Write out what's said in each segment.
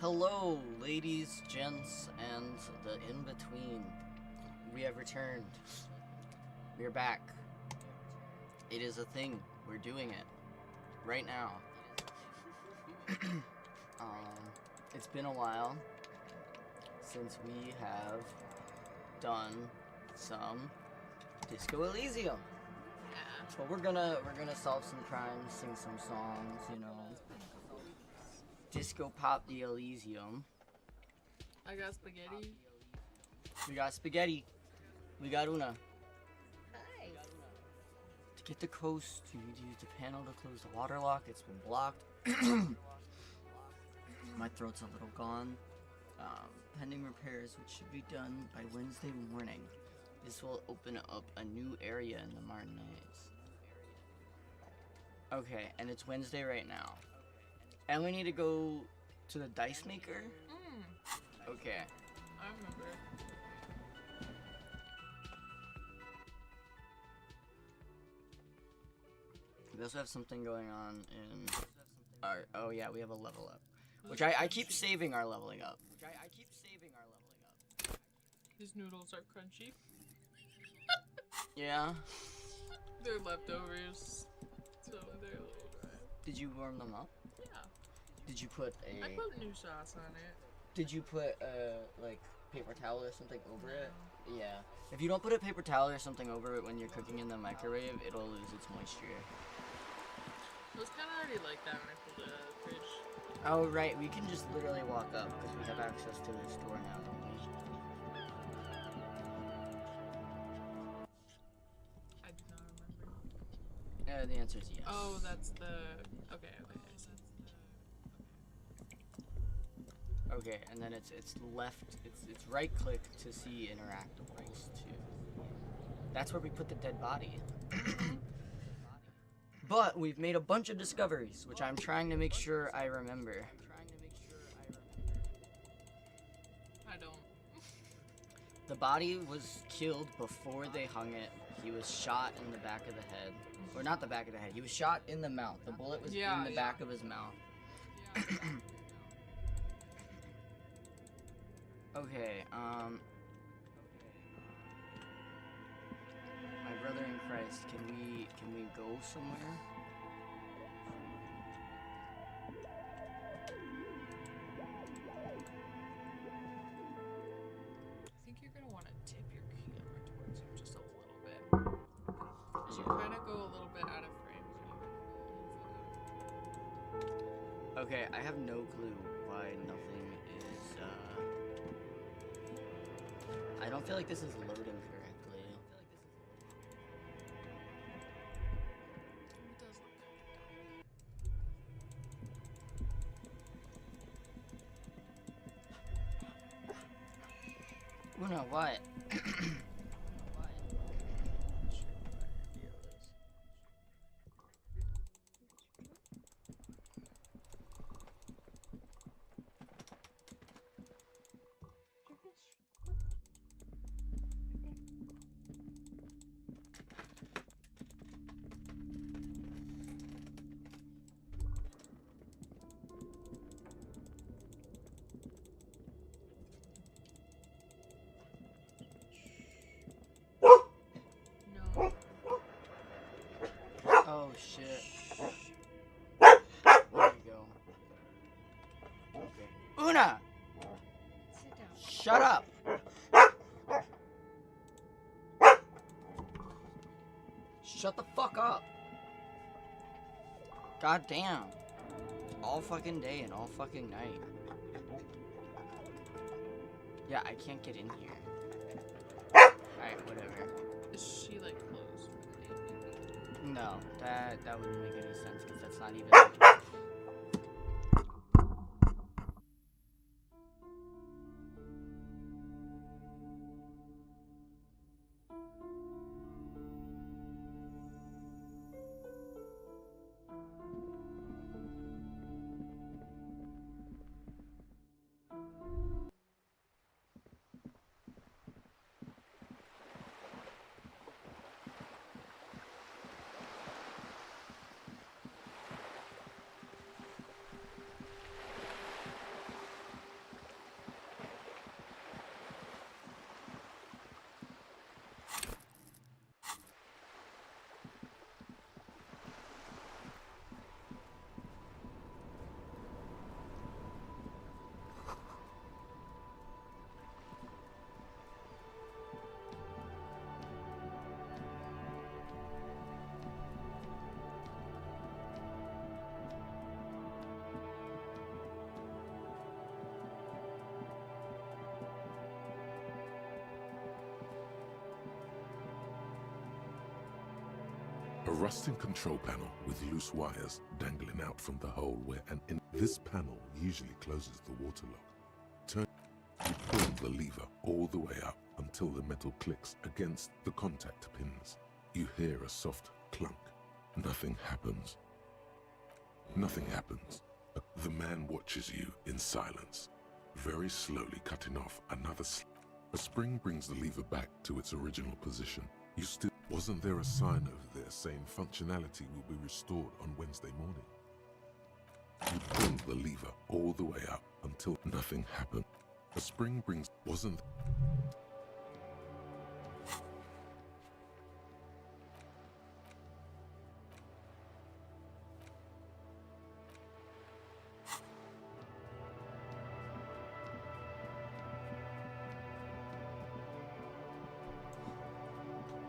Hello, ladies, gents, and the in-between. We have returned. We are back. It is a thing. We're doing it. Right now. It's been a while since we have done some Disco-Elysium. But we're gonna solve some crimes, sing some songs, you know. Disco pop the Elysium. I got spaghetti. We got spaghetti. We got Una. Nice. To get the coast, you need to use the panel to close the water lock. It's been blocked. My throat's a little gone. Pending repairs, which should be done by Wednesday morning. This will open up a new area in the Martinez. Okay, and it's Wednesday right now. And we need to go to the dice maker? Okay. I remember. We also have something going on in our... Oh yeah, we have a level up. Which I keep saving our leveling up. These noodles are crunchy. Yeah. They're leftovers, so they're a little dry. Did you warm them up? Yeah. Did you put a... I put new sauce on it. Did you put like paper towel or something over it? Yeah. If you don't put a paper towel or something over it when you're cooking in the microwave, it'll lose its moisture. It was kind of already like that when I pulled it out of the fridge. Oh right, we can just literally walk up because we have access to the store now, don't we? I do not remember. The answer is yes. Oh, that's the... Okay. Okay, and then it's left, it's right click to see interactables too. That's where we put the dead body. But we've made a bunch of discoveries, which I'm trying to make sure I remember. I don't. The body was killed before they hung it. He was shot in the back of the head. Or not the back of the head, he was shot in the mouth. The bullet was in the back of his mouth. Okay, my brother in Christ, can we go somewhere? I think you're gonna want to tip your camera towards him just a little bit. Because you kind of go a little bit out of frame. Okay, I have no clue why nothing is, I don't feel like this is loading correctly. It does look kind of Una, what? No. Oh shit. There we go. Okay. Una! Sit down. Shut up! Shut the fuck up! God damn. All fucking day and all fucking night. Yeah, I can't get in here. Alright, whatever. Is she like closed for the day? No, that wouldn't make any sense because that's not even... A rusting control panel with loose wires dangling out from the hole where this panel usually closes the water lock. You pull the lever all the way up until the metal clicks against the contact pins. You hear a soft clunk. Nothing happens. Nothing happens. The man watches you in silence, very slowly cutting off another A spring brings the lever back to its original position. Wasn't there a sign over there saying functionality will be restored on Wednesday morning? You pull the lever all the way up until nothing happened. A spring brings... wasn't...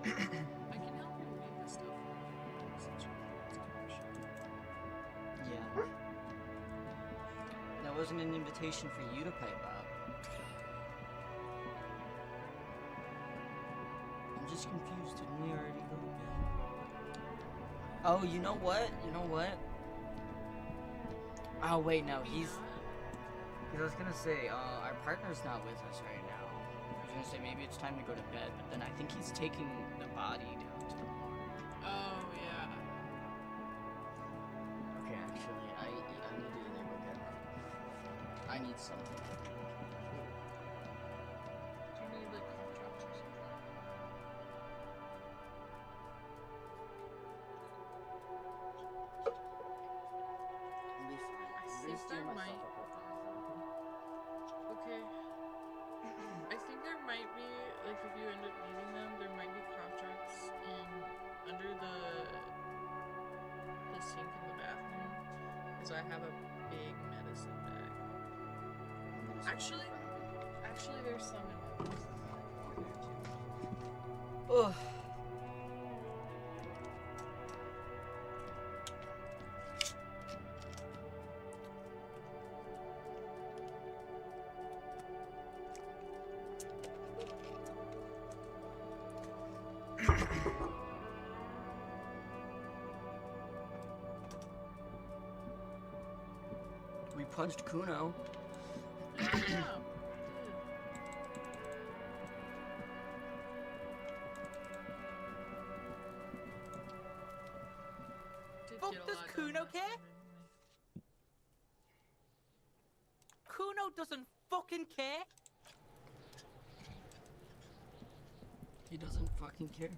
I can help you read this stuff since you're Yeah. That wasn't an invitation for you to pipe up. I'm just confused. Didn't we already go to bed? Oh, you know what? You know what? Oh, wait, no, he's... Because I was gonna say, our partner's not with us right now. I was gonna say maybe it's time to go to bed, but then I think he's taking the body down to the morgue. Oh, yeah. Okay, actually, I need to either go get... I need something. Do you need, like, cough drops or something? I'll be fine. I I'm think gonna steer there myself might- up with Okay. I think there might be, like, if you end up needing them, there might be cough drops under the sink in the bathroom. Because I have a big medicine bag. Actually, there's some in my medicine bag too. Ugh. We punched Kuno. Yeah. Fuck, does Kuno care? Kuno doesn't fucking care. He doesn't fucking care.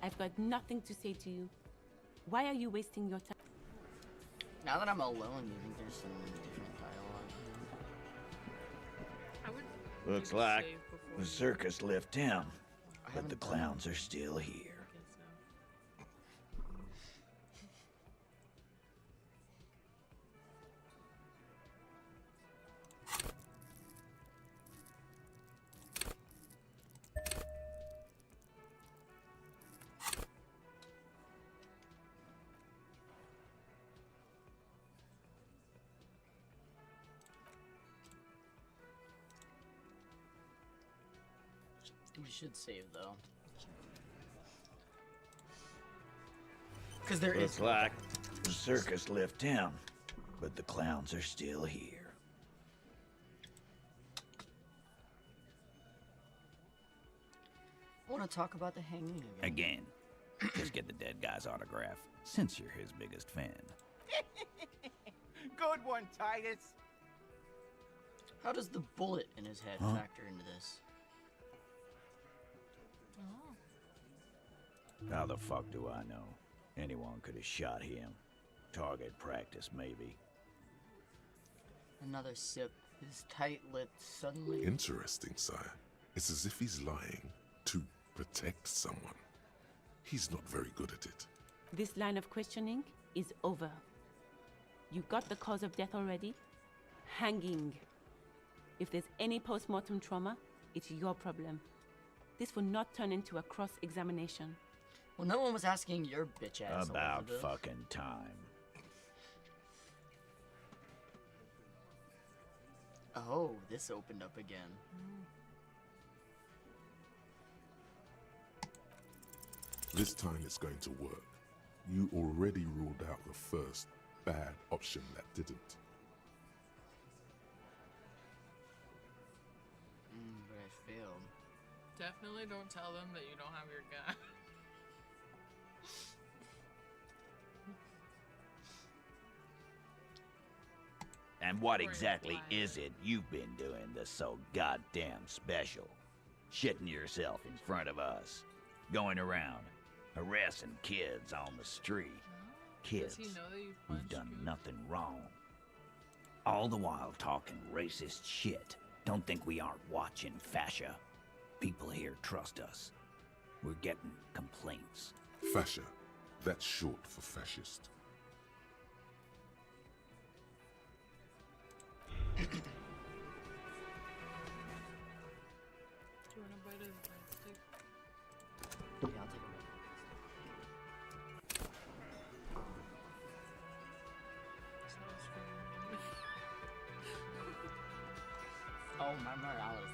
I've got nothing to say to you. Why are you wasting your time? Now that I'm alone, you think there's some different dialogue here? I would Looks maybe like save before the you- circus left town, I but haven't the done clowns are still here. I guess so. We should save though. Because there Looks is like the circus left town, but the clowns are still here. I want to talk about the hanging again. Again, just get the dead guy's autograph, since you're his biggest fan. Good one, Titus. How does the bullet in his head Huh? factor into this? Oh. How the fuck do I know? Anyone could have shot him. Target practice, maybe. Another sip. His tight-lipped suddenly... Interesting, sire. It's as if he's lying to protect someone. He's not very good at it. This line of questioning is over. You got the cause of death already? Hanging. If there's any post-mortem trauma, It's your problem. This will not turn into a cross-examination. Well, no one was asking your bitch ass. About Elizabeth. fucking time. Oh, this opened up again. This time it's going to work. You already ruled out the first bad option that didn't. But I failed. Definitely don't tell them that you don't have your gun. And what Or exactly imply is it you've been doing that's so goddamn special? Shitting yourself in front of us. Going around, harassing kids on the street. Kids Does he know that you've who've punched done people? nothing wrong. All the while talking racist shit. Don't think we aren't watching, fascia. People here trust us. We're getting complaints. Fascia. That's short for fascist. Do you want a bite of the breadstick? Yeah, I'll take It's not as funny. it. Oh, my morale is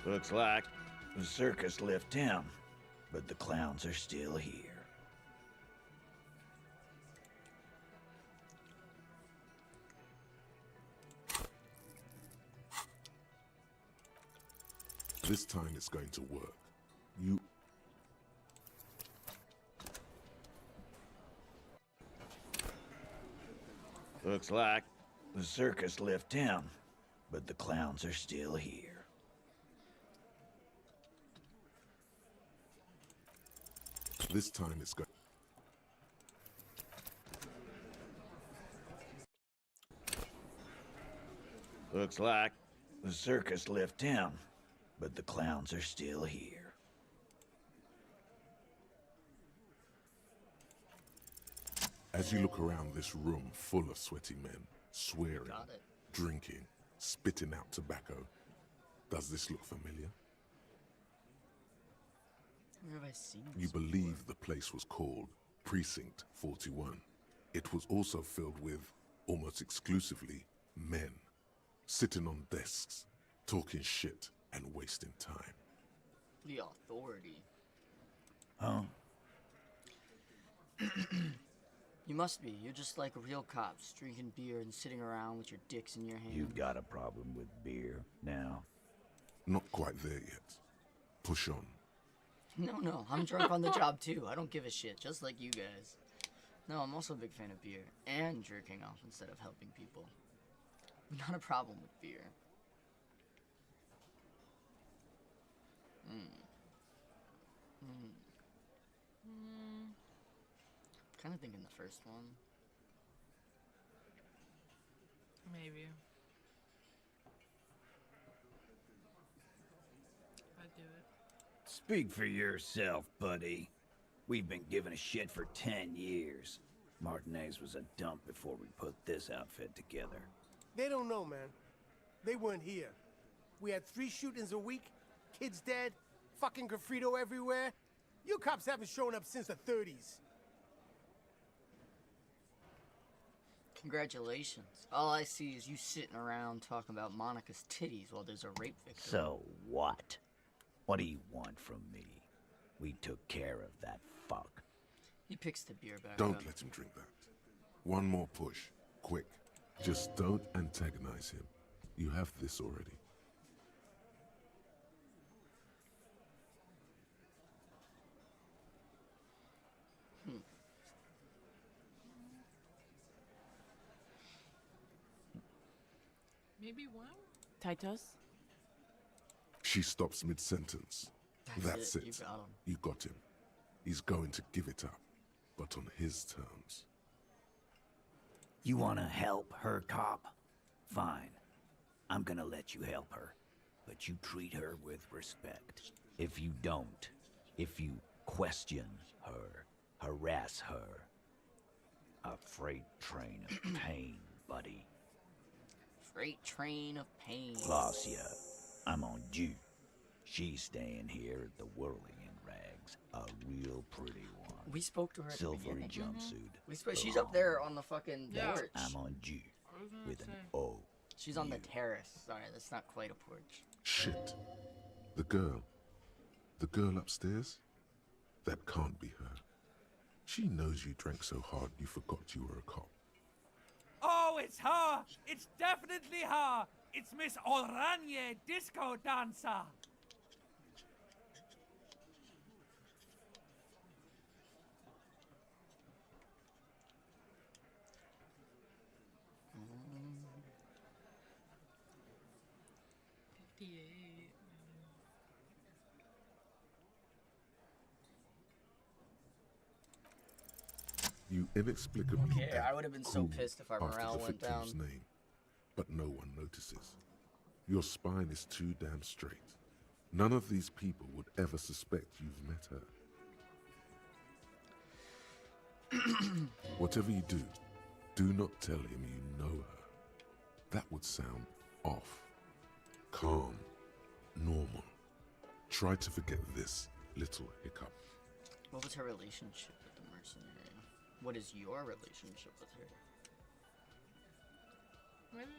low. Looks like the circus left town, but the clowns are still here. This time it's going to work. You... Looks like the circus left town, but the clowns are still here. This time it's going... Looks like the circus left town, but the clowns are still here. As you look around this room full of sweaty men, swearing, Got it. drinking, spitting out tobacco, does this look familiar? Where have I seen this? You believe the place was called Precinct 41. It was also filled with, almost exclusively, men. Sitting on desks, talking shit and wasting time. The authority. Huh? You must be. You're just like real cops, drinking beer and sitting around with your dicks in your hands. You've got a problem with beer now? Not quite there yet. Push on. No, I'm drunk on the job too. I don't give a shit, just like you guys. No, I'm also a big fan of beer and jerking off instead of helping people. Not a problem with beer. Kind of thinking the first one. Maybe. I'd do it. Speak for yourself, buddy. We've been giving a shit for 10 years. Martinez was a dump before we put this outfit together. They don't know, man. They weren't here. We had 3 shootings a week, kids dead, fucking graffito everywhere. You cops haven't shown up since the 30s. Congratulations. All I see is you sitting around talking about Monica's titties while there's a rape victim. So what? What do you want from me? We took care of that fuck. He picks the beer back Don't up. let him drink that. One more push. Quick. Just don't antagonize him. You have this already. Maybe one? Titus? She stops mid-sentence. That's it. it. You got him. You got him. He's going to give it up, but on his terms. You wanna help her, cop? Fine. I'm gonna let you help her. But you treat her with respect. If you don't, if you question her, harass her, a freight train of pain, buddy. Freight train of pain. Glacia, I'm on due. She's staying here at the Whirling in Rags, a real pretty one. We spoke to her at the Silvery beginning. jumpsuit. She's up there on the fucking Yeah. porch. I'm on due I was gonna with an say. O. She's on the terrace. Sorry, that's not quite a porch. Shit. The girl. The girl upstairs? That can't be her. She knows you drank so hard you forgot you were a cop. Oh, it's her! It's definitely her! It's Miss Oranje, disco dancer! You inexplicably Okay, I act would have been so cool pissed if our after morale the went victim's down. name, but no one notices. Your spine is too damn straight. None of these people would ever suspect you've met her. Whatever you do not tell him you know her. That would sound off. Calm. Normal. Try to forget this little hiccup. What was her relationship with the mercenary? What is your relationship with her? Maybe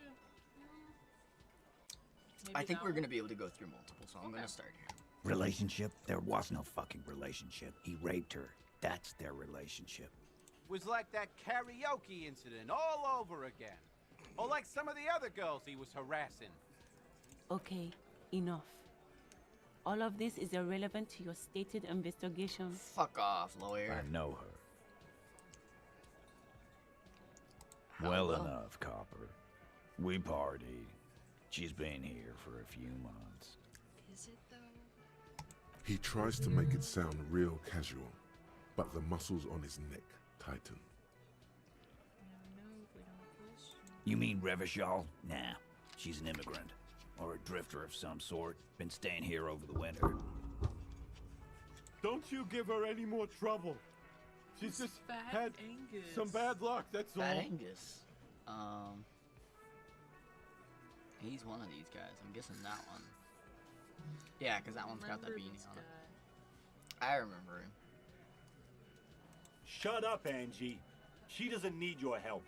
I think not. we're gonna be able to go through multiple, so I'm gonna start here. Relationship? There was no fucking relationship. He raped her. That's their relationship. Was like that karaoke incident all over again. Or like some of the other girls he was harassing. Okay, enough. All of this is irrelevant to your stated investigation. Fuck off, lawyer. I know her. How Well well? enough, Copper. We partied. She's been here for a few months. Is it though? He tries to make it sound real casual, but the muscles on his neck tighten. No, if we don't question. You mean Revachol? Nah, she's an immigrant. Or a drifter of some sort. Been staying here over the winter. Don't you give her any more trouble. She's just Fat had Angus. some bad luck, that's Fat all. Angus. He's one of these guys. I'm guessing that one. Yeah, because that one's got that Remember beanie this on it. guy. I remember him. Shut up, Angie. She doesn't need your help.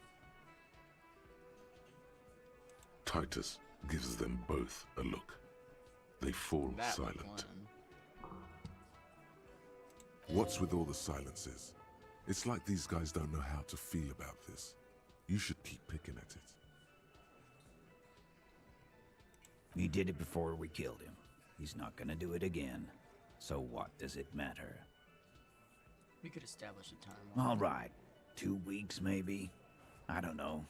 Titus gives them both a look. They fall That was silent. one. What's with all the silences? It's like these guys don't know how to feel about this. You should keep picking at it. He did it before we killed him. He's not gonna do it again. So what does it matter? We could establish a timeline. All right. 2 weeks, maybe? I don't know.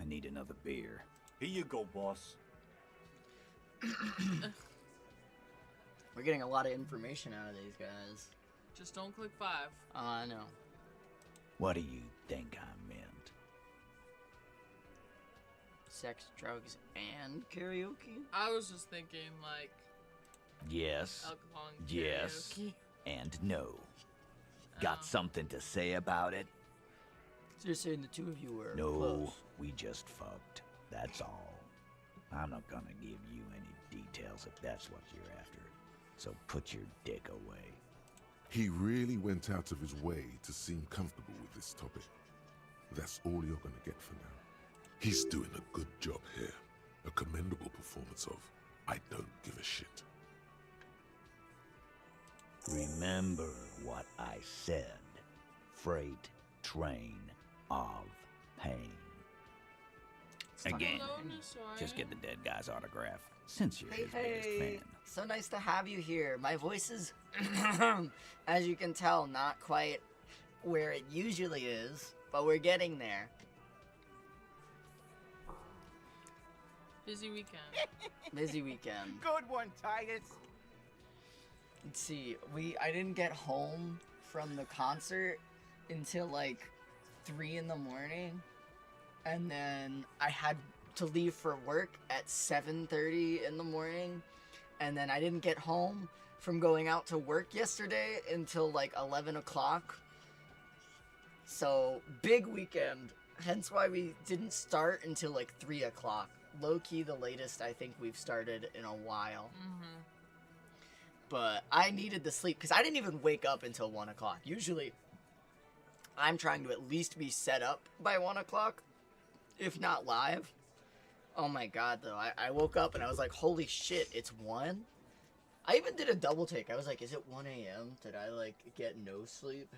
I need another beer. Here you go, boss. We're getting a lot of information out of these guys. Just don't click 5. I know. What do you think I meant? Sex, drugs, and karaoke? I was just thinking like Yes. alcohol and Yes. karaoke. And no. Got Oh. something to say about it? So you're saying the two of you were No, close? we just fucked. That's all. I'm not gonna give you any details if that's what you're after. So put your dick away. He really went out of his way to seem comfortable with this topic. That's all you're gonna get for now. He's doing a good job here. A commendable performance of I don't give a shit. Remember what I said. Freight train of pain. Again, Hello, Miss just get Ryan. the dead guy's autograph, since you're Hey, his biggest hey. fan. So nice to have you here. My voice is, as you can tell, not quite where it usually is, but we're getting there. Busy weekend. Busy weekend. Good one, Titus. Let's see. I didn't get home from the concert until like 3 in the morning, and then I had to leave for work at 7:30 in the morning, and then I didn't get home from going out to work yesterday until like 11 o'clock. So big weekend. Hence why we didn't start until like 3 o'clock. low-key the latest I think we've started in a while. But I needed the sleep because I didn't even wake up until 1 o'clock. Usually, I'm trying to at least be set up by 1 o'clock, if not live. Oh my god, though. I woke up and I was like, holy shit, it's 1? I even did a double take. I was like, is it 1 a.m.? Did I, like, get no sleep?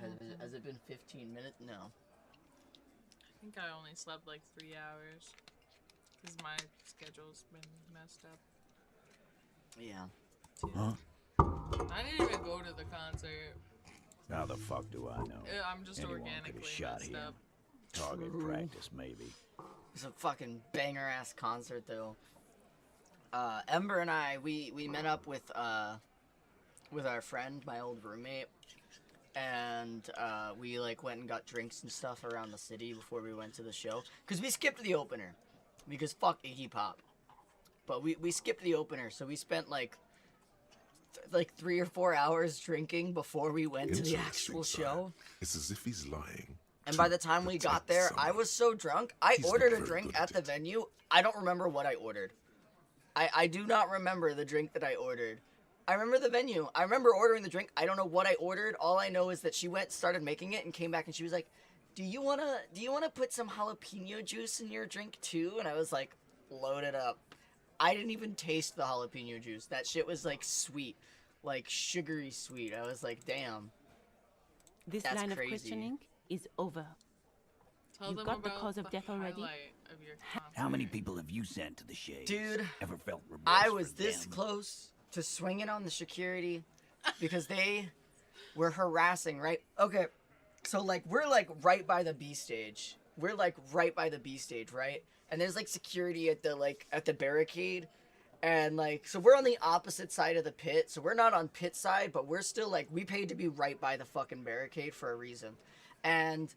Has it been 15 minutes? No. I think I only slept like 3 hours. Because my schedule's been messed up. Yeah. Huh? I didn't even go to the concert. How the fuck do I know? I'm just Anyone organically could've shot messed him. up. Target practice, maybe. It was a fucking banger-ass concert, though. Ember and I, we met up with our friend, my old roommate, and we like went and got drinks and stuff around the city before we went to the show. Cause we skipped the opener, because fuck Iggy Pop. But we skipped the opener, so we spent like 3 or 4 hours drinking before we went to the actual show. It's as if he's lying. And by the time we got there, I was so drunk. I ordered a drink at the venue. I don't remember what I ordered. I do not remember the drink that I ordered. I remember the venue. I remember ordering the drink. I don't know what I ordered. All I know is that she started making it, and came back, and she was like, do you wanna put some jalapeno juice in your drink too? And I was like, load it up. I didn't even taste the jalapeno juice. That shit was like sweet, like sugary sweet. I was like, damn. This That's line crazy. of questioning is over. Tell You've them got the about cause of death already? highlight of your How many concert. people have you sent to the shades? Dude, Ever felt remorse I for was this them? close to swinging on the security because they were harassing, right? Okay, so like we're like right by the B stage. We're like right by the B stage, right? And there's like security at the barricade. And like, so we're on the opposite side of the pit. So we're not on pit side, but we're still like, we paid to be right by the fucking barricade for a reason. And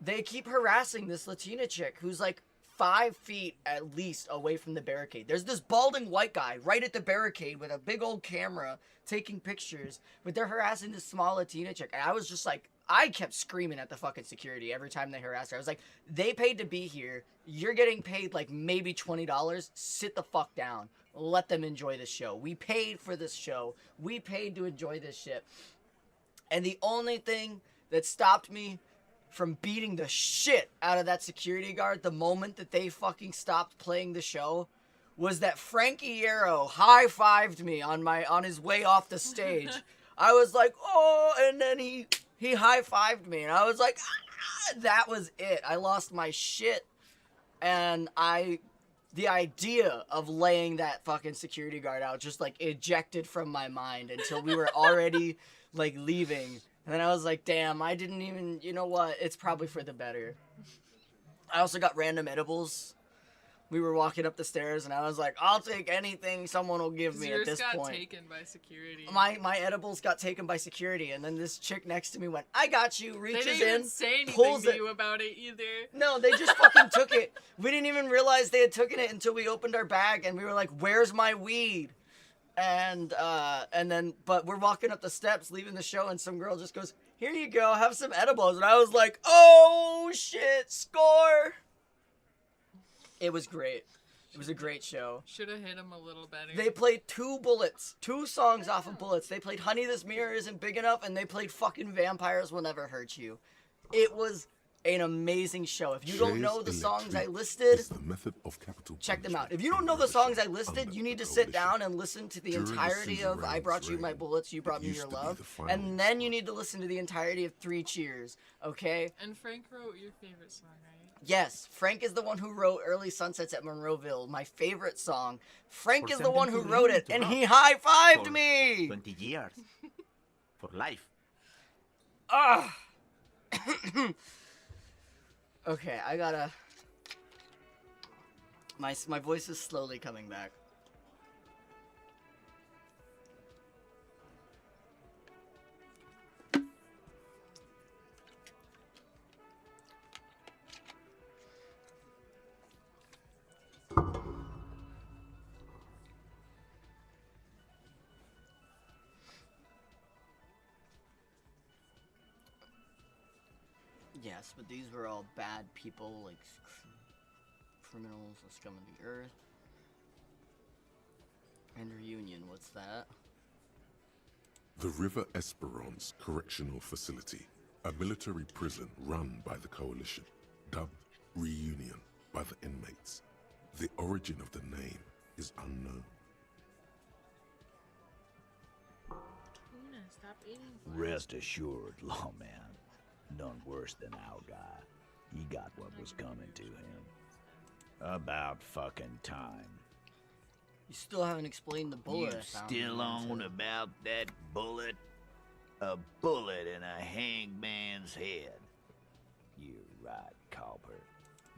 they keep harassing this Latina chick who's like 5 feet at least away from the barricade. There's this balding white guy right at the barricade with a big old camera taking pictures, but they're harassing this small Latina chick. And I was just like, I kept screaming at the fucking security every time they harassed her. I was like, they paid to be here. You're getting paid like maybe $20. Sit the fuck down. Let them enjoy the show. We paid for this show. We paid to enjoy this shit. And the only thing that stopped me from beating the shit out of that security guard the moment that they fucking stopped playing the show was that Frankie Yarrow high-fived me on his way off the stage. I was like, oh, and then he high-fived me, and I was like, ah, that was it. I lost my shit, and the idea of laying that fucking security guard out just like ejected from my mind until we were already like leaving. And then I was like, damn, I didn't even, you know what? It's probably for the better. I also got random edibles. We were walking up the stairs and I was like, I'll take anything someone will give me at this Yours got point. taken by security. My edibles got taken by security, and then this chick next to me went, I got you, They reaches didn't in, even say anything pulls to it. you about it either. No, they just fucking took it. We didn't even realize they had taken it until we opened our bag, and we were like, where's my weed? And then, but we're walking up the steps, leaving the show, and some girl just goes, here you go, have some edibles. And I was like, oh, shit, score. It was great. It was a great show. Should have hit him a little better. They played two songs off of Bullets. They played Honey, This Mirror Isn't Big Enough, and they played fucking Vampires Will Never Hurt You. It was an amazing show. If you don't know the songs I listed, is the method of capital check them out. punishment If you don't know the songs I under listed, you need to the sit coalition. down and listen to the During the entirety Caesar of I Reigns Brought You My reign, Bullets, You Brought it Me used Your to be Love. the final And then you song. need to listen to the entirety of Three Cheers, okay? And Frank wrote your favorite song, right? Yes, Frank is the one who wrote Early Sunsets at Monroeville, my favorite song. Frank is the one who wrote it, and he high-fived me! 20 years. For life. Ugh. Okay, I gotta... My voice is slowly coming back. Yes, but these were all bad people, like criminals, the scum of the earth. And reunion, what's that? The River Esperance Correctional Facility, a military prison run by the Coalition, dubbed Reunion by the inmates. The origin of the name is unknown. Tuna, stop eating. Rest assured, lawman. None worse than our guy. He got what was coming to him. About fucking time. You still haven't explained the bullet. You I found still in on there. about that bullet? A bullet in a hangman's head. You're right, Copper.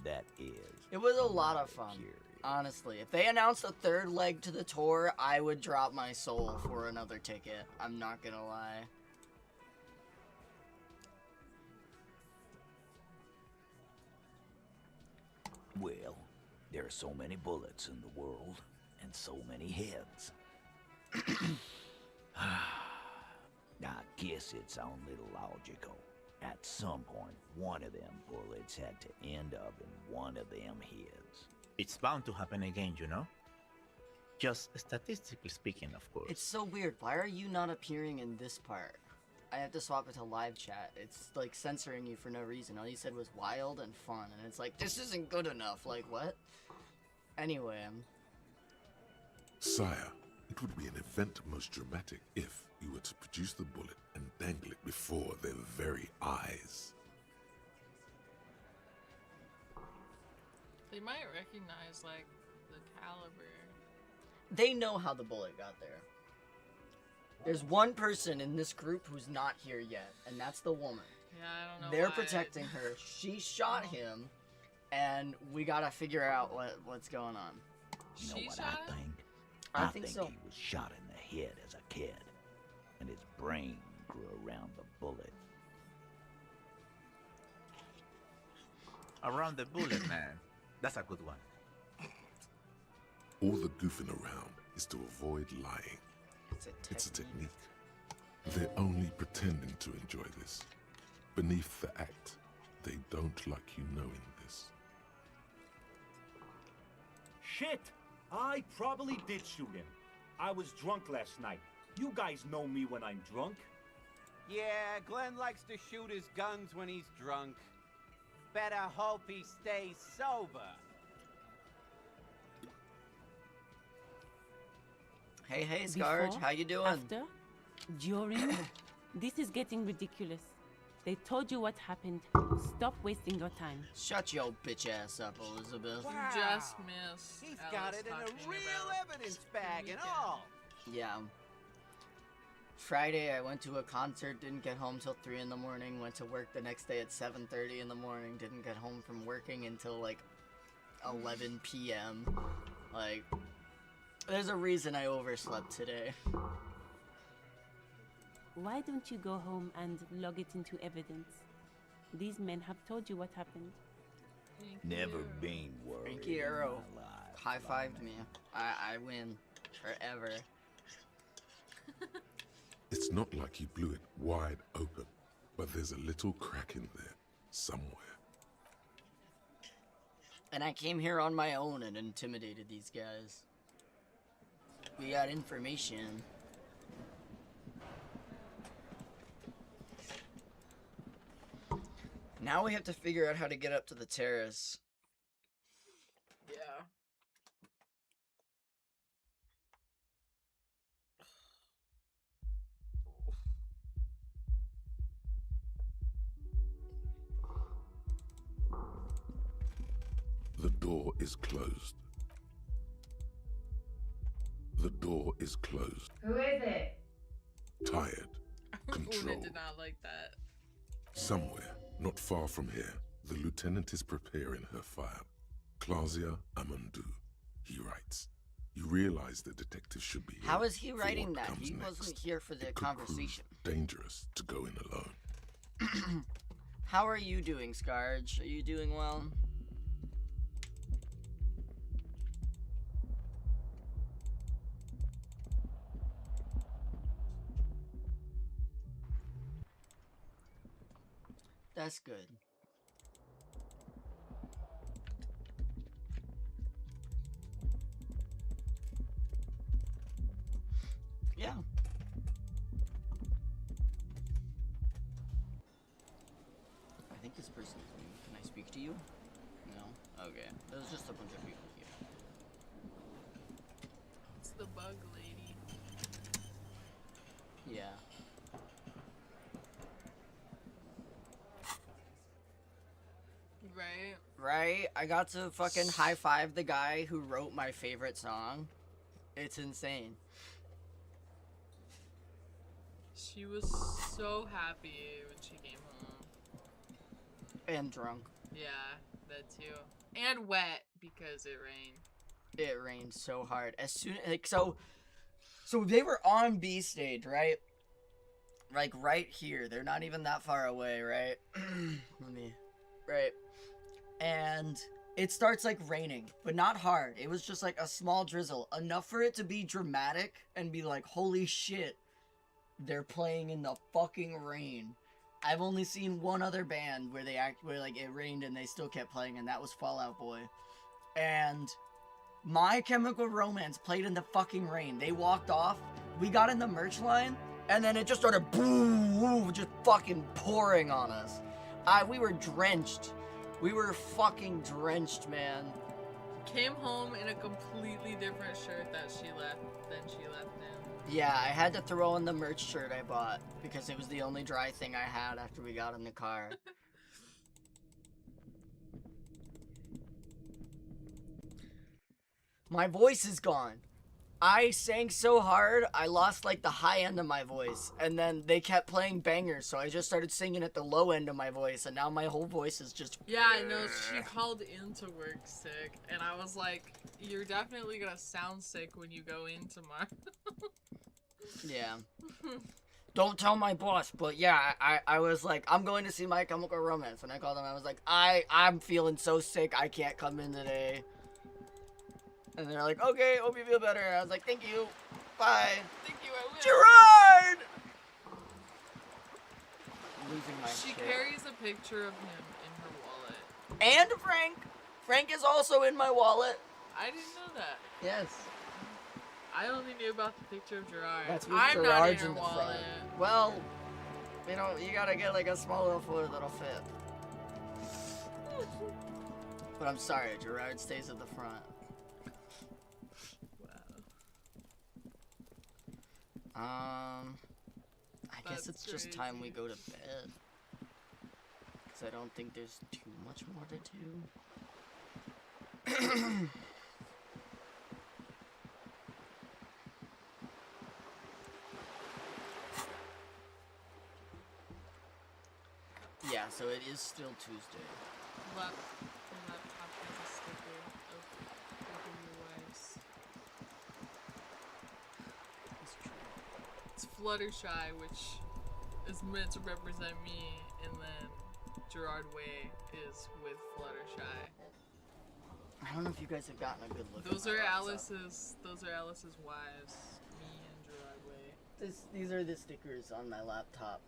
That is. It was a lot of fun. curious. Honestly, if they announced a third leg to the tour, I would drop my soul for another ticket. I'm not gonna lie. Well, there are so many bullets in the world, and so many heads. I guess it's a little logical. At some point, one of them bullets had to end up in one of them heads. It's bound to happen again, you know? Just statistically speaking, of course. It's so weird. Why are you not appearing in this part? I have to swap it to live chat. It's like censoring you for no reason. All you said was wild and fun, and it's like, this isn't good enough. Like, what? Anyway, Sire, it would be an event most dramatic if you were to produce the bullet and dangle it before their very eyes. They might recognize, like, the caliber. they know how the bullet got there. There's one person in this group who's not here yet, and that's the woman. Yeah, I don't know. They're why. protecting her. She shot him, and we gotta figure out what's going on. You know She what shot I him? think? I I think think so. he was shot in the head as a kid, and his brain grew around the bullet. Around the bullet, man. That's a good one. All the goofing around is to avoid lying. It's a technique. They're only pretending to enjoy this. Beneath the act, they don't like you knowing this. Shit! I probably did shoot him. I was drunk last night. You guys know me when I'm drunk. Yeah, Glenn likes to shoot his guns when he's drunk. Better hope he stays sober. Hey, Scarge, Before, how you doing? After, during, this is getting ridiculous. They told you what happened. Stop wasting your time. Shut your bitch ass up, Elizabeth. Wow. You just missed. He's Alice got it in talking a real about evidence the bag and weekend. all. Yeah. Friday, I went to a concert, didn't get home till 3 in the morning, went to work the next day at 7:30 in the morning, didn't get home from working until like 11 p.m. Like, there's a reason I overslept today. Why don't you go home and log it into evidence? These men have told you what happened. Thank Never you. been worried. Frankie in Arrow my life, high-fived lawman. me. I win. Forever. It's not like you blew it wide open, but there's a little crack in there, somewhere. And I came here on my own and intimidated these guys. We got information. Now we have to figure out how to get up to the terrace. Yeah. The door is closed. The door is closed. Who is it? Tired. Una Control. did not like that. Somewhere, not far from here, the lieutenant is preparing her file. Claudia Amandu, he writes. You realize the detective should be here. How is he for writing what that? comes He next. wasn't here for the It could prove conversation. dangerous to go in alone. How are you doing, Scarge? Are you doing well? That's good. person is me. Can I speak to you? No? Okay. There's just a bunch of people here. It's the bug lady. Yeah. Right? Right? I got to fucking high five the guy who wrote my favorite song. It's insane. She was so happy when she came home. And drunk. Yeah, that too. And wet because it rained. It rained so hard. As soon like so they were on B stage, right? Like right here. They're not even that far away, right? Right. And it starts like raining, but not hard. It was just like a small drizzle, enough for it to be dramatic and be like, holy shit, they're playing in the fucking rain. I've only seen one other band where like it rained and they still kept playing, and that was Fall Out Boy. And My Chemical Romance played in the fucking rain. They walked off. We got in the merch line, and then it just started boom, just fucking pouring on us. We were drenched. We were fucking drenched, man. Came home in a completely different shirt that she left in. Yeah, I had to throw in the merch shirt I bought because it was the only dry thing I had after we got in the car. My voice is gone. I sang so hard, I lost like the high end of my voice, and then they kept playing bangers, so I just started singing at the low end of my voice, and now my whole voice is just... Yeah, I know, she called in to work sick, and I was like, you're definitely gonna sound sick when you go in tomorrow. Yeah. Don't tell my boss, but yeah, I was like, I'm going to see My Chemical Romance. When I called him, I was like, I'm feeling so sick, I can't come in today. And they're like, okay, hope you feel better. I was like, thank you. Bye. Thank you, I will. Gerard! Losing my She shit. carries a picture of him in her wallet. And Frank. Frank is also in my wallet. I didn't know that. Yes. I only knew about the picture of Gerard. That's with I'm not in Gerard's your in the wallet. front. Well, you know, you gotta get like a small little foot that'll fit. But I'm sorry, Gerard stays at the front. I guess it's just time we go to bed. Because I don't think there's too much more to do. Yeah, so it is still Tuesday. The laptop has a sticker of your wife's. That's true. It's Fluttershy, which is meant to represent me, and then Gerard Way is with Fluttershy. I don't know if you guys have gotten a good look. Those at are my laptop. Those are Alice's wives, me and Gerard Way. These are the stickers on my laptop.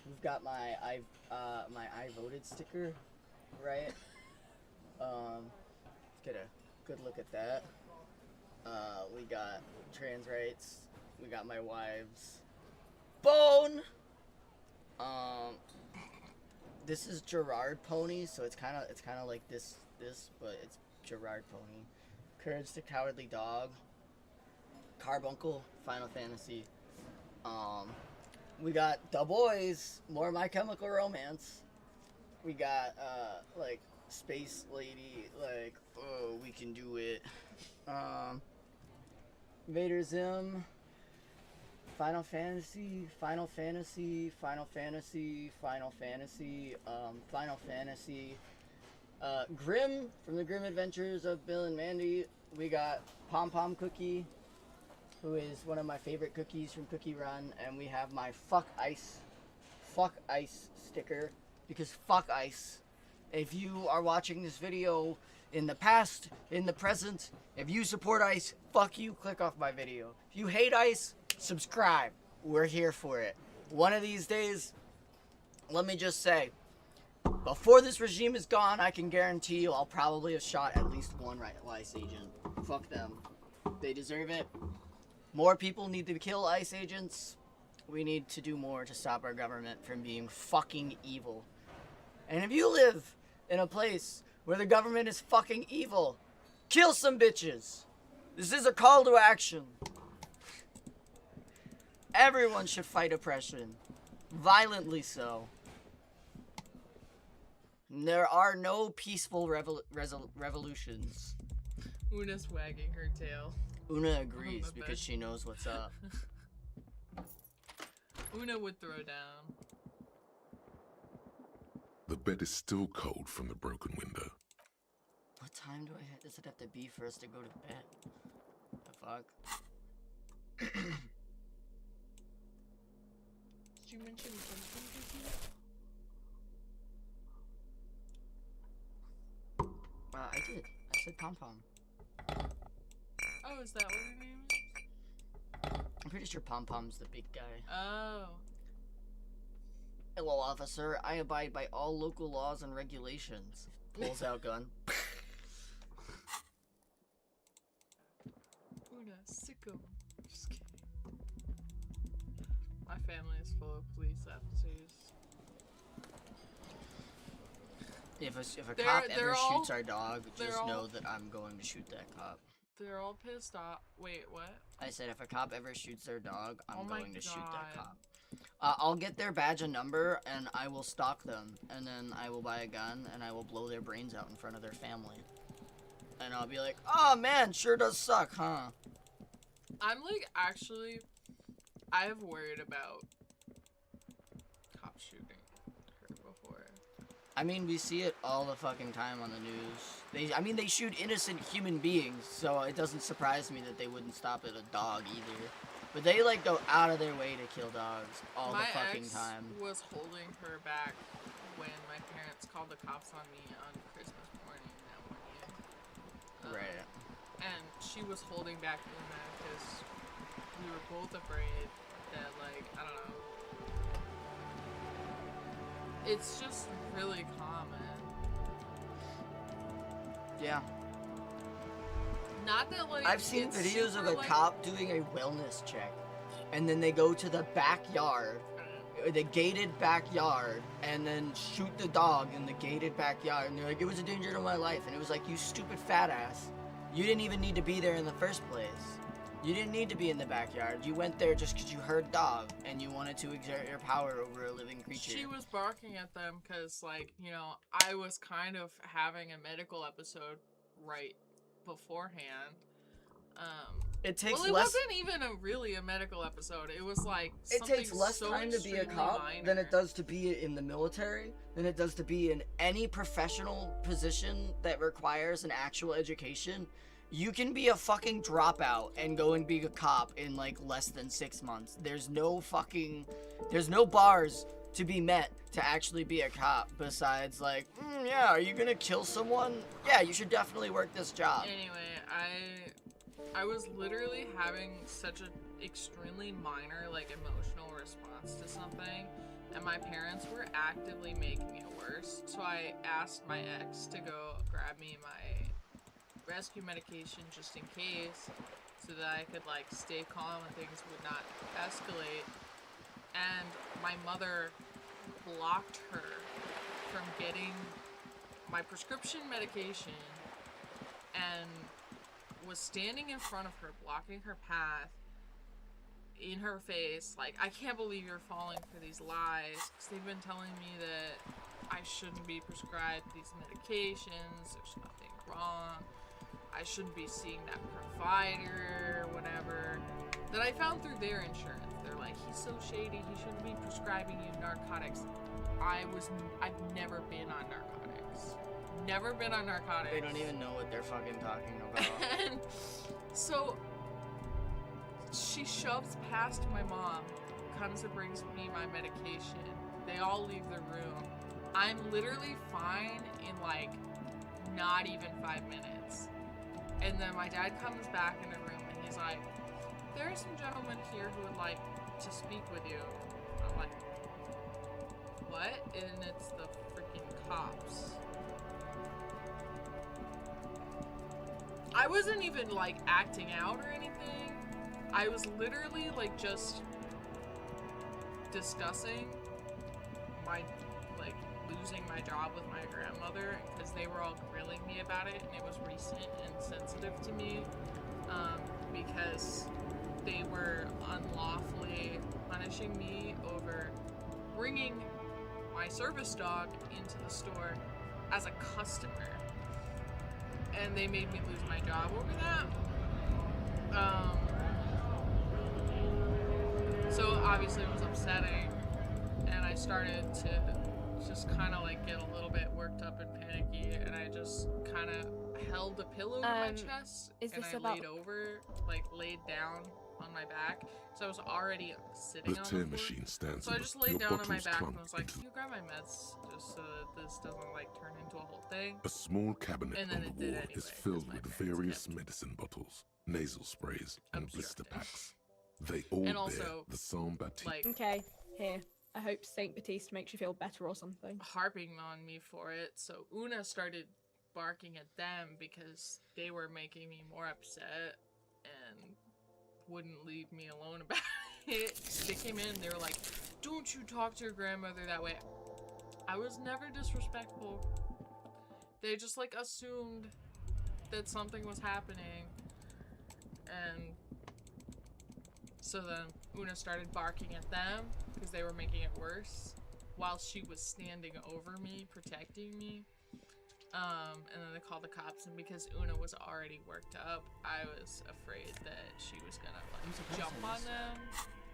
We've got my I voted sticker, right? Let's get a good look at that. We got trans rights. We got my wives. Bone. This is Gerard Pony, so it's kind of like this, but it's Gerard Pony. Courage the Cowardly Dog. Carbuncle, Final Fantasy. We got The Boys, more My Chemical Romance. We got, like, Space Lady, like, oh, we can do it. Vader Zim, Final Fantasy, Final Fantasy, Final Fantasy, Final Fantasy, Final Fantasy, Grimm from the Grim Adventures of Bill and Mandy. We got Pom Pom Cookie, who is one of my favorite cookies from Cookie Run, and we have my Fuck Ice sticker, because fuck ice. If you are watching this video in the past, in the present, if you support ice, fuck you, click off my video. If you hate ice, subscribe. We're here for it. One of these days, let me just say, before this regime is gone, I can guarantee you I'll probably have shot at least one ICE agent. Fuck them. They deserve it. More people need to kill ICE agents. We need to do more to stop our government from being fucking evil. And if you live in a place where the government is fucking evil, kill some bitches. This is a call to action. Everyone should fight oppression. Violently so. There are no peaceful revolutions. Una's wagging her tail. Una agrees because she knows what's up. Una would throw down. The bed is still cold from the broken window. What time does it have to be for us to go to bed? The fuck? Did you mention something, Vicky? I did. I said Pom Pom. Oh, is that what her name is? I'm pretty sure Pom Pom's the big guy. Oh. Hello, officer. I abide by all local laws and regulations. Pulls out gun. Una, sicko. Just kidding. My family is full of police officers. If a cop ever shoots our dog, just know that I'm going to shoot that cop. They're all pissed off. Wait, what? I said if a cop ever shoots their dog, I'm going to shoot that God. cop. I'll get their badge and number, and I will stalk them, and then I will buy a gun, and I will blow their brains out in front of their family. And I'll be like, oh man, sure does suck, huh? I'm like, actually, I have worried about cops shooting her before. I mean, we see it all the fucking time on the news. They shoot innocent human beings, so it doesn't surprise me that they wouldn't stop at a dog either. But they, like, go out of their way to kill dogs all the fucking time. My ex was holding her back when my parents called the cops on me on Christmas morning that one year. Right. And she was holding back Una because we were both afraid that, like, I don't know. It's just really common. Yeah. Not that, like, I've seen it's videos of super, a like, cop doing a wellness check, and then they go to the backyard, the gated backyard, and then shoot the dog in the gated backyard, and they're like, it was a danger to my life, and it was like, you stupid fat ass. You didn't even need to be there in the first place. You didn't need to be in the backyard. You went there just because you heard dog, and you wanted to exert your power over a living creature. She was barking at them because, like, you know, I was kind of having a medical episode right beforehand. It takes well, it less. wasn't even a medical episode. It was like It takes less so time to be a extremely cop minor. than it does to be in the military, than it does to be in any professional position that requires an actual education. You can be a fucking dropout and go and be a cop in like less than 6 months. There's no bars to be met to actually be a cop besides like, yeah, are you gonna kill someone? Yeah, you should definitely work this job. Anyway, I was literally having such an extremely minor, like, emotional response to something, and my parents were actively making it worse. So I asked my ex to go grab me my rescue medication just in case, so that I could, like, stay calm and things would not escalate. And my mother blocked her from getting my prescription medication and was standing in front of her, blocking her path, in her face, like, I can't believe you're falling for these lies, because they've been telling me that I shouldn't be prescribed these medications, there's nothing wrong, I shouldn't be seeing that provider, whatever, that I found through their insurance. They're like, he's so shady, he shouldn't be prescribing you narcotics. I've never been on narcotics. Never been on narcotics. They don't even know what they're fucking talking about. And so she shoves past my mom, comes and brings me my medication. They all leave the room. I'm literally fine in like not even 5 minutes. And then my dad comes back in the room and he's like, there are some gentlemen here who would like to speak with you. I'm like, what? And it's the freaking cops. I wasn't even like acting out or anything. I was literally like just discussing my like losing my job with my grandmother because they were all grilling me about it, and it was recent and sensitive to me because they were unlawfully punishing me over bringing my service dog into the store as a customer, and they made me lose my job over that. So obviously it was upsetting, and I started to just kind of like get a little bit worked up and panicky, and I just kind of held a pillow to my chest, and I laid down on my back, so I was already sitting The on tear the floor. machine stands. So I just laid Your down on my bottles back and clump was like, into "Can you grab my meds just so that this doesn't like turn into a whole thing?" A small cabinet And then on it the did wall anyway, is 'cause filled my with parents various kept medicine bottles, nasal sprays, and blister obstructing. packs. They all And bear also, the Saint Baptiste. like, Okay, here. I hope Saint Baptiste makes you feel better or something. harping on me for it. So Una started barking at them because they were making me more upset and wouldn't leave me alone about it. They came in and they were like, "Don't you talk to your grandmother that way." I was never disrespectful. They just like assumed that something was happening, and so then Una started barking at them because they were making it worse while she was standing over me, protecting me. And then they called the cops, and because Una was already worked up, I was afraid that she was gonna like jump on them,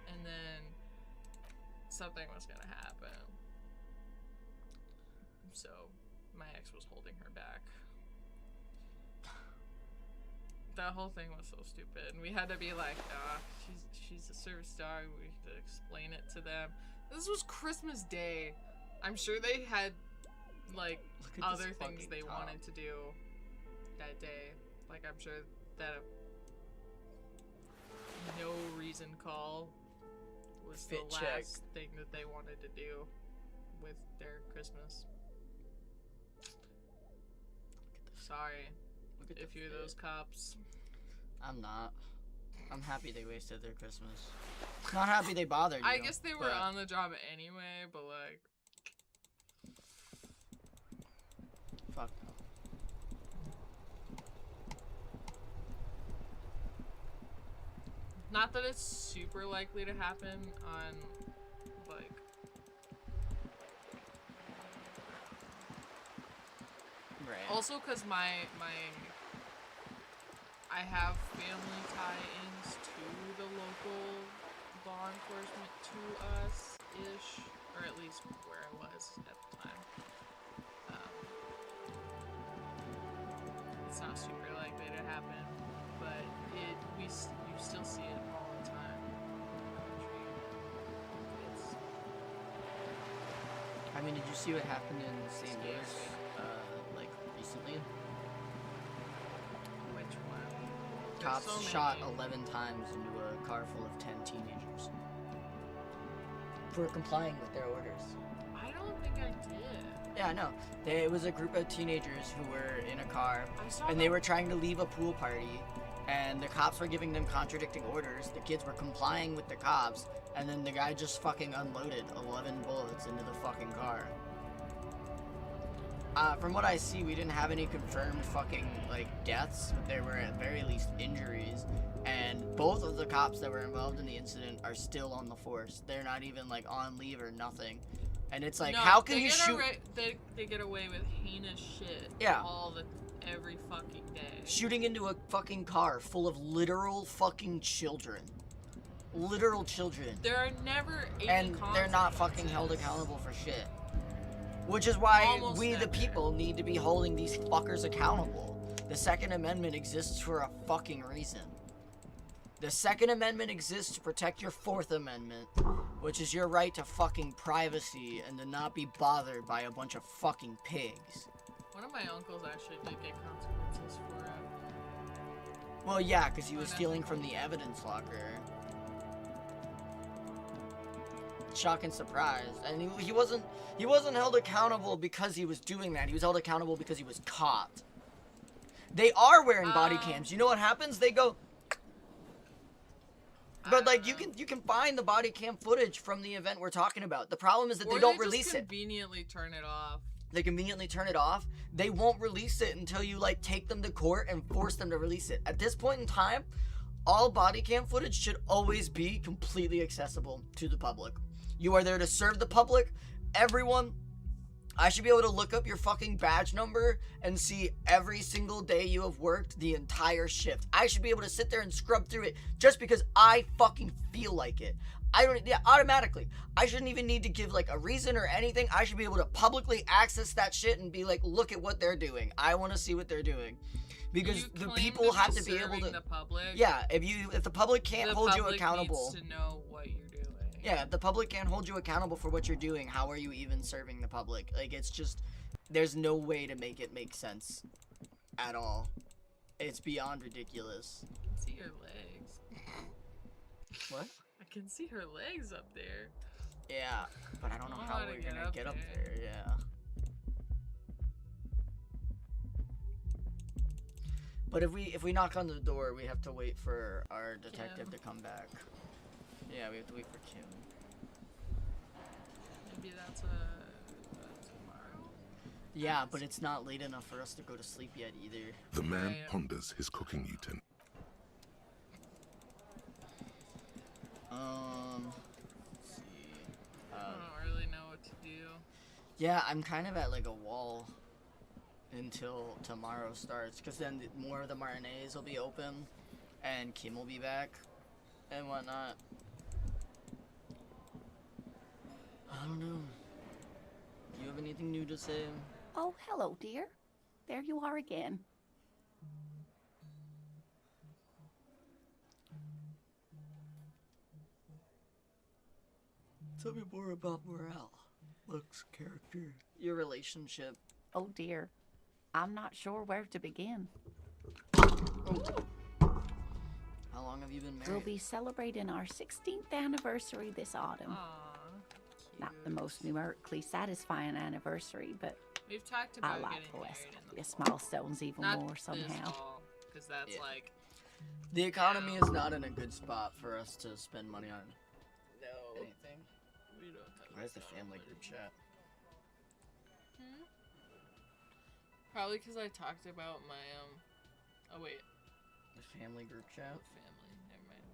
and then something was gonna happen. So my ex was holding her back. That whole thing was so stupid, and we had to be like, she's a service dog. We had to explain it to them. This was Christmas Day. I'm sure they had like other things they wanted to do that day. Like, I'm sure that a no reason call was the last thing that they wanted to do with their Christmas. Sorry if you're those cops. I'm not. I'm happy they wasted their Christmas. Not happy they bothered you. I guess they were on the job anyway, but like, fuck no. not that it's super likely to happen on like also because I have family tie-ins to the local law enforcement to us-ish, or at least where I was at the time. It's not super likely to happen, but you still see it all the time in the country. I mean, did you see what happened in St. Louis, like, recently? Which one? Cops so shot many. 11 times into a car full of 10 teenagers for complying with their orders. I don't think I did. Yeah, I know. It was a group of teenagers who were in a car, I saw and they were trying to leave a pool party, and the cops were giving them contradicting orders. The kids were complying with the cops, and then the guy just fucking unloaded 11 bullets into the fucking car. From what I see, we didn't have any confirmed fucking, like, deaths, but there were at very least injuries, and both of the cops that were involved in the incident are still on the force. They're not even, like, on leave or nothing. And it's like, no, how can you shoot... They get away with heinous shit every fucking day. Shooting into a fucking car full of literal fucking children. Literal children. There are never and they're not fucking held accountable for shit. Which is why we, the people, need to be holding these fuckers accountable. The Second Amendment exists for a fucking reason. The Second Amendment exists to protect your Fourth Amendment, which is your right to fucking privacy and to not be bothered by a bunch of fucking pigs. One of my uncles actually did get consequences for it. Well, yeah, because he was stealing from the evidence locker. Shock and surprise. And he wasn't held accountable because he was doing that. He was held accountable because he was caught. They are wearing body cams. You know what happens? They go... But like you can find the body cam footage from the event we're talking about. The problem is that Or they don't just release it. conveniently turn it off. They conveniently turn it off. They won't release it until you like take them to court and force them to release it. At this point in time, all body cam footage should always be completely accessible to the public. You are there to serve the public. Everyone, I should be able to look up your fucking badge number and see every single day you have worked the entire shift. I should be able to sit there and scrub through it just because I fucking feel like it. Automatically. I shouldn't even need to give like a reason or anything. I should be able to publicly access that shit and be like, look at what they're doing. I want to see what they're doing. Because the people have to be able to. The public, yeah, if the public can't hold you accountable. Needs to know what you're doing. Yeah, if the public can't hold you accountable for what you're doing, how are you even serving the public? Like, it's just, there's no way to make it make sense at all. It's beyond ridiculous. I can see your legs. What? I can see her legs up there. Yeah, but I don't know how we're gonna get up there. Yeah. But if we knock on the door, we have to wait for our detective to come back. Yeah, we have to wait for Kim. Maybe that's tomorrow. Yeah, but it's not late enough for us to go to sleep yet either. The man ponders his cooking utensil. Let's see. I don't really know what to do. Yeah, I'm kind of at like a wall until tomorrow starts, because then more of the matinees will be open, and Kim will be back, and whatnot. I don't know. Do you have anything new to say? Oh, hello, dear. There you are again. Tell me more about morale, looks, character, your relationship. Oh, dear. I'm not sure where to begin. Oh. How long have you been married? We'll be celebrating our 16th anniversary this autumn. Aww, not the most numerically satisfying anniversary, but we've talked about I like getting the less married obvious milestones even not more somehow. Because that's like... The economy is not in a good spot for us to spend money on anything. We don't talk Where's the family group chat? Probably because I talked about my, oh wait. The family group chat? Family, never mind.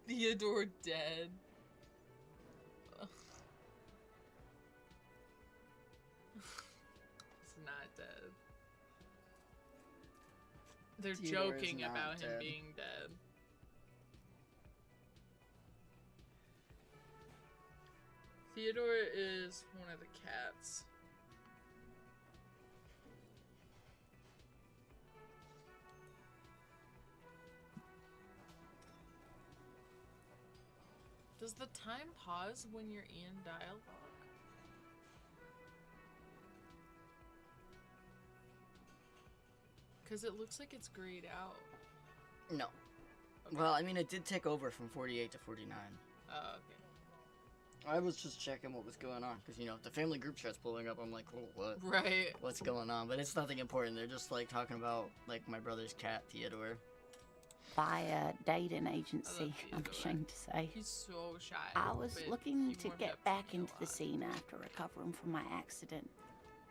Theodore dead. He's not dead. They're Theodore joking is not about him dead. being dead. Theodore is one of the cats. Does the time pause when you're in dialogue? Because it looks like it's grayed out. No. Okay. Well, I mean, it did tick over from 48 to 49. Oh, okay. I was just checking what was going on, because, you know, if the family group chat's pulling up, I'm like, oh, what? Right. What's going on? But it's nothing important. They're just, like, talking about, like, my brother's cat, Theodore. By a dating agency, I'm ashamed to say. He's so shy. I was but looking he to warmed get up to back me a into the lot. scene after recovering from my accident.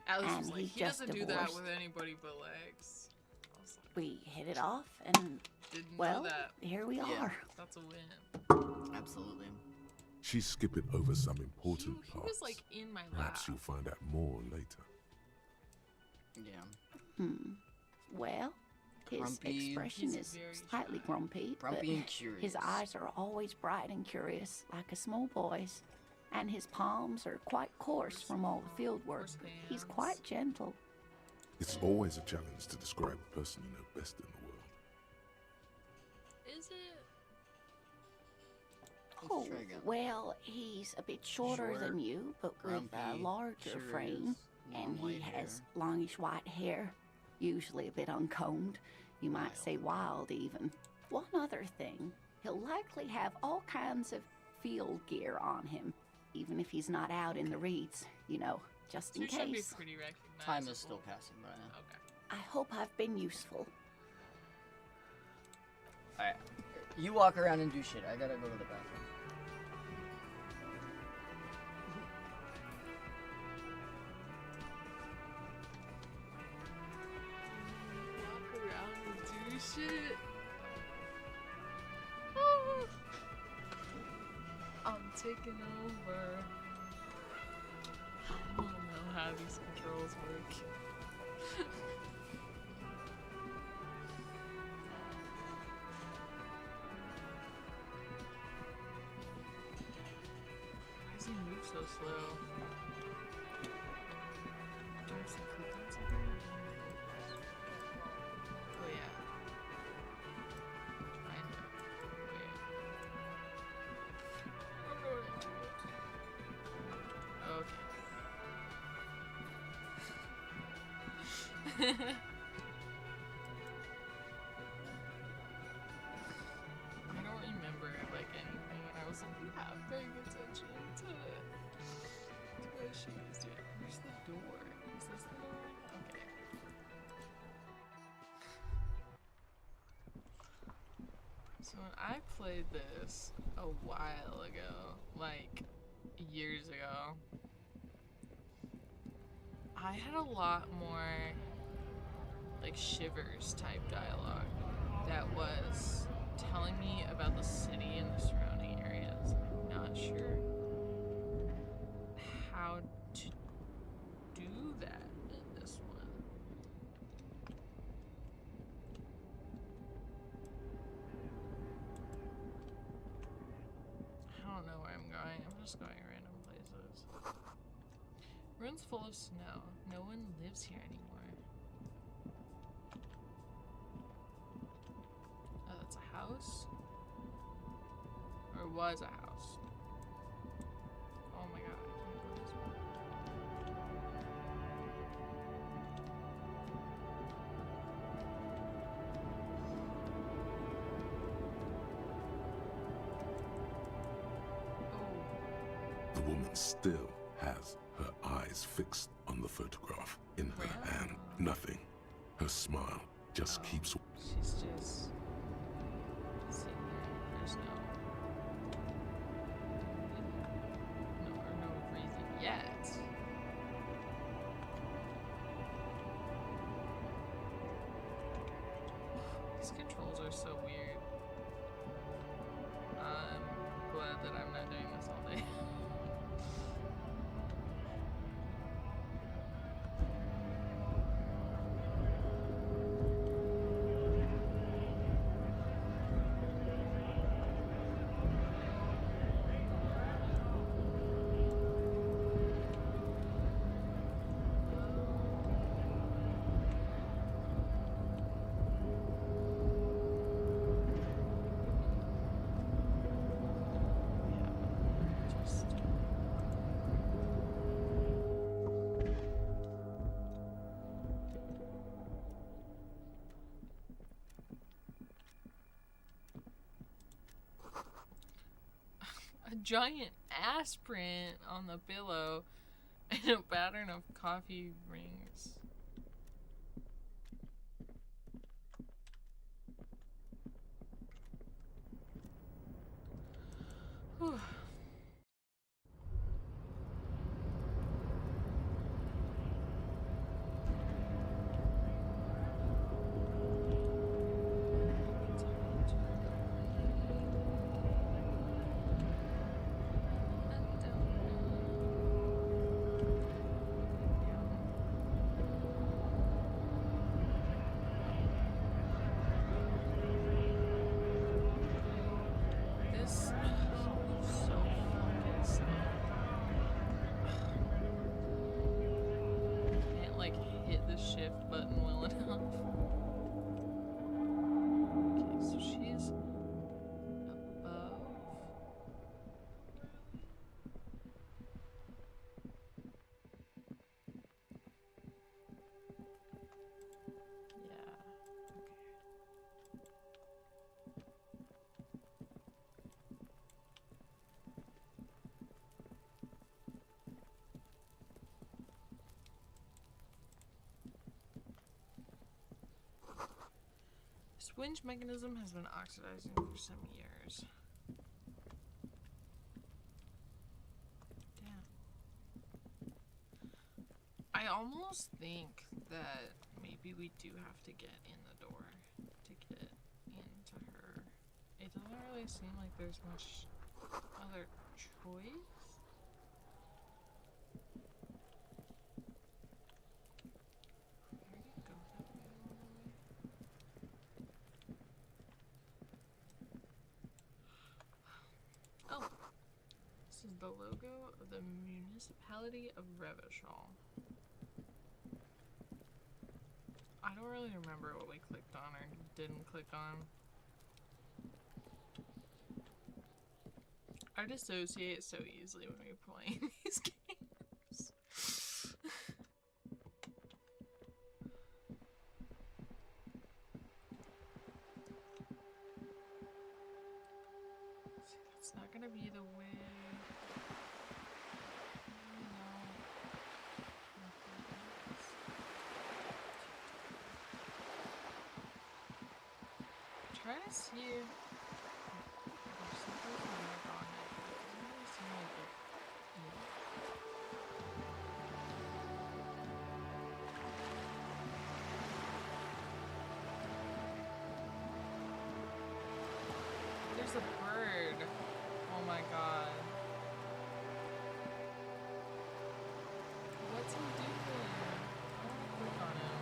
Alex and was like, he he just doesn't do that divorced. with anybody but Lex. I was like, We hit it off, and didn't well, know that. here we Yeah. are. That's a win. Absolutely. She's skipping over some important He parts. was like in my lap. Perhaps you'll find out more later. Yeah. Well, his Grumpy. expression He's is very slightly shy. grumpy, Grumpy but and curious. his eyes are always bright and curious, like a small boy's. And his palms are quite coarse from all the field work. Coarse He's hands. quite gentle. It's always a challenge to describe a person you know best in the world. Is it? Oh, try again. well, he's a bit shorter Short, than you, but with a grumpy, larger frame. curious, And long he white has hair. longish white hair, usually a bit uncombed. You might say wild, even. One other thing, he'll likely have all kinds of field gear on him, even if he's not out in the reeds, you know, just So in you should be case. pretty recognizable. Time is still passing by. Okay. I hope I've been useful. Alright. You walk around and do shit. I gotta go to the bathroom. Walk around and do shit. Oh. I'm taking over. I don't know how these controls work. Why does he move so slow? Do I have some coupons in here? Oh yeah. I know. Wait. I don't know what to do. Okay. I don't remember like anything, and I wasn't half paying attention to what she was doing. Where's the door? Is this the door? Okay. So when I played this a while ago, like years ago, I had a lot more like shivers type dialogue that was telling me about the city and the surrounding areas. I'm not sure how to do that in this one. I don't know where I'm going. I'm just going random places. Ruin's full of snow. No one lives here anymore. Oh, that's a house? Or was a house? Oh my god, I can't go this way. The woman still has her eyes fixed on the photograph. In her hand, nothing. Her smile just keeps... She's just sitting there. There's no reason yet. These controls are so weird. I'm glad that I'm not doing this all day. A giant ass print on the pillow and a pattern of coffee rings. Whew. This moves so Winch mechanism has been oxidizing for some years. Damn. I almost think that maybe we do have to get in the door to get into her. It doesn't really seem like there's much other choice. Oh, this is the logo of the municipality of Revachol. I don't really remember what we clicked on or didn't click on. I dissociate so easily when we're playing these games. It's not gonna be the way. Try to see if there's something weird on it. It doesn't really seem like it. There's a bird. Oh my god. What's he doing? I want to click on him.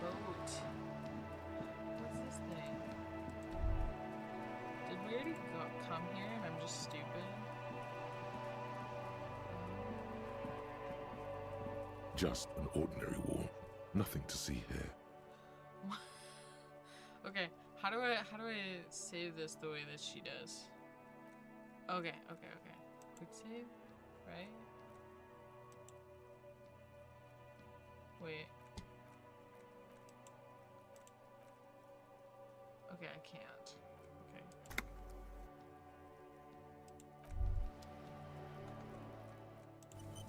Boat. What's this thing? Did we already come here and I'm just stupid? Just an ordinary wall. Nothing to see here. Okay, how do I save this the way that she does? Okay. Quick save, right? Wait. Okay, I can't. Okay.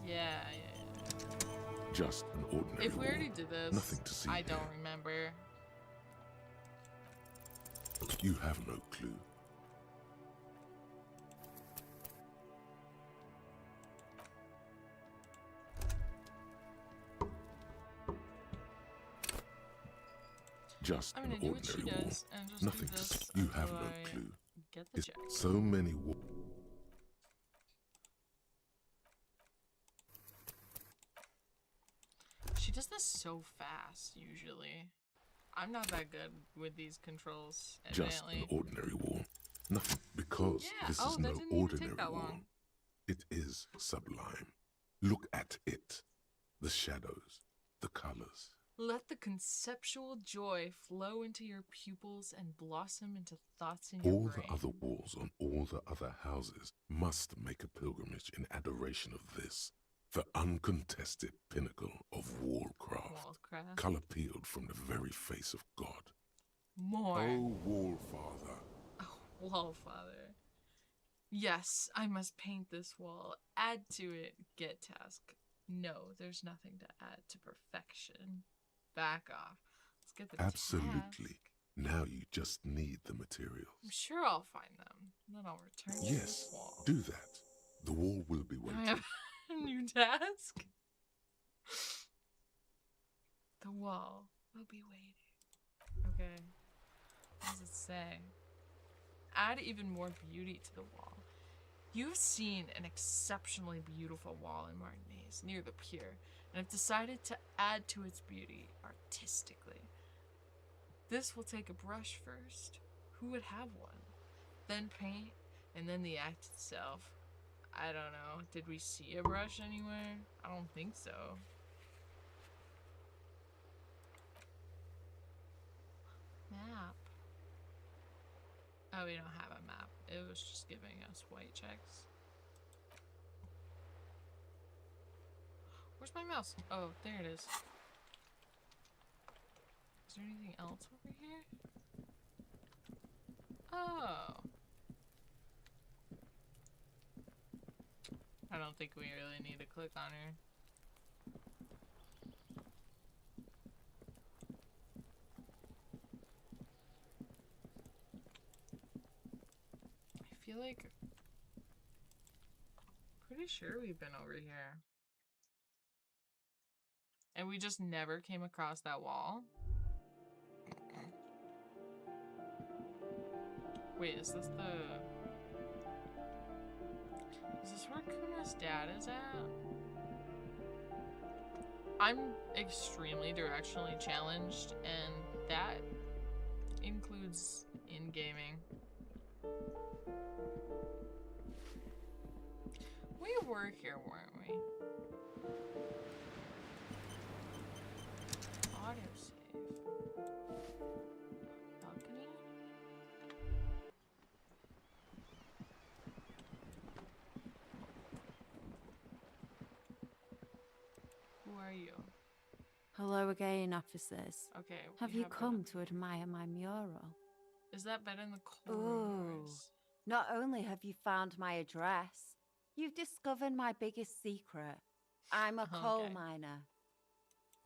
Yeah. Just an ordinary If we wall. already did this, Nothing to see I here. don't remember. You have no clue. Just I'm an gonna do what she ordinary wall. does and just Nothing do to this see. You have until no I clue. get the It's check. so many walls. She does this so fast, usually. I'm not that good with these controls, Just evidently. an ordinary wall. Nothing, because Yeah. this Oh, is that no didn't even ordinary take that wall. long. It is sublime. Look at it. The shadows, the colors. Let the conceptual joy flow into your pupils and blossom into thoughts in your All brain. the other walls on all the other houses must make a pilgrimage in adoration of this, the uncontested pinnacle of wallcraft, color peeled from the very face of God. More. Oh, Wallfather. Oh, Wallfather. Yes, I must paint this wall. Add to it. Get task. No, there's nothing to add to perfection. Back off. Let's get the Absolutely. task. Now you just need the materials. I'm sure I'll find them. Then I'll return to Yes, this wall. do that. The wall will be I waiting. have a new task. The wall will be waiting. Okay. What does it say? Add even more beauty to the wall. You've seen an exceptionally beautiful wall in Martinez near the pier and have decided to add to its beauty artistically. This will take a brush first. Who would have one? Then paint, and then the act itself. I don't know. Did we see a brush anywhere? I don't think so. Map. Oh, we don't have a map. It was just giving us white checks. Where's my mouse? Oh, there it is. Is there anything else over here? Oh. I don't think we really need to click on her. feel like... Pretty sure we've been over here. And we just never came across that wall. Wait, is this where Kuna's dad is at? I'm extremely directionally challenged, and that includes in gaming. We were here, weren't we? Autosave. Balcony? Who are you? Hello again, officers. Okay. Have we you been- come to admire my mural? Is that better than the Ooh. corners? Not only have you found my address, you've discovered my biggest secret. I'm a coal Okay. miner.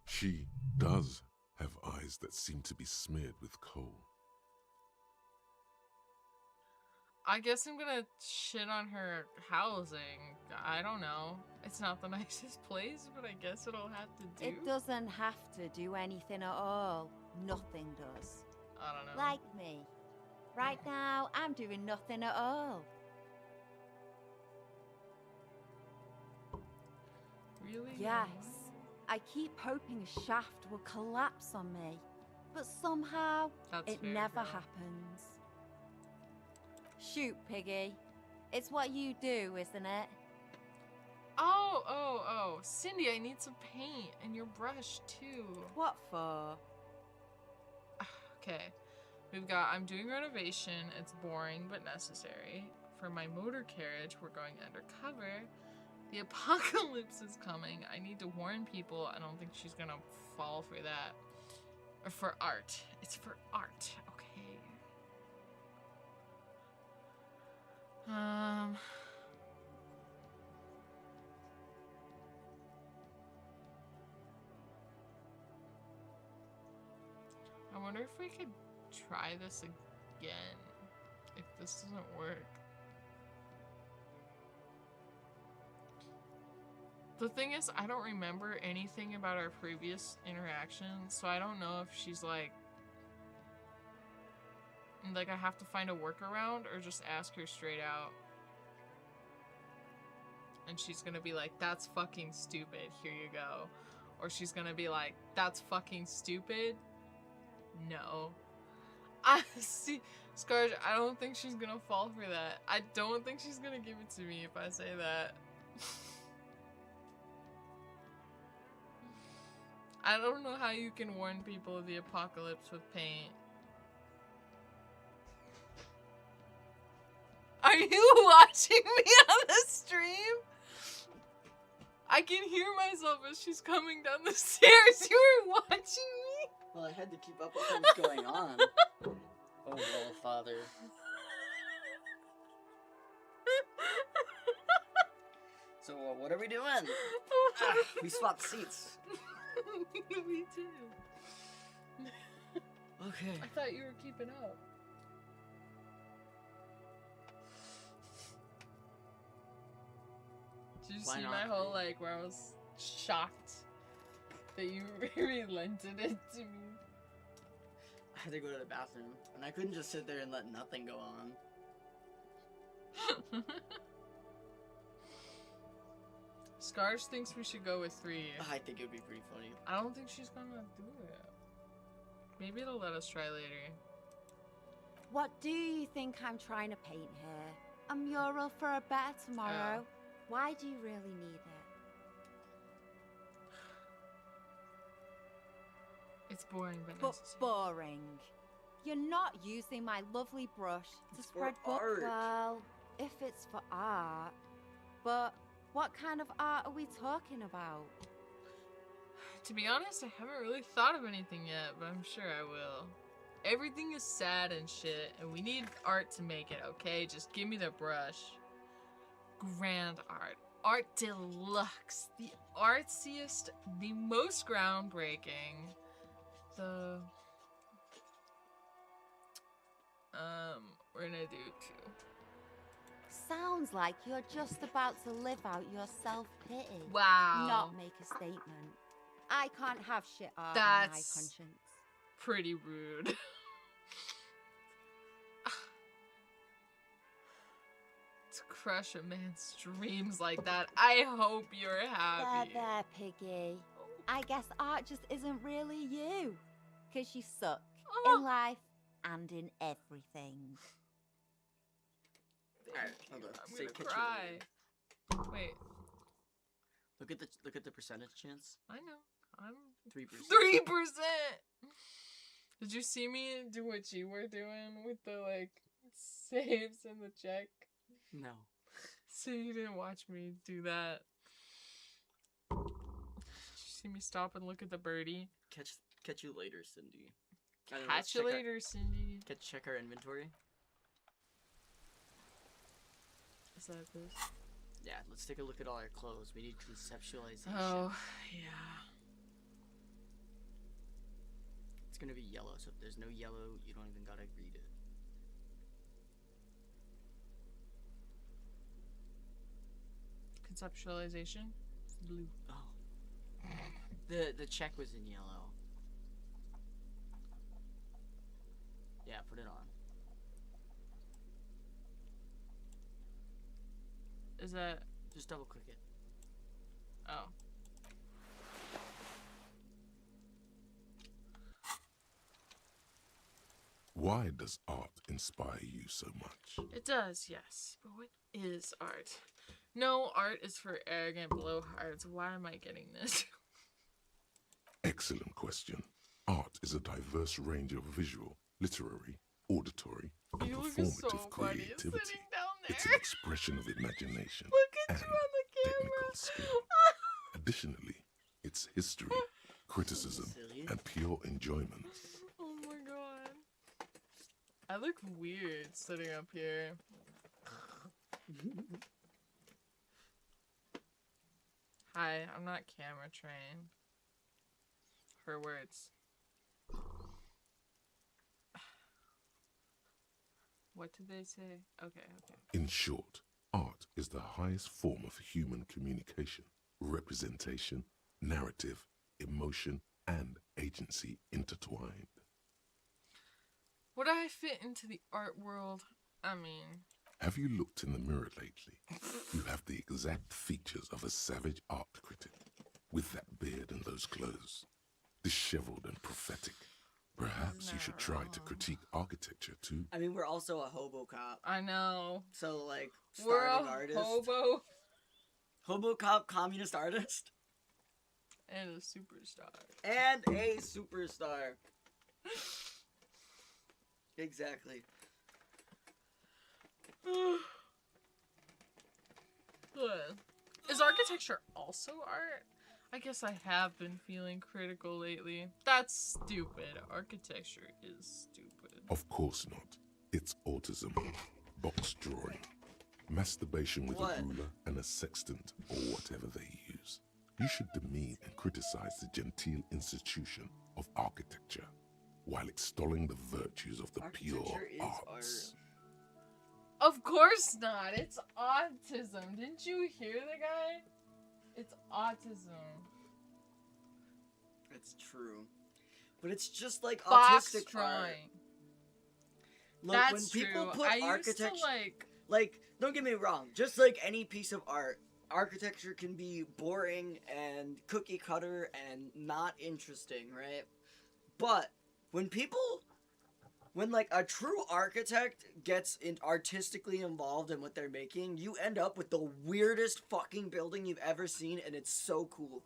She does have eyes that seem to be smeared with coal. I guess I'm gonna shit on her housing. I don't know. It's not the nicest place, but I guess it'll have to do. It doesn't have to do anything at all. Nothing does. I don't know. Like me. Right now, I'm doing nothing at all. Really? Yes. I keep hoping a shaft will collapse on me. But somehow, That's it fair, never girl. happens. Shoot, Piggy. It's what you do, isn't it? Oh. Cindy, I need some paint and your brush too. What for? Okay. We've got, I'm doing renovation. It's boring but necessary. For my motor carriage, we're going undercover. The apocalypse is coming. I need to warn people. I don't think she's gonna fall for that. Or for art. It's for art. Okay. I wonder if we could try this again. If this doesn't work. The thing is, I don't remember anything about our previous interactions, so I don't know if she's like I have to find a workaround or just ask her straight out. And she's gonna be like, that's fucking stupid, here you go. Or she's gonna be like, that's fucking stupid? No. I see, Scarj, I don't think she's gonna fall for that. I don't think she's gonna give it to me if I say that. I don't know how you can warn people of the apocalypse with paint. Are you watching me on the stream? I can hear myself as she's coming down the stairs. You were watching me? Well, I had to keep up with what was going on. Oh, well, father. So, what are we doing? We swapped seats. We did. Okay. I thought you were keeping up. Did you Why see not? my whole, like, where I was shocked that you relented it to me? I had to go to the bathroom, and I couldn't just sit there and let nothing go on. Scarge thinks we should go with 3. I think it would be pretty funny. I don't think she's gonna do it. Maybe it'll let us try later. What do you think I'm trying to paint here? A mural for a better tomorrow? Why do you really need it? It's boring, but But necessary. boring. You're not using my lovely brush to It's spread for art. Well, if it's for art. But what kind of art are we talking about? To be honest, I haven't really thought of anything yet, but I'm sure I will. Everything is sad and shit, and we need art to make it, okay? Just give me the brush. Grand art. Art deluxe. The artsiest, the most groundbreaking. We're gonna do 2. sounds like you're just about to live out your self-pity. Wow. Not make a statement. I can't have shit art on my That's conscience. pretty rude. To crush a man's dreams like that, I hope you're happy. There, Piggy. I guess art just isn't really you. 'Cause you suck in life and in everything. Alright, hold on. I'm Say gonna catch you cry. later. Wait, Look at the percentage chance. I know. I'm 3%. 3%. Did you see me do what you were doing with the like saves and the check? No. So you didn't watch me do that. Did you see me stop and look at the birdie? Catch you later, Cindy. Catch you later, Cindy. Check our inventory. Is that this? Yeah, let's take a look at all our clothes. We need conceptualization. Oh, yeah. It's gonna be yellow, so if there's no yellow, you don't even gotta read it. Conceptualization? It's blue. Oh. The check was in yellow. Yeah, put it on. Is that... Just double click it. Oh. Why does art inspire you so much? It does, yes. But what is art? No, art is for arrogant blowhards. Why am I getting this? Excellent question. Art is a diverse range of visual, literary, auditory, and You look performative so funny creativity. sitting down there. It's an expression of imagination Look at and you on the camera. technical skill. Additionally, it's history, criticism, Silly. and pure enjoyment. Oh my god. I look weird sitting up here. Hi, I'm not camera trained. Her words. What did they say? Okay. In short, art is the highest form of human communication, representation, narrative, emotion, and agency intertwined. Would I fit into the art world? I mean... Have you looked in the mirror lately? You have the exact features of a savage art critic, with that beard and those clothes, disheveled and prophetic. Perhaps you should try to critique architecture too. I mean, we're also a hobo cop. I know. So, like, We're starving a artist. hobo. Hobo cop, communist artist. And a superstar. And a superstar. Exactly. Is architecture also art? I guess I have been feeling critical lately. That's stupid. Architecture is stupid. Of course not. It's autism, box drawing, masturbation with What? a ruler and a sextant or whatever they use. You should demean and criticize the genteel institution of architecture while extolling the virtues of the pure Architecture is arts. Of course not. It's autism. Didn't you hear the guy? It's autism. It's true. But it's just like Box autistic art. drawing. Look, That's when people true. put I used architecture, to like, don't get me wrong, just like any piece of art, architecture can be boring and cookie cutter and not interesting, right? But when like a true architect gets artistically involved in what they're making, you end up with the weirdest fucking building you've ever seen, and it's so cool.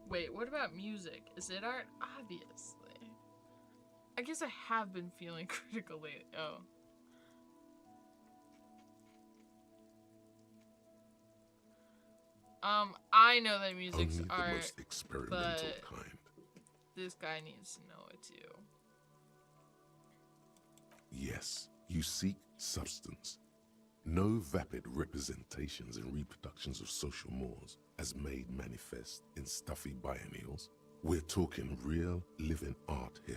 Wait, what about music? Is it art? Obviously. I guess I have been feeling critical lately. Oh. I know that music's Only the art, most experimental but kind. this guy needs to know it too. Yes, you seek substance. No vapid representations and reproductions of social mores as made manifest in stuffy biennials. We're talking real living art here.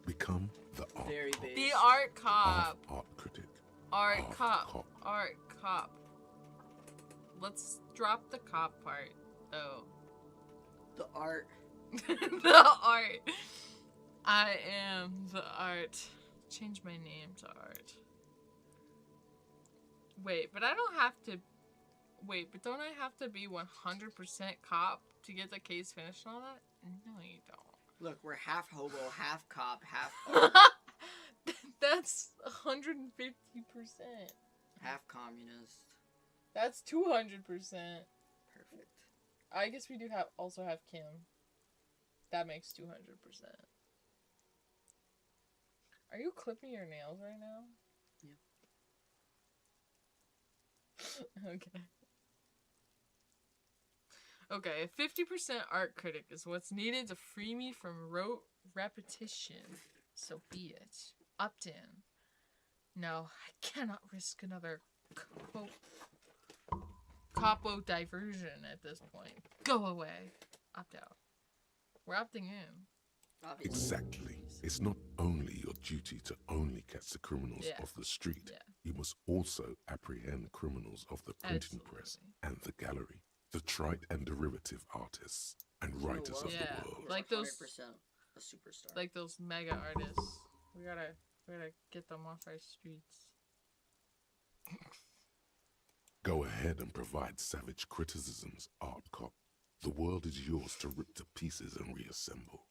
Become the art Very cop. base. The art cop. Art critic. Art Art cop. cop. Art cop. Let's drop the cop part, though. The art. The art. I am the art. Change my name to art. Wait, but I don't have to. Wait, but don't I have to be 100% cop to get the case finished and all that? No, you don't. Look, we're half hobo, half cop, half art, That's 150%. half communist. That's 200%. Perfect. I guess we do have also have Kim. That makes 200%. Are you clipping your nails right now? Yeah. Okay. Okay, 50% art critic is what's needed to free me from rote repetition. So be it. Opt-in. No, I cannot risk another capo diversion at this point. Go away. Opt out. We're opting in. Obviously. Exactly. It's not only your duty to only catch the criminals off the street. Yeah. You must also apprehend criminals of the printing press and the gallery, the trite and derivative artists and writers of the world. Like those 100% a superstar. Like those mega artists. We gotta get them off our streets. Go ahead and provide savage criticisms, art cop. The world is yours to rip to pieces and reassemble.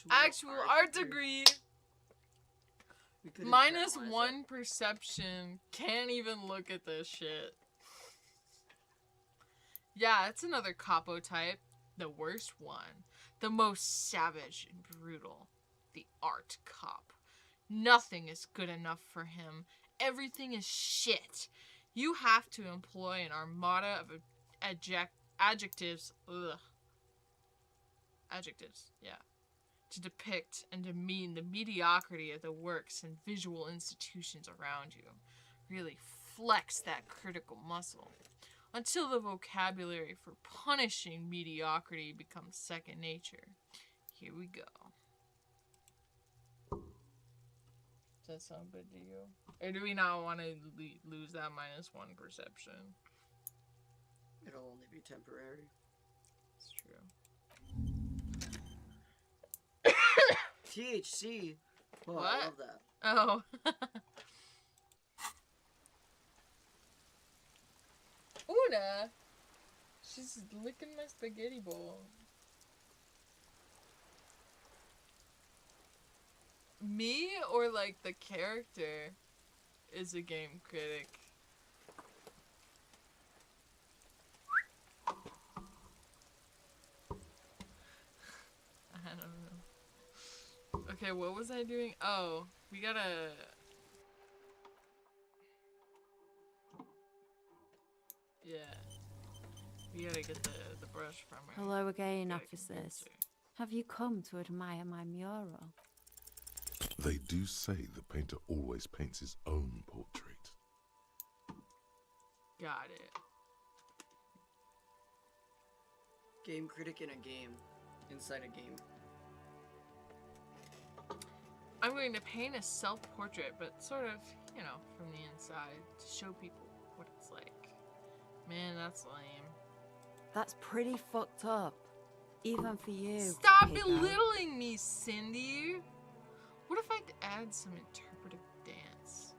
Actual art degree. Minus 1 perception. Can't even look at this shit. Yeah, it's another capo type. The worst one. The most savage and brutal. The art cop. Nothing is good enough for him. Everything is shit. You have to employ an armada of adjectives. Ugh. Adjectives, yeah. To depict and demean the mediocrity of the works and visual institutions around you. Really flex that critical muscle. Until the vocabulary for punishing mediocrity becomes second nature. Here we go. Does that sound good to you? Or do we not want to lose that minus 1 perception? It'll only be temporary. It's true. THC. Oh, What? I love that. Oh. Una! She's licking my spaghetti bowl. Me or like the character is a game critic? I don't know. Okay, what was I doing? Oh, we gotta... Yeah. We gotta get the brush from her. Hello again, officers. Have you come to admire my mural? They do say the painter always paints his own portrait. Got it. Game critic in a game. Inside a game. I'm going to paint a self-portrait, but sort of, you know, from the inside to show people what it's like. Man, that's lame. That's pretty fucked up. Even for you. Stop Piggo. belittling me, Cindy! What if I add some interpretive dance?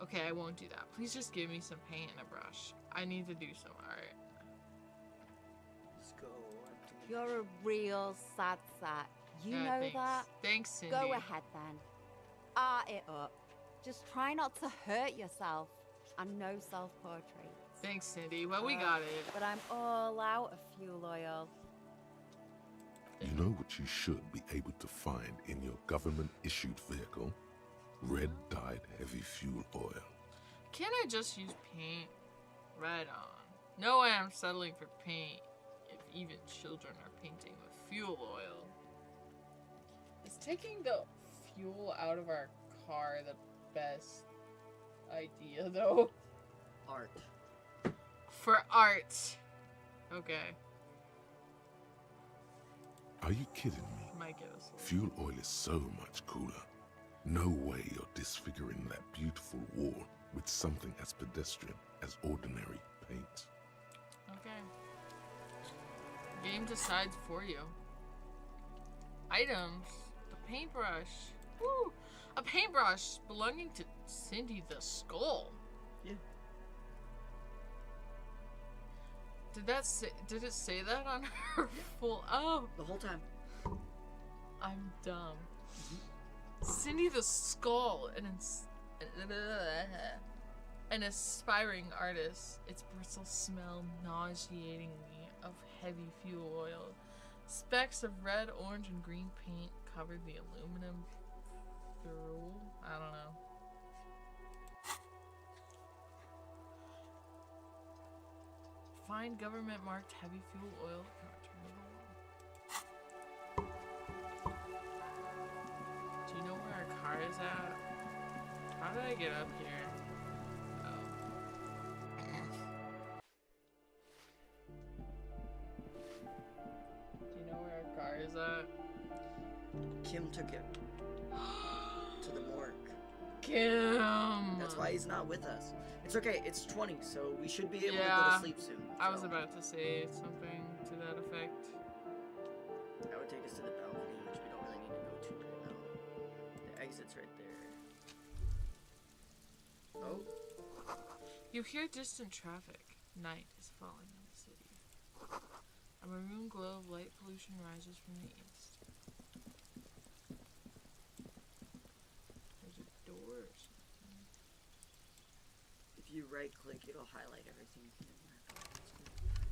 Okay, I won't do that. Please just give me some paint and a brush. I need to do some art. Let's go. You're a real sad sack. You Yeah, know thanks. that? Thanks, Cindy. Go ahead then. Art it up. Just try not to hurt yourself. And no self-portraits. Thanks, Cindy. Well, we got it. But I'm all out of fuel oil. You know what you should be able to find in your government-issued vehicle? Red-dyed heavy fuel oil. Can't I just use paint? Right on. No way I'm settling for paint if even children are painting with fuel oil. taking the fuel out of our car the best idea, though? Art. For art. Okay. Are you kidding me? Might get us. Fuel oil is so much cooler. No way you're disfiguring that beautiful wall with something as pedestrian as ordinary paint. Okay. Game decides for you. Items. The paintbrush. Woo! A paintbrush belonging to Cindy the Skull. Yeah. Did it say that on her full? Oh. The whole time. I'm dumb. Cindy the Skull, an aspiring artist. Its bristles smell nauseatingly of heavy fuel oil. Specks of red, orange, and green paint covered the aluminum fuel. I don't know. Find government marked heavy fuel oil. Do you know where our car is at? How did I get up here? Oh. Do you know where our car is at? Kim took it to the morgue. Kim! That's why he's not with us. It's okay, it's 20, so we should be able to go Yeah. to sleep soon. I was so. about to say something to that effect. That would take us to the balcony, which we don't really need to go to right now. The exit's right there. Oh. You hear distant traffic. Night is falling on the city. A maroon glow of light pollution rises from the east. There's a door or something. If you right click, it'll highlight everything you can mark off.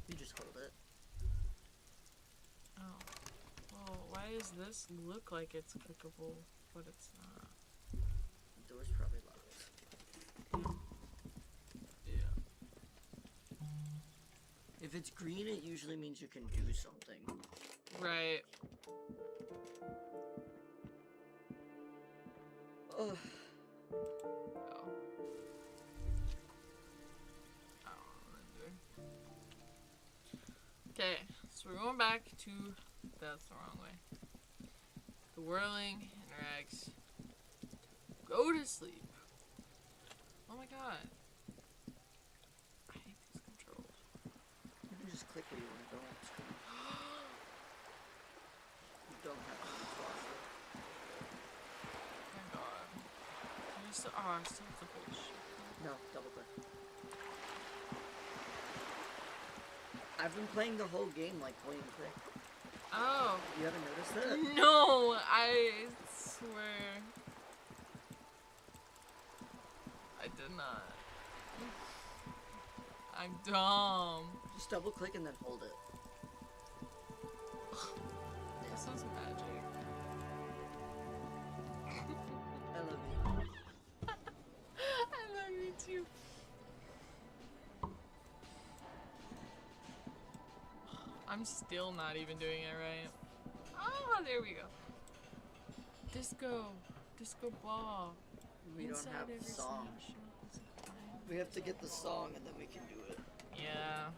You just hold it. Oh. Well, why does this look like it's clickable, but it's not? The door's probably locked. Yeah. If it's green, it usually means you can do something. Right. Ugh. Okay, so we're going back to, that's the wrong way. The whirling interacts. Go to sleep. Oh my god. I hate these controls. You can just click where you want to go on the screen. You don't have to pause it. Oh my god. I still have to bullshit. No, double click. I've been playing the whole game like point and click. Oh. You haven't noticed that? No, I swear. I did not. I'm dumb. Just double click and then hold it. This is magic. I love you. I love you too. I'm still not even doing it right. Oh, there we go. Disco ball. We don't Inside have every the song. snapshot. We have to get the song and then we can do it. Yeah.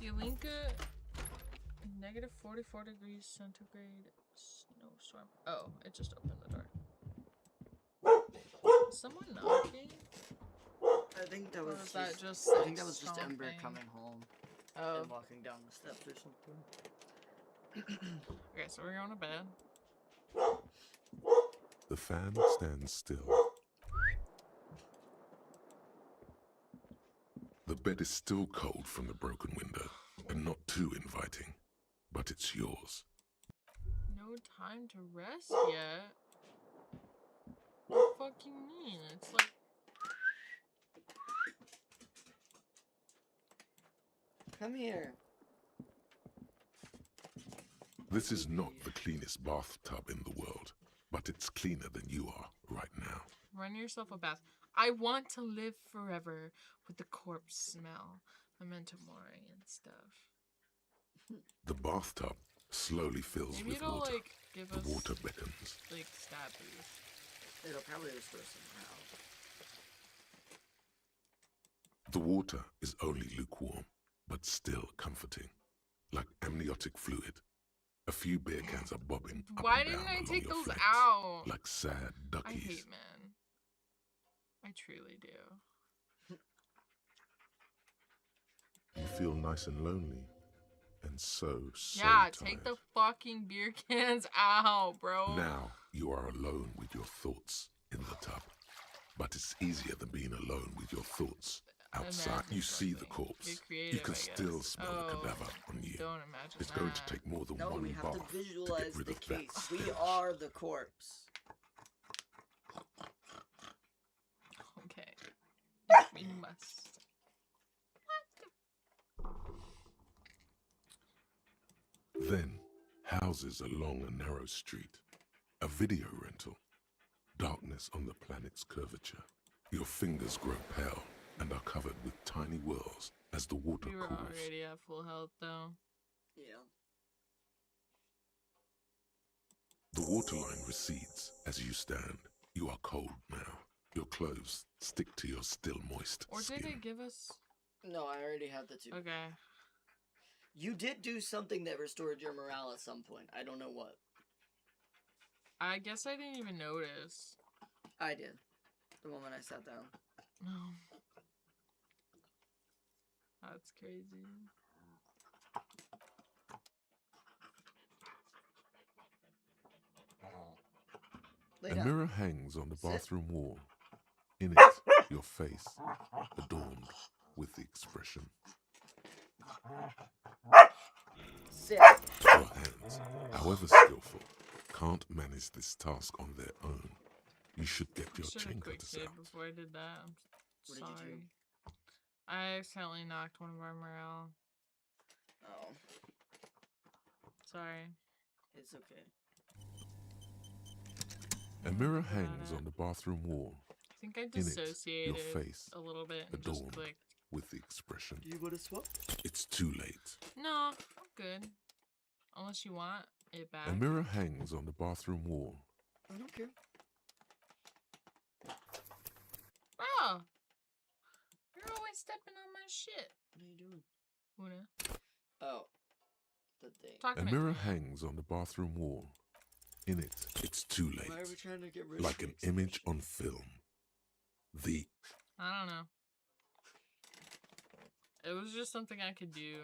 Yulinka, negative 44 degrees centigrade snowstorm. Oh, it just opened the door. Is someone knocking? I think that was Or was that just I think that was just Ember stomping? coming home Oh. and walking down the steps or something. Okay, so we're going to bed. The fan stands still. The bed is still cold from the broken window, and not too inviting, but it's yours. No time to rest yet? What the fuck you mean? It's like... Come here. This is not the cleanest bathtub in the world, but it's cleaner than you are right now. Run yourself a bath. I want to live forever with the corpse smell, memento mori and stuff. The bathtub slowly fills Maybe with it'll water. like give The us water beckons. like stat boost. It'll probably restore some morale. The water is only lukewarm, but still comforting, like amniotic fluid. A few beer cans are bobbing up Why and didn't down I along take your those flanks, out? like sad I duckies. hate men. I truly do. You feel nice and lonely, and so Yeah, tired. take the fucking beer cans out, bro. Now you are alone with your thoughts in the tub, but it's easier than being alone with your thoughts outside. Imagine You see the something. corpse. Get creative, You can I still guess. smell the cadaver on you. Don't imagine It's that. going to take more than No, one we have bath to to get visualize rid the of that case. stench. We are the corpse. Okay. We must. Then, houses along a narrow street, a video rental, darkness on the planet's curvature. Your fingers grow pale and are covered with tiny whirls as the water We were cools. already at full health, though. Yeah. The waterline recedes as you stand. You are cold now. Your clothes stick to your still moist Or skin. did it give us? No, I already had the two. Okay. You did do something that restored your morale at some point. I don't know what. I guess I didn't even notice. I did. The moment I sat down. No. That's crazy. Lay A down. mirror hangs on the Sit. bathroom wall. In it, your face, adorned with the expression. Sit. Your hands, however skillful, can't manage this task on their own. You should get your Should chain have quick cutters saved out. before I did that. I'm What did you sorry. do? I accidentally knocked one of our morale. Oh, Sorry. it's okay. A mirror Got hangs it. on the bathroom wall. I think I In it, dissociated your face, a little bit and just adorned clicked. with the expression. Do you want to swap? It's too late. No, I'm good. Unless you want it back. A mirror hangs on the bathroom wall. I don't care. Oh! You're always stepping on my shit. What are you doing? Una. Oh, the thing. Talking A to mirror me. hangs on the bathroom wall. In it, it's too late. Why are we trying to get rid Like of an the image expression? on film. The I don't know. It was just something I could do.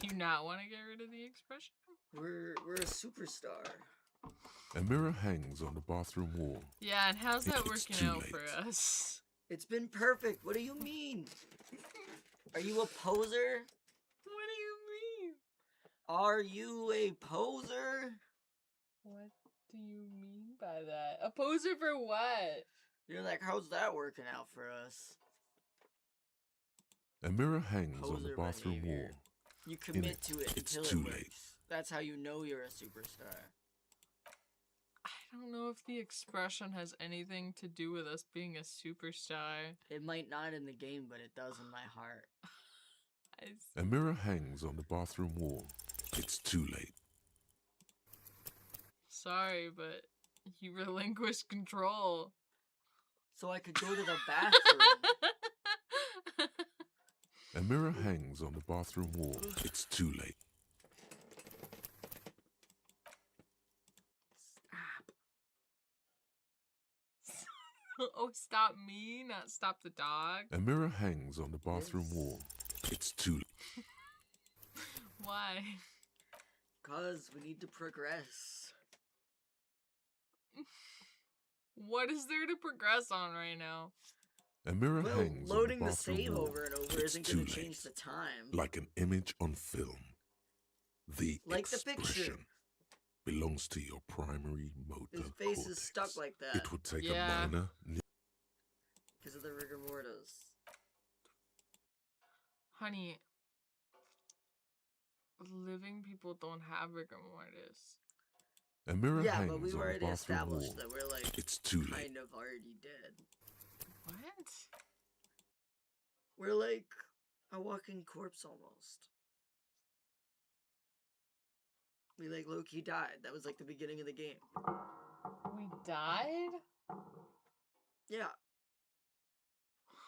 Do you not want to get rid of the expression? We're a superstar. a mirror hangs on the bathroom wall. Yeah, and how's that It's working too out late. for us? It's been perfect. What do you mean? Are you a poser? What do you mean? Are you a poser? What do you mean by that? A poser for what? You're like, how's that working out for us? A mirror hangs on the Poser bathroom behavior. wall. You commit it, to it it's until too it late. works. That's how you know you're a superstar. I don't know if the expression has anything to do with us being a superstar. It might not in the game, but it does in my heart. A mirror hangs on the bathroom wall. It's too late. Sorry, but you relinquished control. So I could go to the bathroom. A mirror hangs on the bathroom wall. It's too late. Oh, stop me, not stop the dog. A mirror hangs on the bathroom wall. It's too late. Why? Cause we need to progress. What is there to progress on right now? A mirror Well, hangs loading on the the bathroom save wall. over and over It's isn't too going to late. change the time. Like an image on film. The Like the expression picture. belongs to your primary motor His face cortex. is stuck like that. It would take Yeah. a minor Because of the rigor mortis. Honey, living people don't have rigor mortis. A mirror Yeah, hangs but we on the already bathroom established wall. that we're like It's too late. kind of already dead. What? We're like a walking corpse almost. We like low-key died. That was like the beginning of the game. We died? Yeah.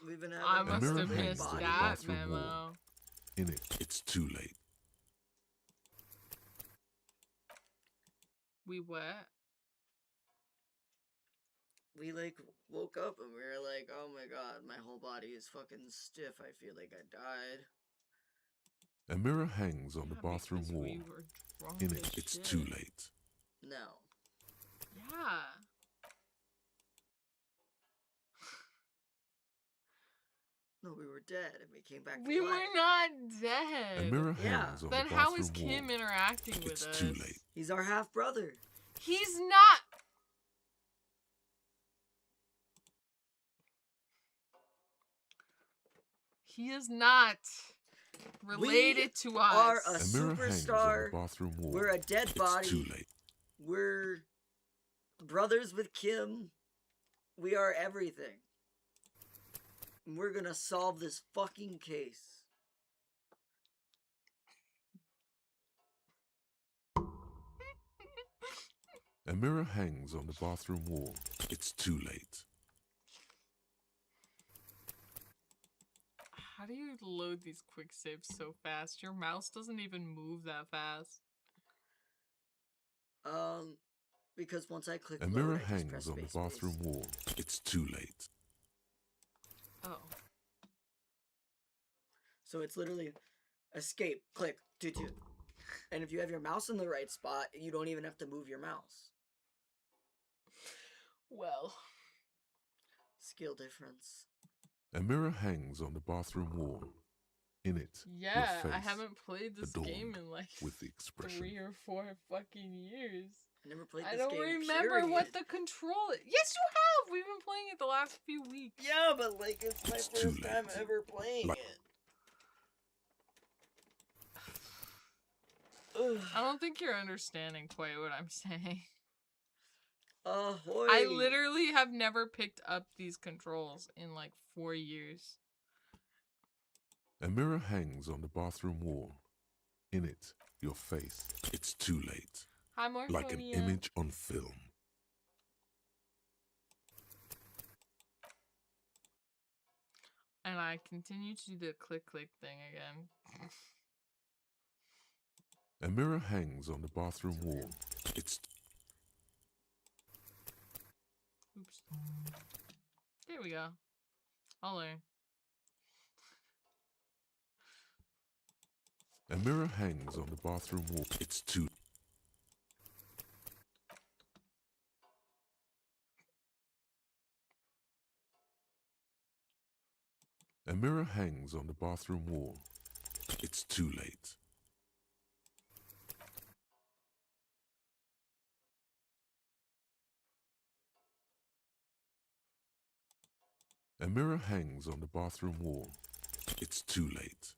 We've been I having A must mirror have hangs missed on the that bathroom wall. memo. In it, it's too late. We what? We like woke up and we were like, oh my god, my whole body is fucking stiff. I feel like I died. A mirror hangs on the Yeah, bathroom because wall. we were drunk In as it, it's shit. too late. No. Yeah. No, we were dead and we came back to We life. were not A dead. mirror Yeah. hangs on Then the how bathroom is Kim wall. interacting with It's us? too late. He's our half brother. He's not. He is not related to us. Are a A mirror hangs on superstar. the bathroom wall. We're a dead body. It's too late. We're brothers with Kim. We are everything. And we're gonna solve this fucking case. A mirror hangs on the bathroom wall. It's too late. How do you load these quick saves so fast? Your mouse doesn't even move that fast. Because once I click A load, mirror I just hangs press on the space, bathroom space. wall. It's too late. Oh. So it's literally escape, click, do. And if you have your mouse in the right spot, you don't even have to move your mouse. Well. Skill difference. A mirror hangs on the bathroom wall. In it, Yeah, your face I haven't played this adorned game in like with the expression. 3 or 4 fucking years. I never played I this don't game, remember what period. the control is. Yes, you have! We've been playing it the last few weeks. Yeah, but like it's my It's too first time late. ever playing Like- it. I don't think you're understanding quite what I'm saying. Ahoy! I literally have never picked up these controls in like 4 years. A mirror hangs on the bathroom wall. In it, your face. It's too late. Hi, Morphonia. Like an image on film. And I continue to do the click thing again. A mirror hangs on the bathroom wall. It's Oops. There we go. I'll learn. a mirror hangs on the bathroom wall. It's too A mirror hangs on the bathroom wall. It's too late. A mirror hangs on the bathroom wall. It's too late.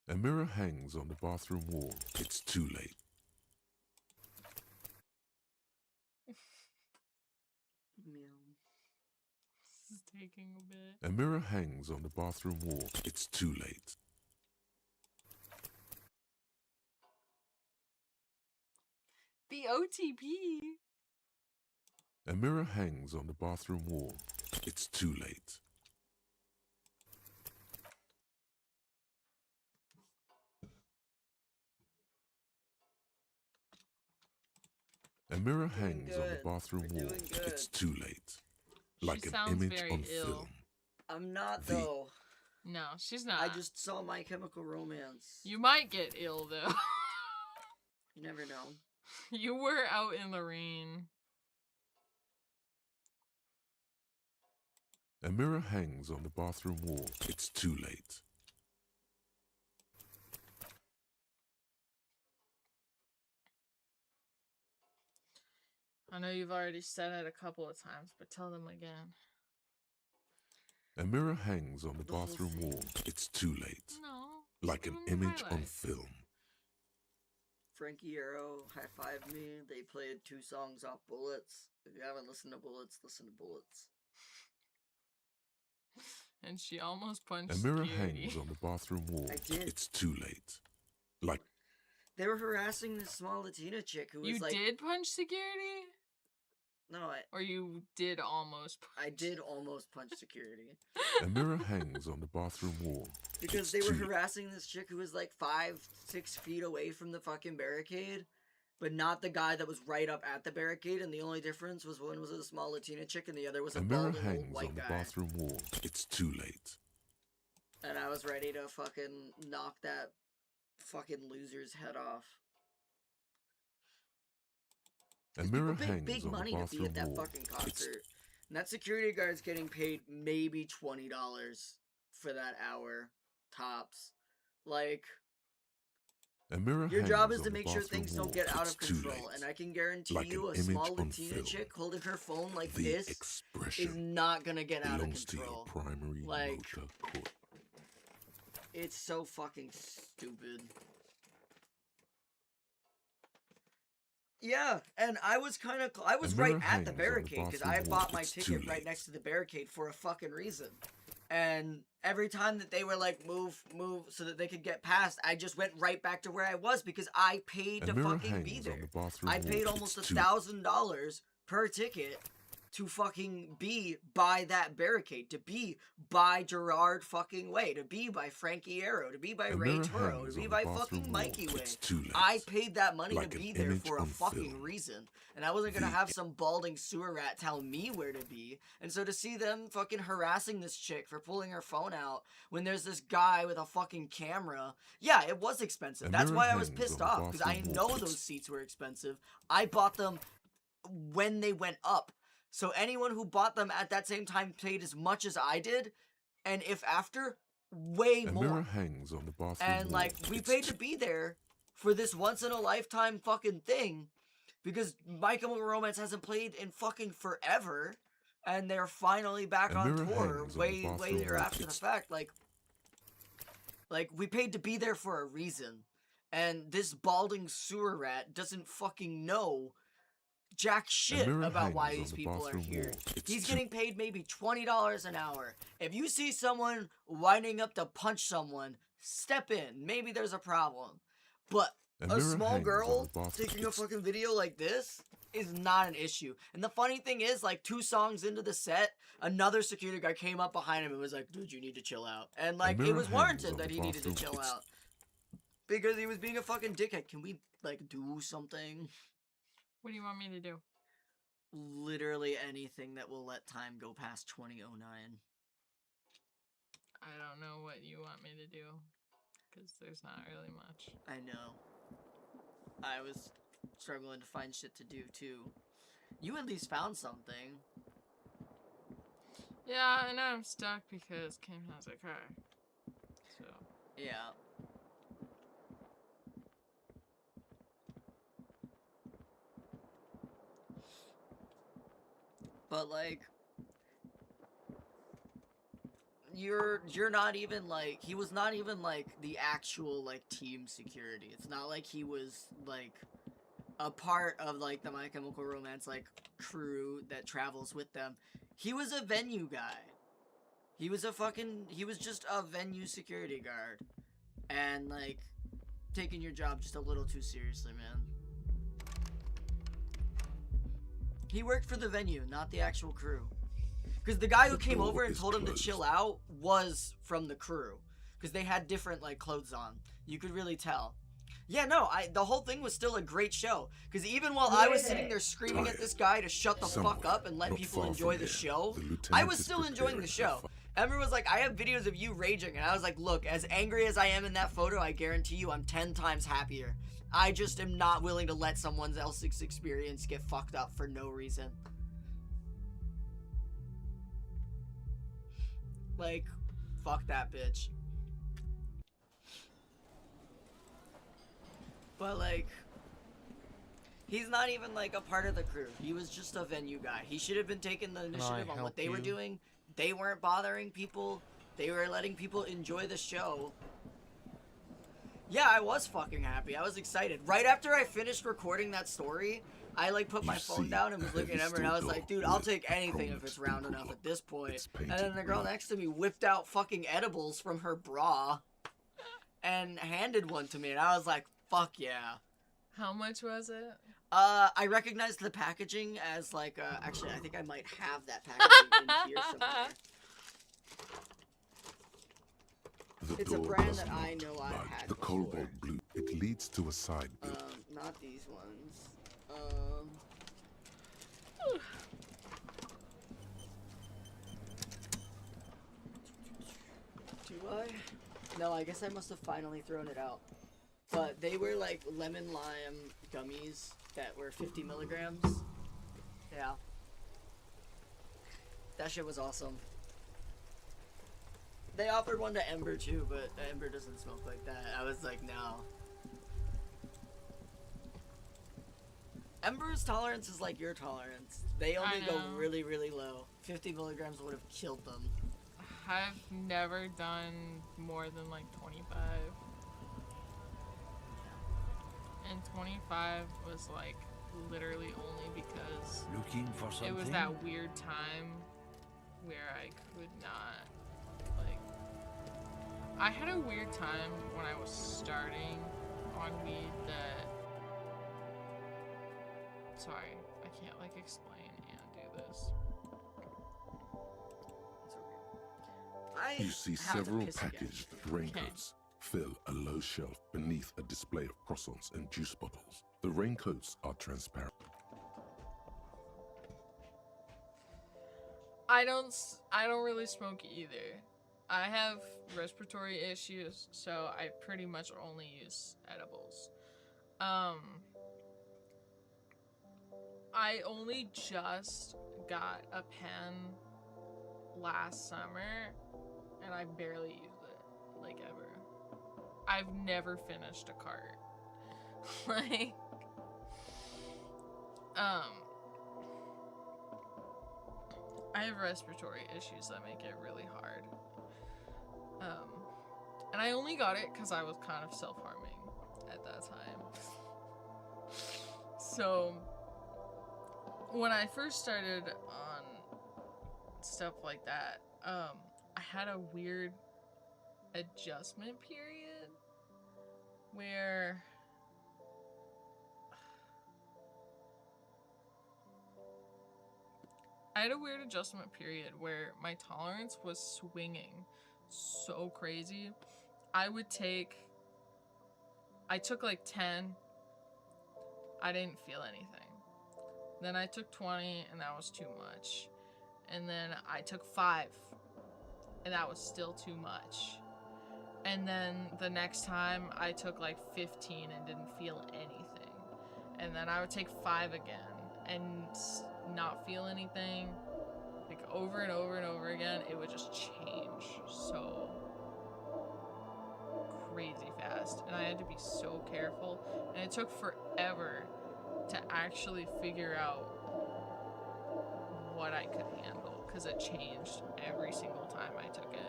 A mirror hangs on the bathroom wall. It's too late. This is taking a bit. A mirror hangs on the bathroom wall. It's too late. The OTP. A mirror hangs on the bathroom wall. It's too late. A mirror hangs on the bathroom wall. It's too late. Like an sounds image very on ill. film. I'm not The- though. No, she's not. I just saw My Chemical Romance. You might get ill though. You never know. You were out in the rain. A mirror hangs on the bathroom wall. It's too late. I know you've already said it a couple of times, but tell them again. A mirror hangs on the bathroom wall. It's too late. No. Like an image on film. Frankie Arrow high-fived me. They played 2 songs off Bullets. If you haven't listened to Bullets, listen to Bullets. And she almost punched A mirror security. hangs on the bathroom wall. I did. It's too late. Like They were harassing this small Latina chick who was You like... did punch security? No, Or you did almost punch? I did almost punch security. a mirror hangs on the bathroom wall. Because they were harassing this chick who was like 5-6 feet away from the fucking barricade, but not the guy that was right up at the barricade, and the only difference was one was a small Latina chick and the other was a mirror bald hangs old white on the guy. bathroom wall. It's too late. And I was ready to fucking knock that fucking loser's head off. A mirror People hangs pay big on money the to be bathroom at that wall. fucking concert. And that security guard's getting paid maybe $20 for that hour, tops. Like, A mirror your hangs job is on to the make sure bathroom things wall. don't get out It's of too control. late. And I can guarantee Like you an a small image on Latina film. chick holding her phone like The this expression is not gonna get out of belongs to control. your primary Like, motor cortex. it's so fucking stupid. Yeah, and I was I was right mirror at the hangs on the barricade because I bathroom wall. bought my It's too ticket right late. next to the barricade for a fucking reason. And every time that they were like, move, so that they could get past, I just went right back to where I was because I paid A to mirror fucking be hangs on there. the bathroom I paid wall. almost It's too- $1,000 per ticket to fucking be by that barricade, to be by Gerard fucking Way, to be by Frankie Arrow, to be by A Ray mirror Toro, to hangs be on by the fucking bathroom Mikey wall. Way. It's too late. I paid that money Like to an be there image for a on fucking film. reason. And I wasn't gonna have some balding sewer rat tell me where to be. And so to see them fucking harassing this chick for pulling her phone out when there's this guy with a fucking camera, yeah, it was expensive. A That's mirror why I was hangs pissed on the off, because I bathroom know wall. those seats were expensive. I bought them when they went up. So anyone who bought them at that same time paid as much as I did, and if after, way A more. mirror hangs on the bathroom And wall. like, we It's paid too- to be there for this once in a lifetime fucking thing, because My Chemical Romance hasn't played in fucking forever, and they're finally back A on mirror tour hangs on the way bathroom later wall. after the It's- fact. Like we paid to be there for a reason, and this balding sewer rat doesn't fucking know jack shit mirror about why hangs on these the people are bathroom here. wall. It's He's too- getting paid maybe $20 an hour. If you see someone winding up to punch someone, step in. Maybe there's a problem. But A a mirror small hangs on girl the bathroom- taking a it's- fucking video like this is not an issue. And the funny thing is, like, 2 songs into the set, another security guard came up behind him and was like, dude, you need to chill out. And, like, it mirror was hangs warranted on that the he needed to bathroom- chill it's- out. Because he was being a fucking dickhead. Can we, like, do something? What do you want me to do? Literally anything that will let time go past 2009. I don't know what you want me to do, because there's not really much. I know. I was struggling to find shit to do too. You at least found something. Yeah, and I'm stuck because Kim has a car. So. Yeah. But like you're not even like he was not even like the actual like team security. It's not like he was like a part of like the My Chemical Romance like crew that travels with them. He was a venue guy. He was just a venue security guard. And like taking your job just a little too seriously, man. He worked for the venue, not the actual crew. Because the guy who The came door over and is told him to closed. chill out was from the crew. Because they had different, like, clothes on. You could really tell. Yeah, no, the whole thing was still a great show. Because even while I was sitting there screaming at this guy to shut the fuck up and let not people far enjoy from the here, show, the I lieutenant was is still enjoying the preparing show. for Ember was like, I have videos of you raging. And I was like, look, as angry as I am in that photo, I guarantee you I'm 10 times happier. I just am not willing to let someone else's experience get fucked up for no reason. Like, fuck that bitch. But like, He's not even like a part of the crew. He was just a venue guy. He should have been taking the initiative on what they were doing. They weren't bothering people. They were letting people enjoy the show. Yeah, I was fucking happy. I was excited. Right after I finished recording that story, I like put my phone down and was looking at Ember, and I was like, dude, I'll take anything if it's round enough at this point. And then the girl next to me whipped out fucking edibles from her bra and handed one to me, and I was like, fuck yeah. How much was it? I recognized the packaging as like, actually, I think I might have that packaging in here somewhere. It's a brand that I know I've had the before. cobalt blue. It leads to a side building. Not these ones. Do I? No, I guess I must have finally thrown it out. But they were like lemon lime gummies that were 50 milligrams. Yeah. That shit was awesome. They offered one to Ember too, but Ember doesn't smoke like that. I was like, no. Ember's tolerance is like your tolerance. They only go really, really low. 50 milligrams would have killed them. I've never done more than like 25. And 25 was like literally only because Looking for something? it was that weird time where I could not, like, I had a weird time when I was starting on weed that, sorry, I can't like explain and do this. You see several packaged raincoats fill a low shelf beneath a display of croissants and juice bottles. The raincoats are transparent. I don't really smoke either. I have respiratory issues, so I pretty much only use edibles. I only just got a pen last summer, and I barely use it, like, ever. I've never finished a cart. Like, I have respiratory issues that make it really hard. And I only got it because I was kind of self-harming at that time. So, when I first started on stuff like that, I had a weird adjustment period where my tolerance was swinging so crazy. I took like 10, I didn't feel anything. Then I took 20 and that was too much. And then I took 5 and that was still too much. And then the next time I took like 15 and didn't feel anything. And then I would take 5 again and not feel anything. Like over and over and over again, it would just change so crazy fast. And I had to be so careful. And it took forever to actually figure out what I could handle, because it changed every single time I took it.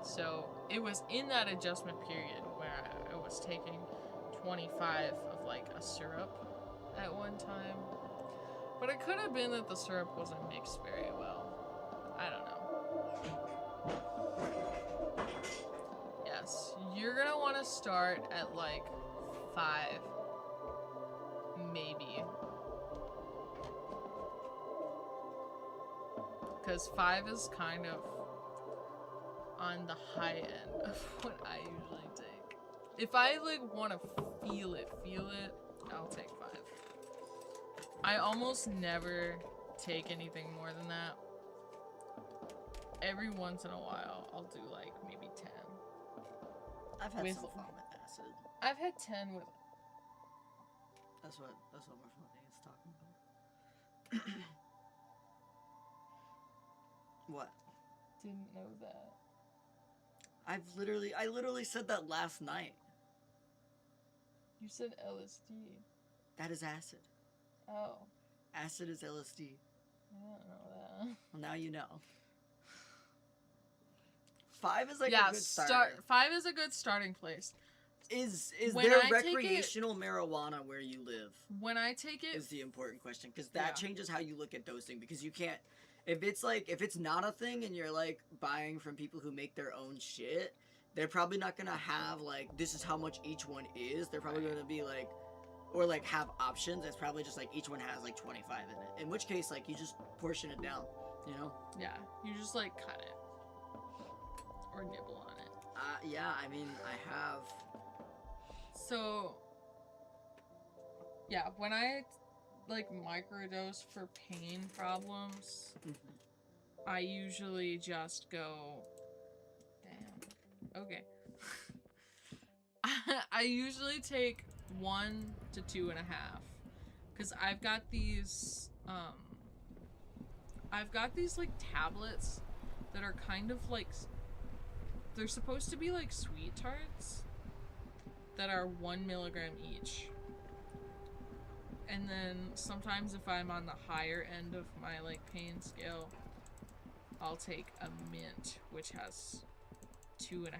So it was in that adjustment period where I was taking 25 of like a syrup at one time. But it could have been that the syrup wasn't mixed very well. I don't know. Yes, you're gonna want to start at like 5, maybe. Because 5 is kind of on the high end of what I usually take. If I like want to feel it, I'll take 5. I almost never take anything more than that. Every once in a while, I'll do like maybe 10. I've had some fun with acid. I've had 10 with. That's what Morphonic is talking about. What? Didn't know that. I literally said that last night. You said LSD. That is acid. Oh. Acid is LSD. I don't know that. Well, now you know. 5 is like a good start. 5 is a good starting place. Is When there I take recreational marijuana where you live? When I take it, is the important question, because that changes how you look at dosing, because you can't, if it's not a thing and you're like buying from people who make their own shit, they're probably not gonna have like, this is how much each one is. They're probably gonna be like, or like have options. It's probably just like each one has like 25 in it, in which case like you just portion it down, you know? Yeah, you just like cut it or nibble on it. Yeah, I mean, I have. So, yeah, when I like microdose for pain problems, I usually just go, damn, okay. I usually take 1 to 2.5, because I've got these like tablets that are kind of like, they're supposed to be like sweet tarts that are 1 milligram each. And then sometimes if I'm on the higher end of my like pain scale, I'll take a mint, which has 2.5.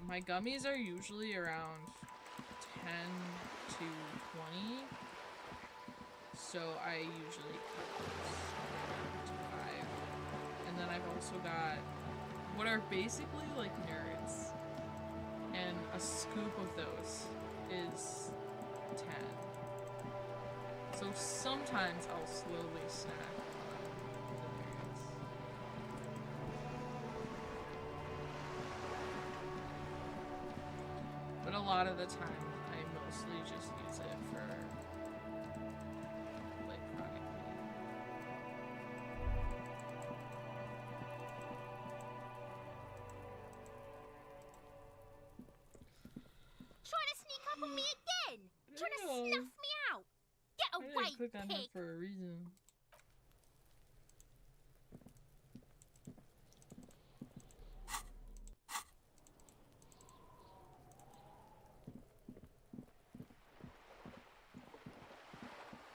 My gummies are usually around 10 to 20. So I usually cut those to 5. And then I've also got what are basically like nerds. And a scoop of those is 10. So sometimes I'll slowly snack on the nerds. But a lot of the time, I mostly just use it for like chronic pain. Trying to sneak up on me again? Trying to snuff me out? Get I away, didn't click on her pig! for a reason.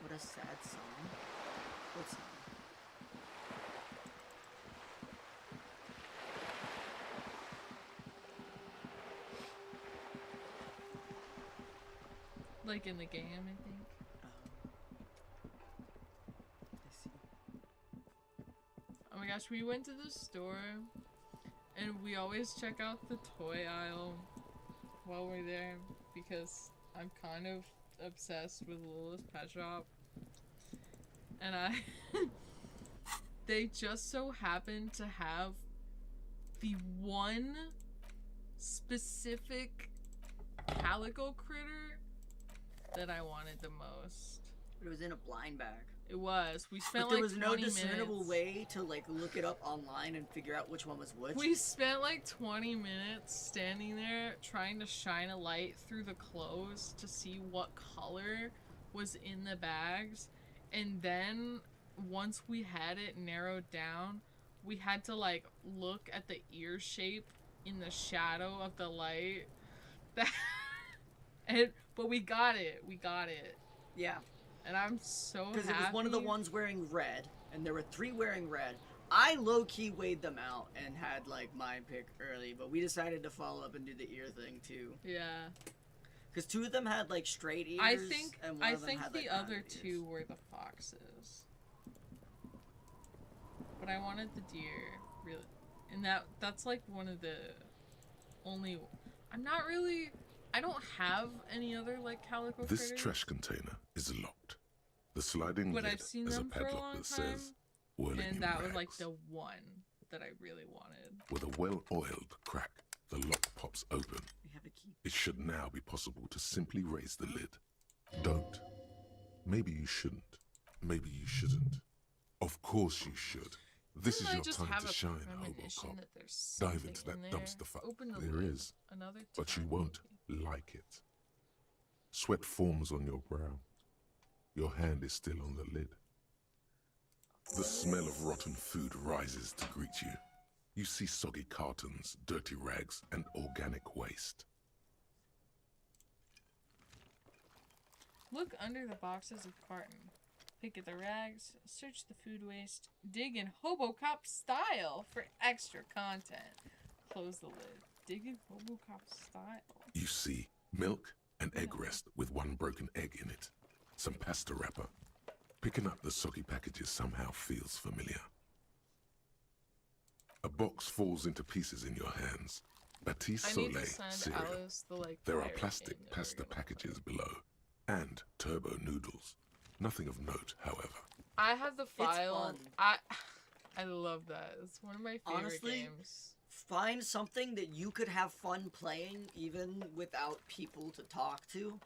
What a sad song. What song? Like in the game, I think. I see. Oh my gosh, we went to the store and we always check out the toy aisle while we're there because I'm kind of obsessed with Lola's Pet Shop. And they just so happen to have the one specific calico critter that I wanted the most. But it was in a blind bag. It was. We spent but there like was no 20 discernible minutes. way to like look it up online and figure out which one was which. We spent like 20 minutes standing there trying to shine a light through the clothes to see what color was in the bags. And then once we had it narrowed down, we had to like look at the ear shape in the shadow of the light. But we got it. We got it. Yeah. And I'm so happy. Because it was one of the ones wearing red, and there were 3 wearing red. I low-key weighed them out and had, like, my pick early, but we decided to follow up and do the ear thing, too. Yeah. Because 2 of them had, like, straight ears, and one of them had, like, the other rounded 2 ears. were the foxes. But I wanted the deer, really. And that's, like, one of the only... I don't have any other, like, calico This critters. trash container is locked. The sliding But lid I've seen has a them for a padlock long that time, says whirling and in that was, like, rags. the one that I really wanted. With a well-oiled crack, the lock pops open. We have a key. It should now be possible to simply raise the lid. Don't. Maybe you shouldn't. Maybe you shouldn't. Of course you should. This is Didn't I your just time have to a shine, premonition Hobocop. that there's Dive something into that in there? dumpster fire. Open the There lid is. another But you time. won't like it. Sweat forms on your brow. Your hand is still on the lid. The smell of rotten food rises to greet you. You see soggy cartons, dirty rags, and organic waste. Look under the boxes of carton. Pick at the rags. Search the food waste. Dig in Hobocop style for extra content. Close the lid. Dig in Hobocop style. You see milk and egg rest with one broken egg in it. Some pasta wrapper. Picking up the soggy packages somehow feels familiar. A box falls into pieces in your hands. Batiste I need Soleil to send cereal. Alice the There are pirate plastic game that pasta we're gonna packages below. And turbo noodles. Nothing of note, however. I have the file. fun. I love that. It's one of my favorite Honestly, games. find something that you could have fun playing even without people to talk to.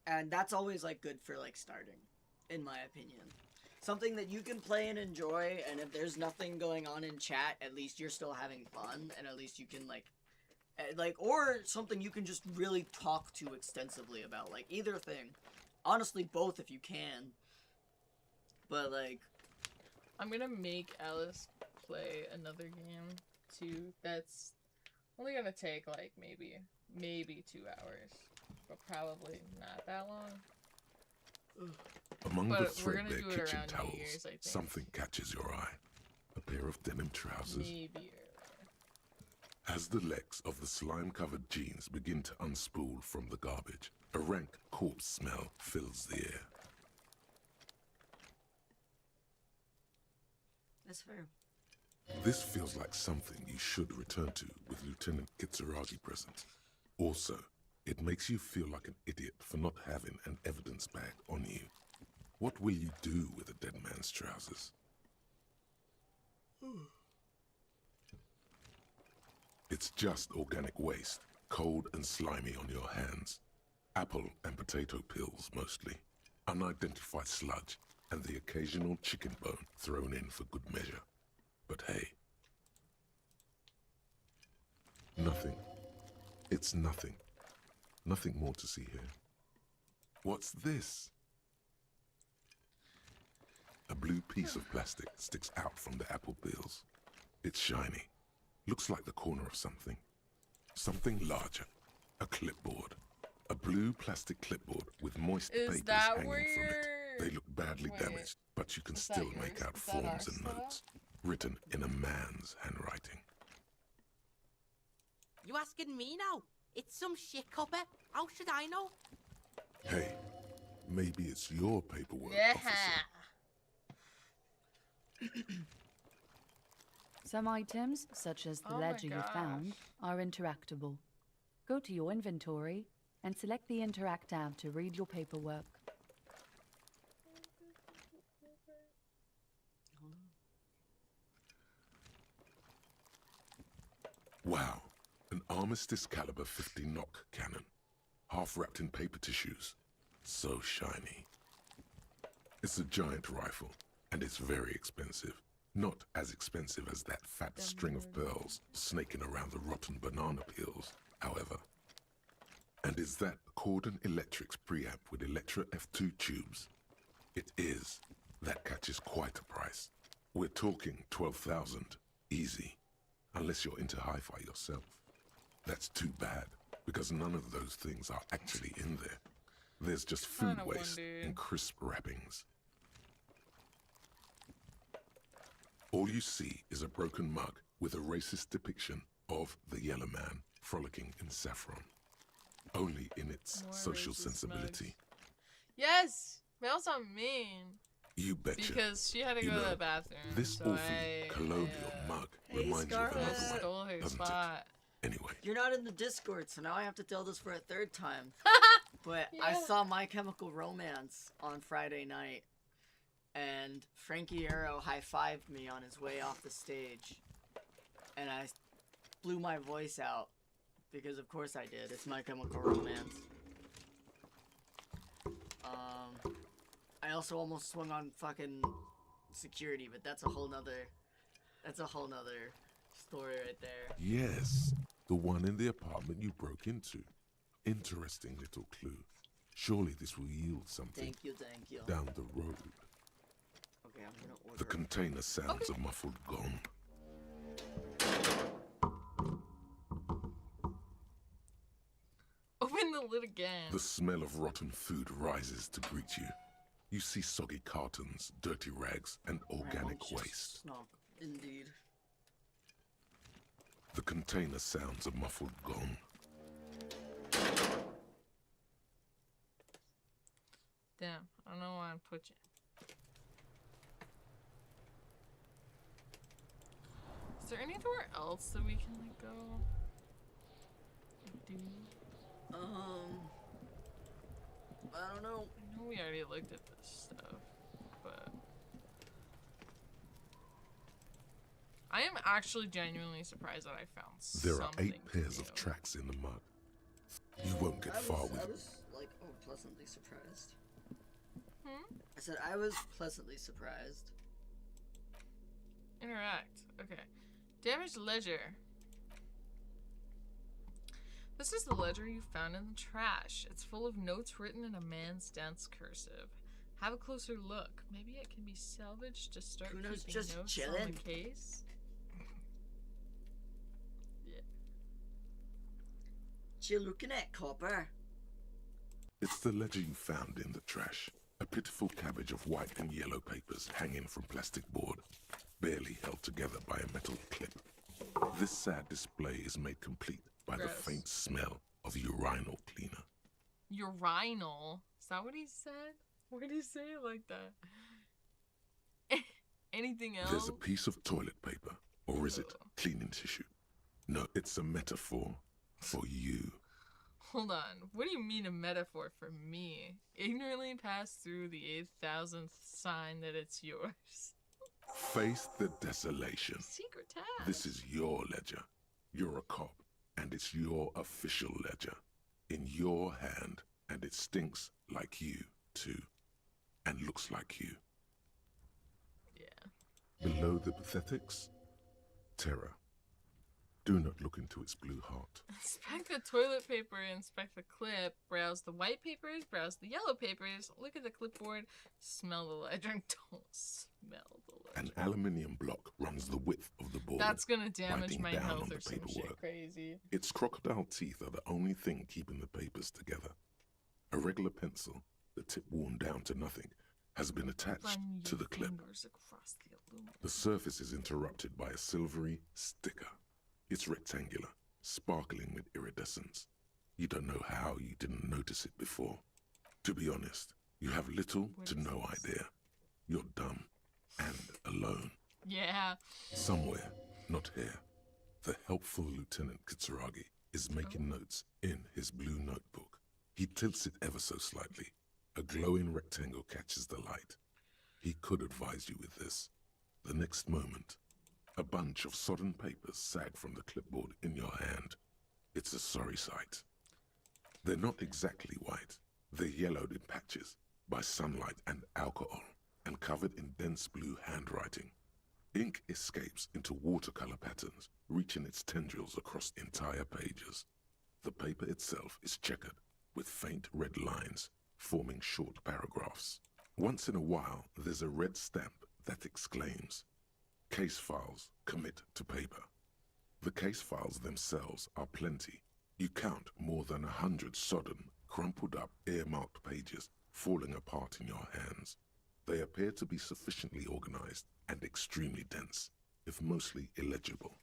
And that's always like good for like starting, in my opinion. Something that you can play and enjoy, and if there's nothing going on in chat, at least you're still having fun, and at least you can like, or something you can just really talk to extensively about, like either thing. Honestly, both if you can. But like, I'm gonna make Alice play another game too. That's only gonna take like maybe 2 hours, but probably not that long. Among But the we're gonna threadbare do it kitchen around New towels, Year's, I think. something catches your eye. A pair of denim trousers. Maybe earlier. As the legs of the slime-covered jeans begin to unspool from the garbage, a rank corpse smell fills the air. that's fair. This feels like something you should return to with Lieutenant Kitsuragi present. Also, it makes you feel like an idiot for not having an evidence bag on you. What will you do with a dead man's trousers? It's just organic waste, cold and slimy on your hands. Apple and potato peels, mostly. Unidentified sludge, and the occasional chicken bone thrown in for good measure. But hey. Nothing. It's nothing. Nothing more to see here. What's this? A blue piece of plastic sticks out from the apple peels. It's shiny. Looks like the corner of something. Something larger. A clipboard. A blue plastic clipboard with moist Is papers that hanging where from it. you're- They look badly Wait, damaged, but you can is that still yours? make out Is that our forms and stuff? notes. Written in a man's handwriting. You asking me now? It's some shit copper. How should I know? Hey, maybe it's your paperwork, Yeah. officer. Some items, such as the Oh my ledger you found, are interactable. Go to your inventory and select the Interact tab to read your paperwork. Wow, an Armistice caliber 50 knock cannon, half wrapped in paper tissues. So shiny. It's a giant rifle, and it's very expensive. Not as expensive as that fat string of pearls snaking around the rotten banana peels, however. And is that Cordon Electric's preamp with Electra F2 tubes? It is. That catches quite a price. We're talking 12,000, easy. Unless you're into hi-fi yourself. That's too bad, because none of those things are actually in there. There's just food Kinda waste wonder. and crisp wrappings. All you see is a broken mug with a racist depiction of the yellow man frolicking in saffron. Only in its More social racist sensibility. Yes! Mel's on mean. You betcha. Because she had to You go to know, the bathroom. This so awfully colonial mug reminds you of Scarlet. another Stole one, her doesn't spot. it? Anyway, You're not in the Discord, so now I have to tell this for a third time. But I Yeah. saw My Chemical Romance on Friday night, and Frankie Arrow high-fived me on his way off the stage, and I blew my voice out, because of course I did. It's My Chemical Romance. I also almost swung on fucking security, but that's a whole nother story right there. yes, the one in the apartment you broke into. Interesting little clue. Surely this will yield something Thank you. down the road. Okay, I'm gonna order. The container sounds a muffled gong. Open the lit again. The smell of rotten food rises to greet you. You see soggy cartons, dirty rags, and organic waste. Snop, indeed. The container sounds a muffled gong. Damn, I don't know why I put you. Is there anywhere else that we can like go? Do? I don't know. I know we already looked at this stuff, but I am actually genuinely surprised that I found There something. are 8 pairs of tracks in the mud. You won't get far with I it. was like, pleasantly surprised. Hmm? I said I was pleasantly surprised. Interact. Okay. Damaged ledger. This is the ledger you found in the trash. It's full of notes written in a man's dense cursive. Have a closer look. Maybe it can be salvaged to start Kuno's keeping just notes on chilling. the case. Yeah. What you looking at, copper? It's the ledger you found in the trash. A pitiful cabbage of white and yellow papers hanging from plastic board, barely held together by a metal clip. This sad display is made complete by the Gross. faint smell of urinal cleaner. Urinal. Is that what he said? Why did he say it like that? Anything else? There's a piece of toilet paper, or is it cleaning tissue? No, it's a metaphor for you. Hold on. What do you mean a metaphor for me? Ignorantly pass through the 8,000th sign that it's yours. Face the desolation. Secret tab. This is your ledger. You're a cop, and it's your official ledger. In your hand, and it stinks like you, too. And looks like you. Yeah. Below the pathetics, terror. Do not look into its blue heart. Inspect the toilet paper, inspect the clip, browse the white papers, browse the yellow papers, look at the clipboard, smell the ledger, and don't smell the ledger. An aluminium block runs the width of the board. That's gonna damage biting my down health on or the some shit paperwork. crazy. Its crocodile teeth are the only thing keeping the papers together. A regular pencil, the tip worn down to nothing, has been attached Run to your the clip. fingers across the aluminum. The surface is interrupted by a silvery sticker. It's rectangular, sparkling with iridescence. You don't know how you didn't notice it before. To be honest, you have little to no idea. You're dumb and alone. Yeah. Somewhere, not here, the helpful Lieutenant Kitsuragi is making notes in his blue notebook. He tilts it ever so slightly. A glowing rectangle catches the light. He could advise you with this. The next moment, a bunch of sodden papers sag from the clipboard in your hand. It's a sorry sight. They're not exactly white. They're yellowed in patches by sunlight and alcohol, and covered in dense blue handwriting. Ink escapes into watercolor patterns, reaching its tendrils across entire pages. The paper itself is checkered with faint red lines, forming short paragraphs. Once in a while, there's a red stamp that exclaims, "Case files commit to paper." The case files themselves are plenty. You count more than 100 sodden, crumpled up, earmarked pages falling apart in your hands. They appear to be sufficiently organized and extremely dense, if mostly illegible.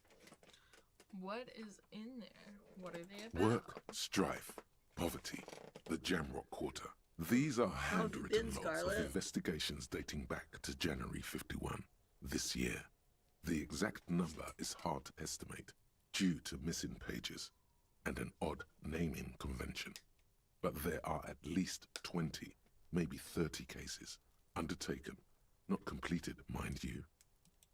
What is in there? What are they about? Work, strife, poverty, the Jamrock Quarter. These are handwritten logs of investigations dating back to January 51, this year. The exact number is hard to estimate, due to missing pages and an odd naming convention. But there are at least 20, maybe 30 cases, undertaken, not completed, mind you.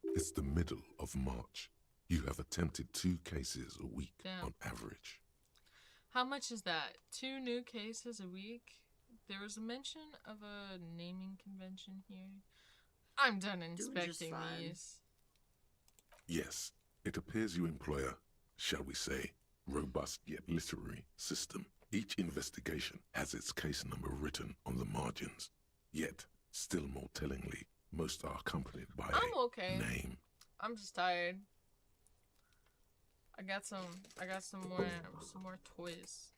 It's the middle of March. You have attempted 2 cases a week on average. How much is that? 2 new cases a week? There was a mention of a naming convention here. I'm done inspecting these. Yes, it appears you employ a, shall we say, robust yet literary system. Each investigation has its case number written on the margins. Yet, still more tellingly, most are accompanied by a name. I'm just tired. I got some more toys.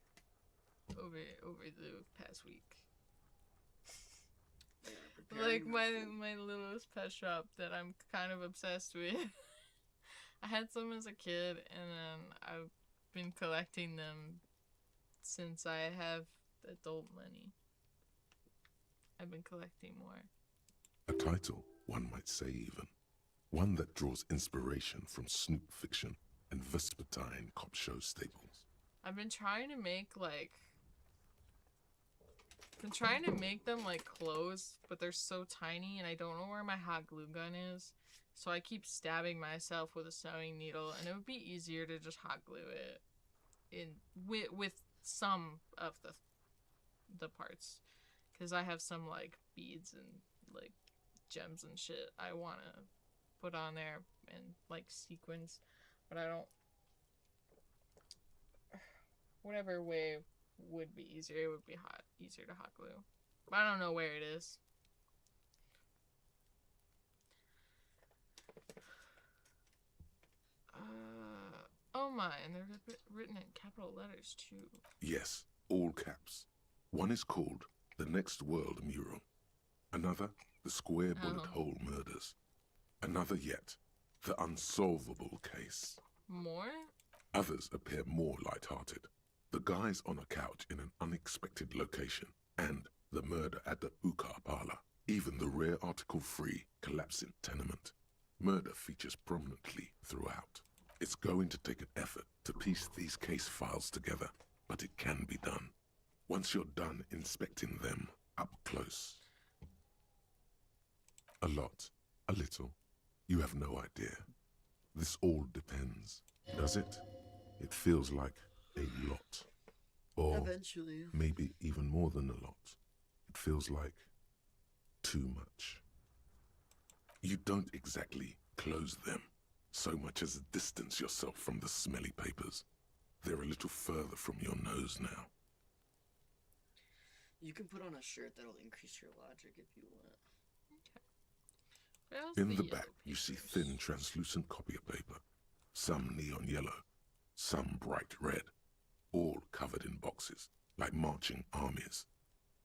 over the past week. Like my littlest pet shop that I'm kind of obsessed with. I had some as a kid, and then I've been collecting them since I have adult money. I've been collecting more. A title, one might say even. One that draws inspiration from Snoop fiction and Vespertine cop show staples. I've been trying to make them like clothes, but they're so tiny and I don't know where my hot glue gun is. So I keep stabbing myself with a sewing needle, and it would be easier to just hot glue it in with some of the parts, because I have some like beads and like gems and shit I want to put on there and like sequins, but I don't. Whatever way would be easier, it would be easier to hot glue, but I don't know where it is. Oh my, and they're written in capital letters too. Yes, all caps. One is called The Next World Mural. Another, The Square Bullet Hole Murders. Another yet, The Unsolvable Case. More? Others appear more light-hearted. The guys on a couch in an unexpected location, and the murder at the hookah parlor. Even the rare article-free collapsing tenement. Murder features prominently throughout. It's going to take an effort to piece these case files together, but it can be done. Once you're done inspecting them up close. A lot, a little, you have no idea. This all depends, does it? It feels like a lot. Or eventually, maybe even more than a lot. It feels like too much. You don't exactly close them so much as distance yourself from the smelly papers. They're a little further from your nose now. You can put on a shirt that'll increase your logic if you want. In the back, you see thin, translucent copier paper. Some neon yellow, some bright red, all covered in boxes, like marching armies.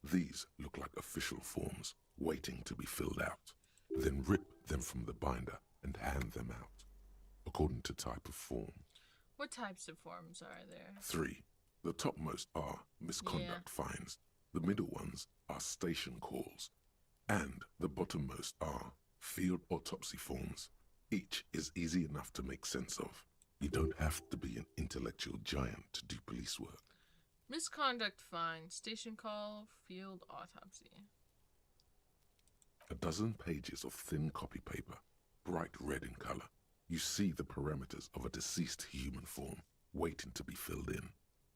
These look like official forms, waiting to be filled out. Then rip them from the binder and hand them out, according to type of form. What types of forms are there? 3. The topmost are misconduct fines. The middle ones are station calls. And the bottommost are field autopsy forms. Each is easy enough to make sense of. You don't have to be an intellectual giant to do police work. Misconduct fine, station call, field autopsy. A dozen pages of thin copy paper, bright red in color. You see the parameters of a deceased human form, waiting to be filled in.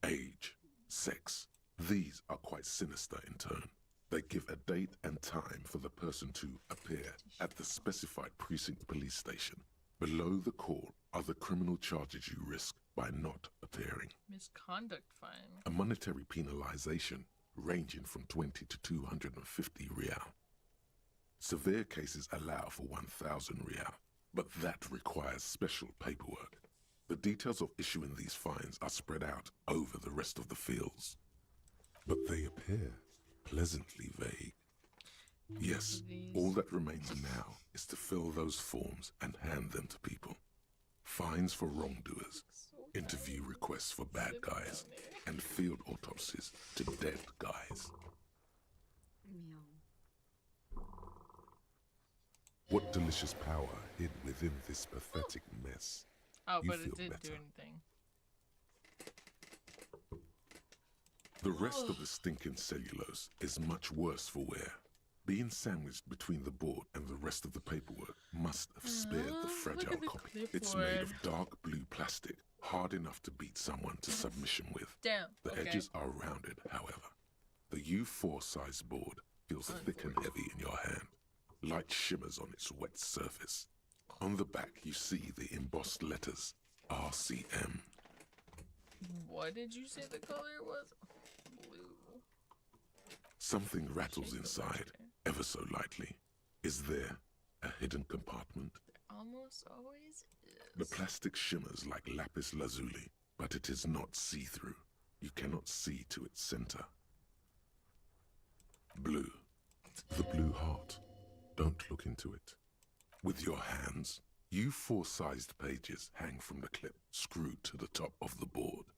Age, sex. These are quite sinister in turn. They give a date and time for the person to appear at the specified precinct police station. Below the call are the criminal charges you risk by not appearing. Misconduct fine. A monetary penalization ranging from 20 to 250 real. Severe cases allow for 1,000 real, but that requires special paperwork. The details of issuing these fines are spread out over the rest of the fields. But they appear pleasantly vague. Yes, all that remains now is to fill those forms and hand them to people. Fines for wrongdoers, interview requests for bad guys, and field autopsies to dead guys. What delicious power hid within this pathetic mess. Oh, You but feel it didn't better. do anything. The rest of the stinking cellulose is much worse for wear. Being sandwiched between the board and the rest of the paperwork must have spared the fragile at the copy. It's made of clipboard. dark blue plastic, hard enough to beat someone to submission with. Damn, The okay. edges are rounded, however. The U4 size board feels thick and heavy in your hand. Light shimmers on its wet surface. On the back, you see the embossed letters, RCM. What did you say the color was? Blue. Something rattles inside, ever so lightly. Is there a hidden compartment? Almost always is. The plastic shimmers like lapis lazuli, but it is not see-through. You cannot see to its center. Blue. The blue heart. Don't look into it. With your hands, you 4-sized pages hang from the clip screwed to the top of the board.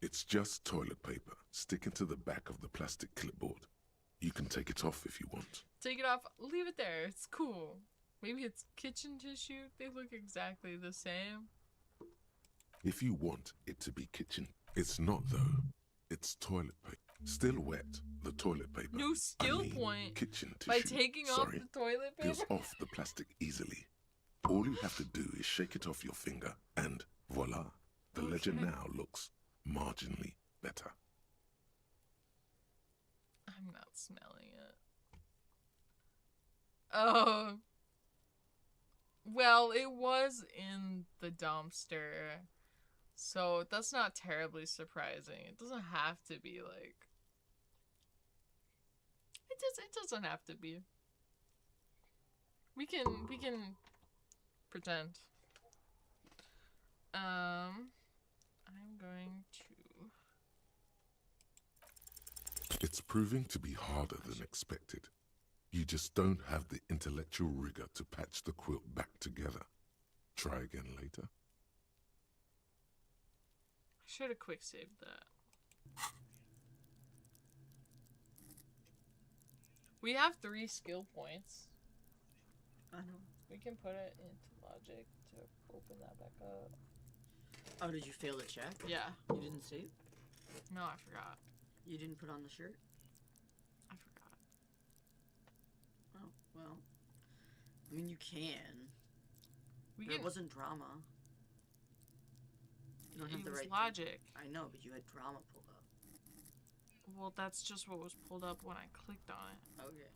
It's just toilet paper sticking to the back of the plastic clipboard. You can take it off if you want. Take it off. Leave it there. It's cool. Maybe it's kitchen tissue. They look exactly the same. If you want it to be kitchen, it's not though. It's toilet paper. Still wet, the toilet paper. New skill point. Kitchen tissue. By taking off the toilet paper. Peels off the plastic easily. All you have to do is shake it off your finger and voila. The ledger now looks marginally better. I'm not smelling it. Oh. Well, it was in the dumpster. So that's not terribly surprising. It doesn't have to be like... It doesn't have to be. We can pretend. I'm going to... It's proving to be harder than expected. You just don't have the intellectual rigor to patch the quilt back together. Try again later. I should have quick saved that. We have 3 skill points. I know. We can put it into logic to open that back up. Oh, did you fail the check? Yeah. You didn't save? No, I forgot. You didn't put on the shirt? I forgot. Oh, well. I mean, you can. It wasn't drama. You don't have It the was right logic. I know, but you had drama pulled up. Well, that's just what was pulled up when I clicked on it. Okay.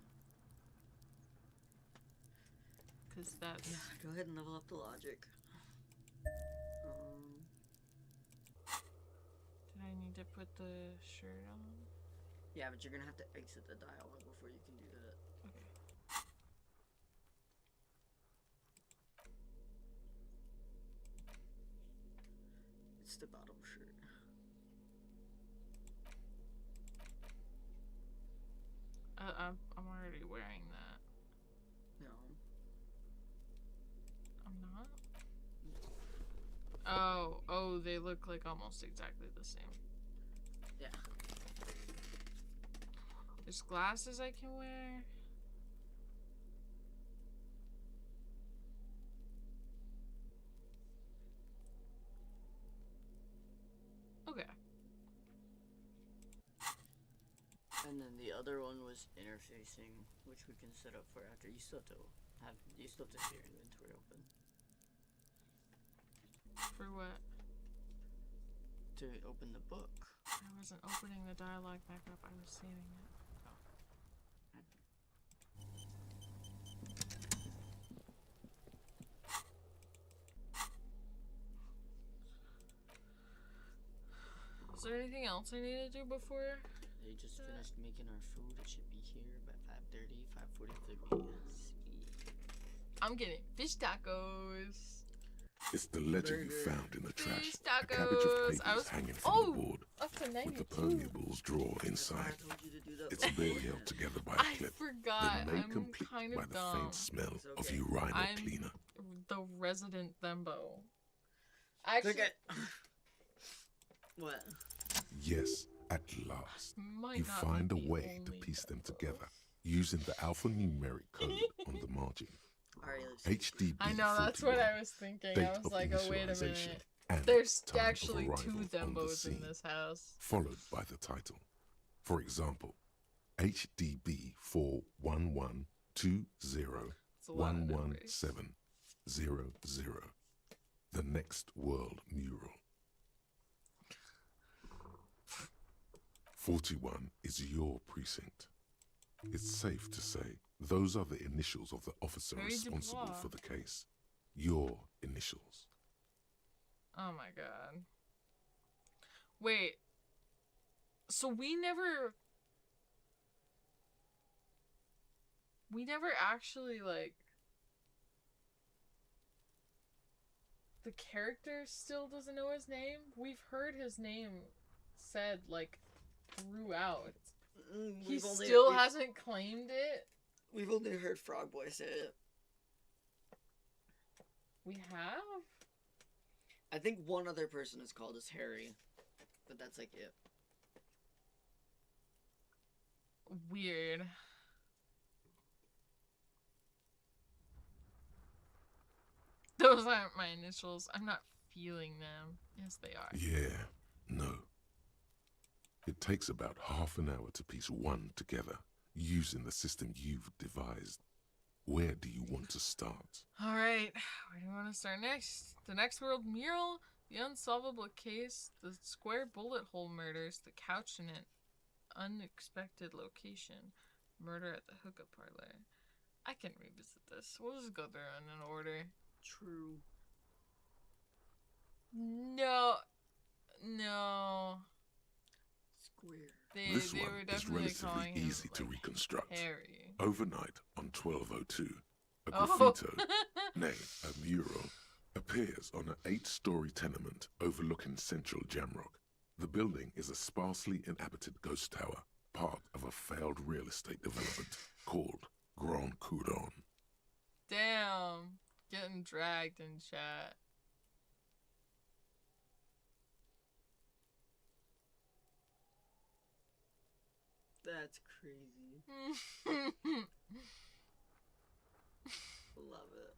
Because that's... Yeah, go ahead and level up the logic. Did I need to put the shirt on? Yeah, but you're gonna have to exit the dialogue before you can do that. Okay. It's the bottom shirt. I'm already wearing that. No. I'm not? Oh, they look like almost exactly the same. Yeah. There's glasses I can wear. Okay. And then the other one was interfacing, which we can set up for after. You still have to see your inventory open. For what? To open the book. I wasn't opening the dialogue back up, I was saving it. Is there anything else I need to do before? They just finished making our food. It should be here by 5:30, 5:43. I'm getting fish tacos. It's the ledger you found in the trash. Fish A cabbage of tacos. papers hanging from the board. Up to With the 92. permeables drawer inside. It's barely held together by a I clip. forgot. Then made I'm complete kind by of the dumb. faint smell of urinal I'm cleaner. the resident Thembo. Actually, What? Yes, at last, Might you not find a be the way to only piece them together using the alphanumeric code on the margin. HDB I know, that's what I was thinking. I was like, oh, wait a minute. There's actually 2 Thembos in this house. Followed by the title. For example, HDB 41120111700. The next world mural. 41 is your precinct. It's safe to say those are the initials of the officer Very responsible Dubois. for the case. Your initials. Oh my god. Wait. So we never actually, like... the character still doesn't know his name. We've heard his name said, like, throughout. He still hasn't claimed it. We've only heard Frog Boy say it. We have? I think one other person is called as Harry, but that's like it. Weird. Those aren't my initials. I'm not feeling them. Yes, they are. Yeah, no. It takes about half an hour to piece one together, using the system you've devised. Where do you want to start? Alright, where do you want to start next? The next world mural, the unsolvable case, the square bullet hole murders, the couch in an unexpected location, murder at the hookup parlor. I can revisit this. We'll just go through in an order. True. No. Square. This one is relatively easy to reconstruct. Harry. Overnight on 1202, a graffito, nay, a mural, appears on an 8-story tenement overlooking central Jamrock. The building is a sparsely inhabited ghost tower, part of a failed real estate development called Grand Coudon. Damn. Getting dragged in chat. That's crazy. Love it.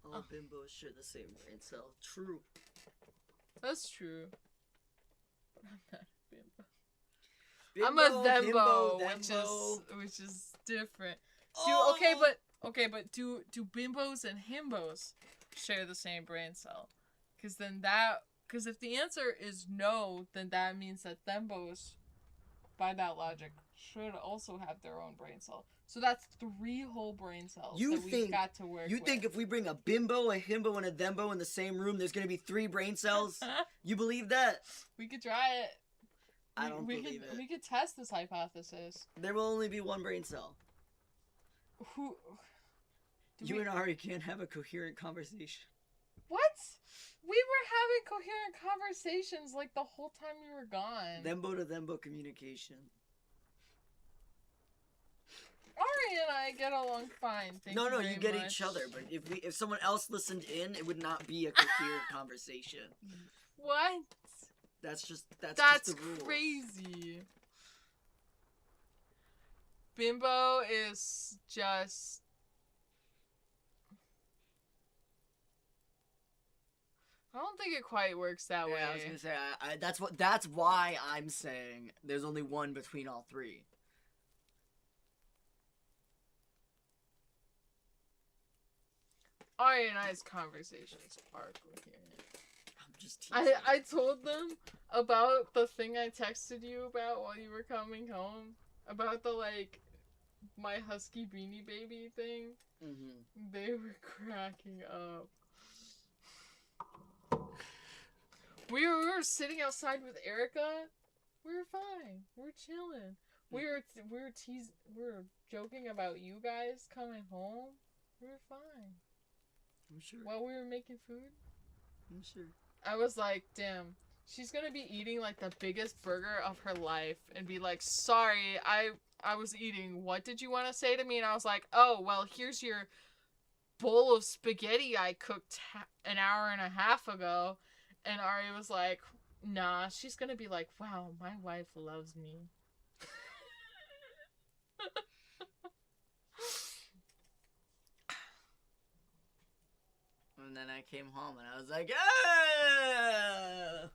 All bimbos share the same brain cell. True. That's true. I'm not a bimbo. I'm a thembo, which is different. But do bimbos and himbos share the same brain cell? Because if the answer is no, then that means that thembos, by that logic, should also have their own brain cell. So that's 3 whole brain cells we've got to work with. You think if we bring a bimbo, a himbo, and a thembo in the same room, there's gonna be 3 brain cells? You believe that? We could try it. I don't believe it. We could test this hypothesis. There will only be 1 brain cell. You and Ari can't have a coherent conversation. What? We were having coherent conversations like the whole time we were gone. Thembo to thembo communication. Ari and I get along fine. Thank you very you get much. each other. But if someone else listened in, it would not be a coherent conversation. What? That's just the rule. Crazy. Bimbo is just. I don't think it quite works that way. I was gonna say that's why I'm saying there's only 1 between all 3. Ari and I's conversations are coherent. I'm just teasing. I told them about the thing I texted you about while you were coming home. About the, my husky beanie baby thing. Mm-hmm. They were cracking up. We were sitting outside with Erica. We were fine. We were chilling. We were joking about you guys coming home. We were fine. I'm sure. While we were making food. I'm sure. I was like, damn, she's gonna be eating the biggest burger of her life and be like, sorry, I was eating. What did you want to say to me? And I was like, oh, well, here's your bowl of spaghetti I cooked an hour and a half ago. And Ari was like, nah, she's gonna be like, wow, my wife loves me. And then I came home and I was like, ah!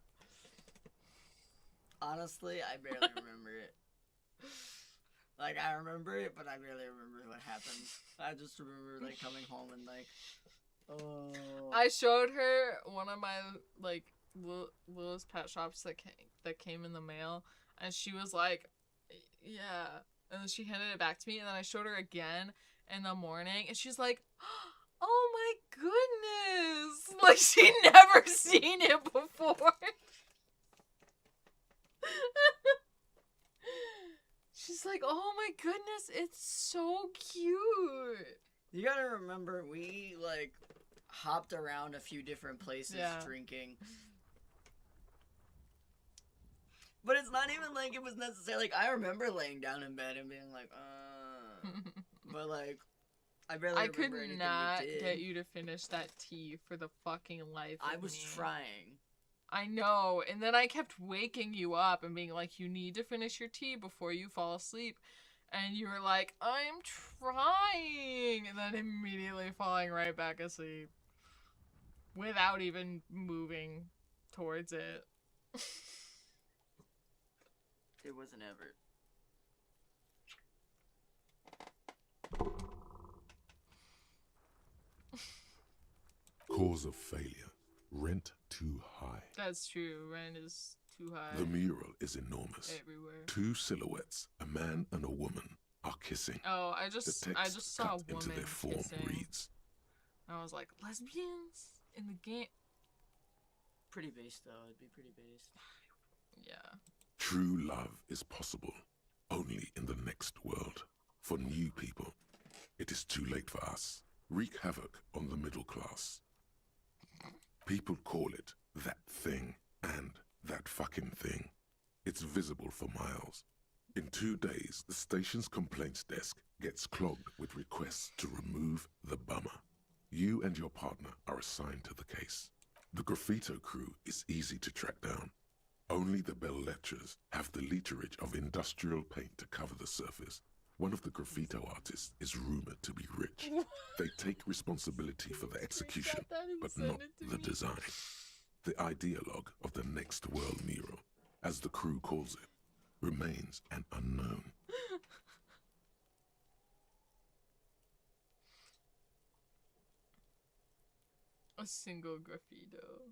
Honestly, I barely remember it. I remember it, but I barely remember what happened. I just remember, coming home and, oh. I showed her one of my, Little's pet shops that came in the mail, and she was like, yeah. And then she handed it back to me, and then I showed her again in the morning, and she's like, oh my goodness! She'd never seen it before. She's like, oh my goodness, it's so cute. You gotta remember, we, hopped around a few different places drinking. But it's not even like it was necessary. Like, I remember laying down in bed and being like, but like, I barely remember anything we did. I could not get you to finish that tea for the fucking life of me. I was trying. I know, and then I kept waking you up and being like, you need to finish your tea before you fall asleep. And you were like, I'm trying, and then immediately falling right back asleep. Without even moving towards it. It was an effort. Cause of failure. Rent too high. That's true. Rent is too high. The mural is enormous. Everywhere. 2 silhouettes, a man and a woman, are kissing. Oh, I just saw a woman into their form kissing. reads. I was like, lesbians in the game. Pretty base though. It'd be pretty base. Yeah. True love is possible only in the next world. For new people, it is too late for us. Wreak havoc on the middle class. People call it that thing and that fucking thing. It's visible for miles. In 2 days, the station's complaints desk gets clogged with requests to remove the bummer. You and your partner are assigned to the case. The graffito crew is easy to track down. Only the bell lectures have the literage of industrial paint to cover the surface. One of the graffito artists is rumored to be rich. They take responsibility for the execution, but not the design. The ideologue of the next world mural, as the crew calls it, remains an unknown. A single graffito.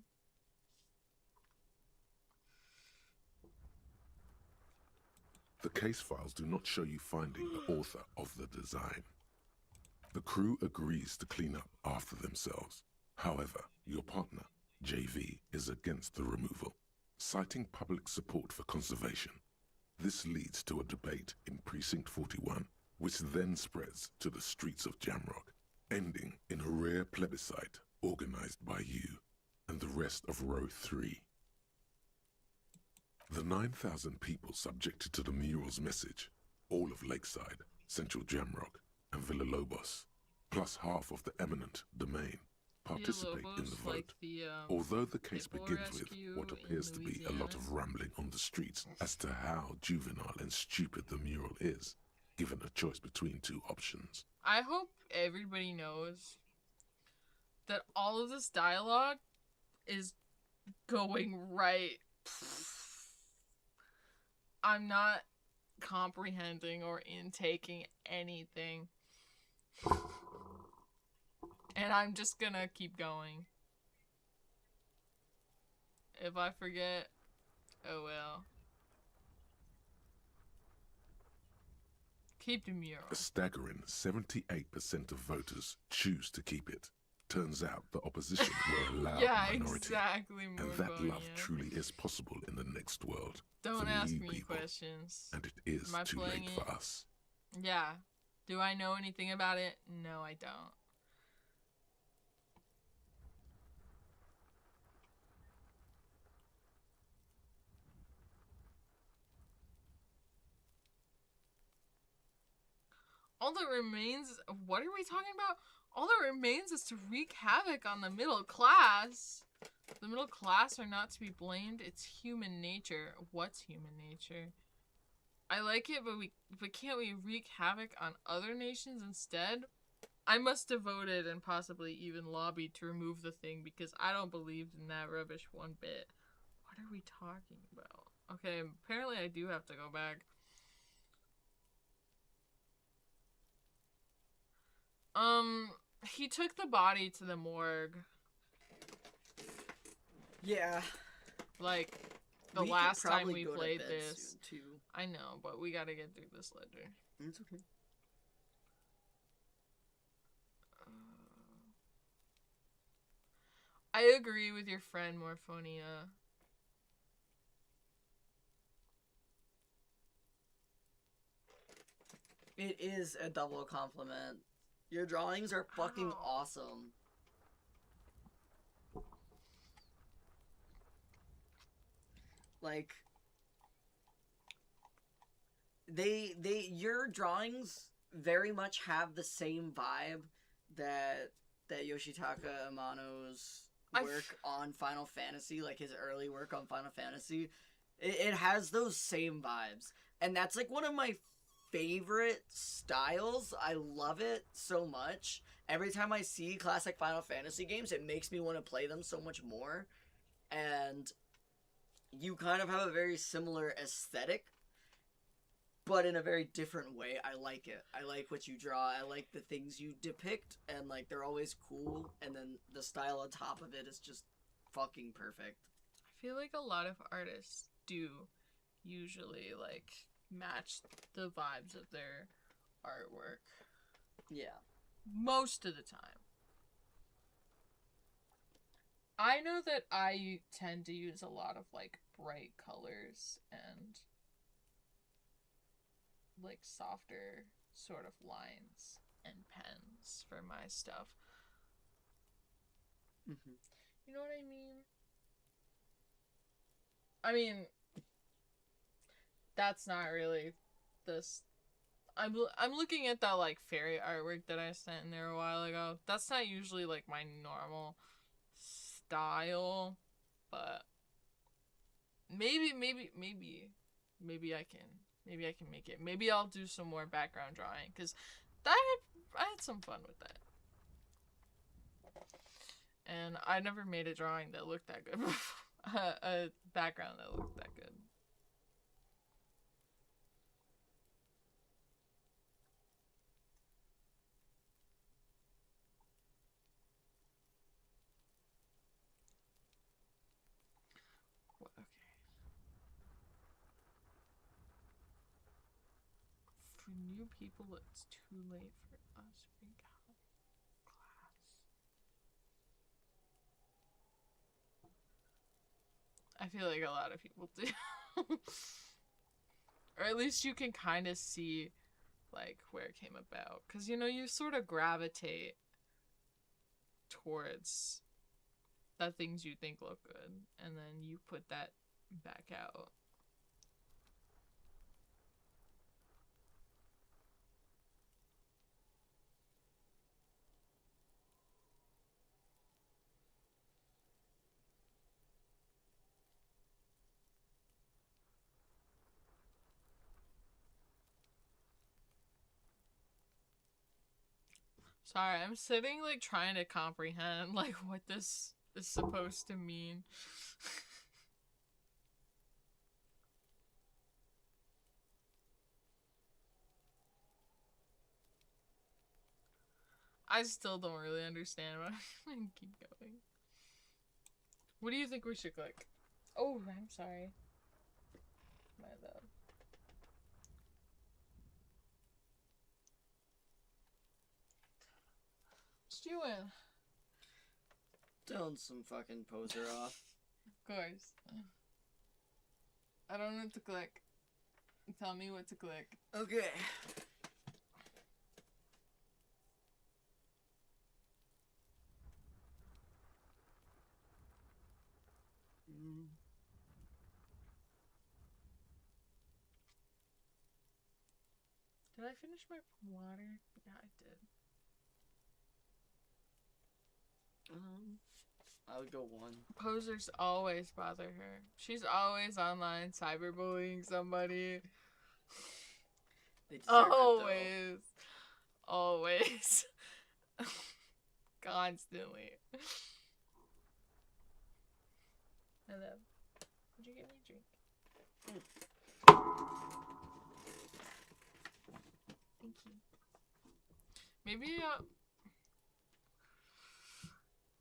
The case files do not show you finding the author of the design. The crew agrees to clean up after themselves. However, your partner, JV, is against the removal, citing public support for conservation. This leads to a debate in Precinct 41, which then spreads to the streets of Jamrock, ending in a rare plebiscite organized by you and the rest of Row 3. The 9,000 people subjected to the mural's message, all of Lakeside, Central Jamrock, and Villalobos, plus half of the eminent domain, participate in the vote. Like the, although the case begins with what appears to be a lot of rambling on the streets as to how juvenile and stupid the mural is, given a choice between 2 options. I hope everybody knows that all of this dialogue is going right. I'm not comprehending or intaking anything. And I'm just gonna keep going. If I forget, oh well. Keep the mural. A staggering 78% of voters choose to keep it. Turns out the opposition were a loud minority. Exactly, and that love truly is possible in the next world. Don't for ask new me people, questions. And it is too late for us. Yeah. Do I know anything about it? No, I don't. All that remains... What are we talking about? All that remains is to wreak havoc on the middle class. The middle class are not to be blamed. It's human nature. What's human nature? I like it, but can't we wreak havoc on other nations instead? I must have voted and possibly even lobbied to remove the thing because I don't believe in that rubbish one bit. What are we talking about? Okay, apparently I do have to go back. He took the body to the morgue. Yeah. Like, the last time we played this. Too. I know, but we gotta get through this ledger. It's okay. I agree with your friend, Morphonia. It is a double compliment. Your drawings are fucking awesome. Like, your drawings very much have the same vibe that Yoshitaka Amano's work on Final Fantasy, like his early work on Final Fantasy. It has those same vibes. And that's like one of my favorite styles. I love it so much. Every time I see classic Final Fantasy games, it makes me want to play them so much more. And you kind of have a very similar aesthetic, but in a very different way. I like it. I like what you draw. I like the things you depict, and like they're always cool, and then the style on top of it is just fucking perfect. I feel like a lot of artists do usually like match the vibes of their artwork. Yeah. Most of the time. I know that I tend to use a lot of like bright colors and like softer sort of lines and pens for my stuff. Mm-hmm. You know what I mean? I mean, that's not really this. I'm looking at that like fairy artwork that I sent in there a while ago. That's not usually like my normal style, but maybe I can make it. Maybe I'll do some more background drawing, because I had some fun with that. And I never made a drawing that looked that good before. A background that looked that good. Okay. For new people, it's too late for us. I feel like a lot of people do. Or at least you can kind of see like where it came about, because you know, you sort of gravitate towards the things you think look good, and then you put that back out. Sorry, I'm sitting like trying to comprehend like what this is supposed to mean. I still don't really understand, but I'm gonna keep going. What do you think we should click? Oh, I'm sorry. My love. What you doing? Telling some fucking poser off. Of course. I don't know what to click. Tell me what to click. Okay. Did I finish my water? Yeah, I did. I would go 1. Posers always bother her. She's always online cyberbullying somebody. They deserve always. Always. Constantly. Hello. Would you get me a drink? Thank you. Maybe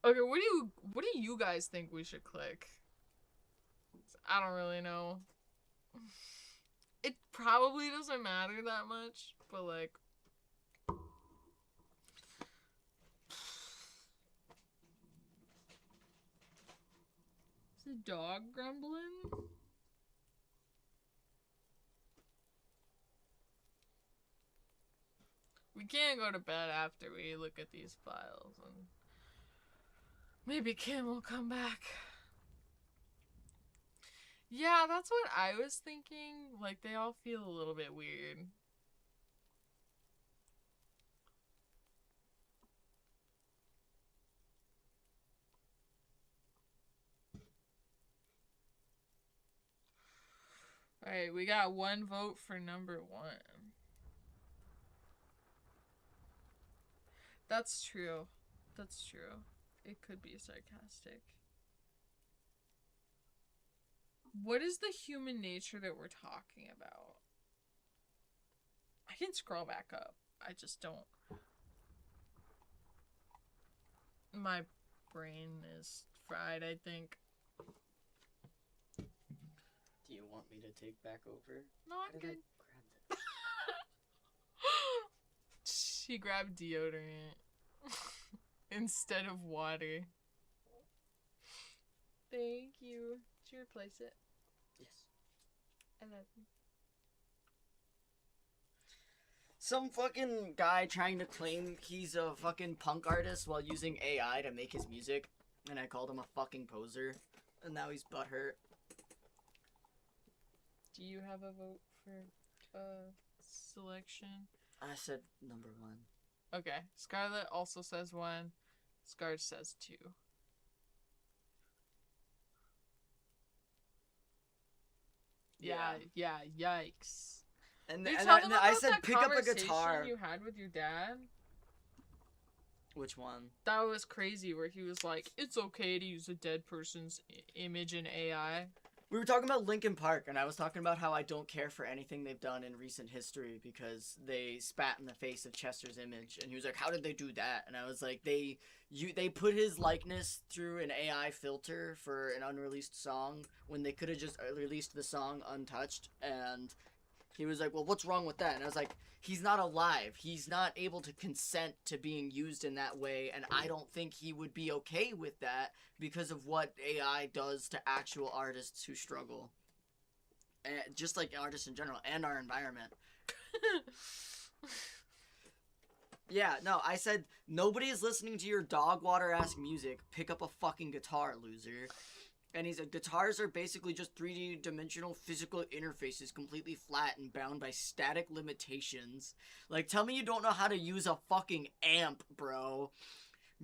okay, what do you guys think we should click? I don't really know. It probably doesn't matter that much, but like is the dog grumbling? We can't go to bed after we look at these files, and maybe Kim will come back. Yeah, that's what I was thinking. Like, they all feel a little bit weird. Alright, we got 1 vote for number 1. That's true. That's true. It could be sarcastic. What is the human nature that we're talking about? I can scroll back up. I just don't. My brain is fried, I think. Do you want me to take back over? No, I'm good. She grabbed deodorant instead of water. Thank you. Did you replace it? Yes. I love you. Some fucking guy trying to claim he's a fucking punk artist while using AI to make his music, and I called him a fucking poser, and now he's butthurt. Do you have a vote for selection? I said number 1. Okay. Scarlet also says 1. Scarlet says 2. Yeah, yikes. And, Dude, and tell I, them and I about said that pick up a conversation guitar. you had with your dad. Which one? That was crazy, where he was like, it's okay to use a dead person's image in AI. We were talking about Linkin Park, and I was talking about how I don't care for anything they've done in recent history because they spat in the face of Chester's image, and he was like, "How did they do that?" And I was like, "They put his likeness through an AI filter for an unreleased song when they could have just released the song untouched." And he was like, "Well, what's wrong with that?" And I was like, "He's not alive. He's not able to consent to being used in that way, and I don't think he would be okay with that because of what AI does to actual artists who struggle. And just like artists in general, and our environment." Yeah, no, I said, nobody is listening to your dog water-ass music. Pick up a fucking guitar, loser. And he said, guitars are basically just 3D dimensional physical interfaces, completely flat and bound by static limitations. Like, tell me you don't know how to use a fucking amp, bro.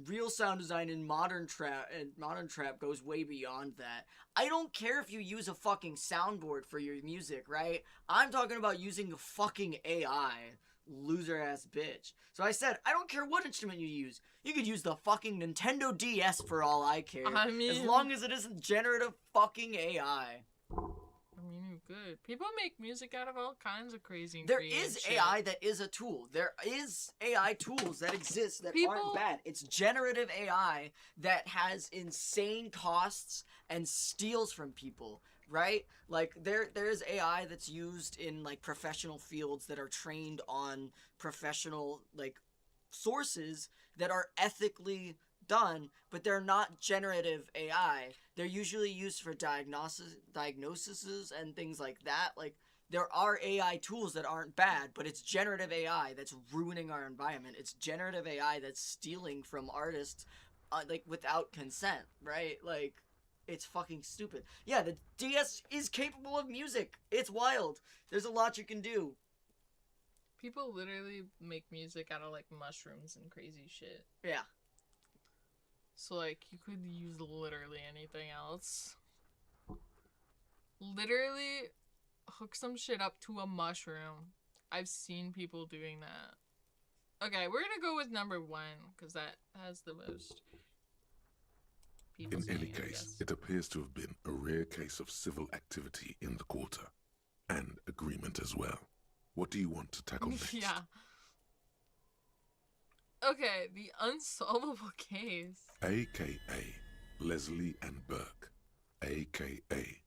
Real sound design in modern trap goes way beyond that. I don't care if you use a fucking soundboard for your music, right? I'm talking about using a fucking AI. Loser ass bitch. So I said, I don't care what instrument you use. You could use the fucking Nintendo DS for all I care. I mean, as long as it isn't generative fucking AI. I mean, you could. People make music out of all kinds of crazy and There creative is shit. AI that is a tool. There is AI tools that exist that aren't bad. It's generative AI that has insane costs and steals from people. Right? Like, there's AI that's used in, like, professional fields that are trained on professional, like, sources that are ethically done, but they're not generative AI. They're usually used for diagnoses and things like that. Like, there are AI tools that aren't bad, but it's generative AI that's ruining our environment. It's generative AI that's stealing from artists, like, without consent, right? Like, it's fucking stupid. Yeah, the DS is capable of music. It's wild. There's a lot you can do. People literally make music out of, like, mushrooms and crazy shit. Yeah. So, like, you could use literally anything else. Literally hook some shit up to a mushroom. I've seen people doing that. Okay, we're gonna go with number 1, because that has the most... In any case, it appears to have been a rare case of civil activity in the quarter, and agreement as well. What do you want to tackle next? Yeah. Okay, the unsolvable case. AKA Leslie and Burke, AKA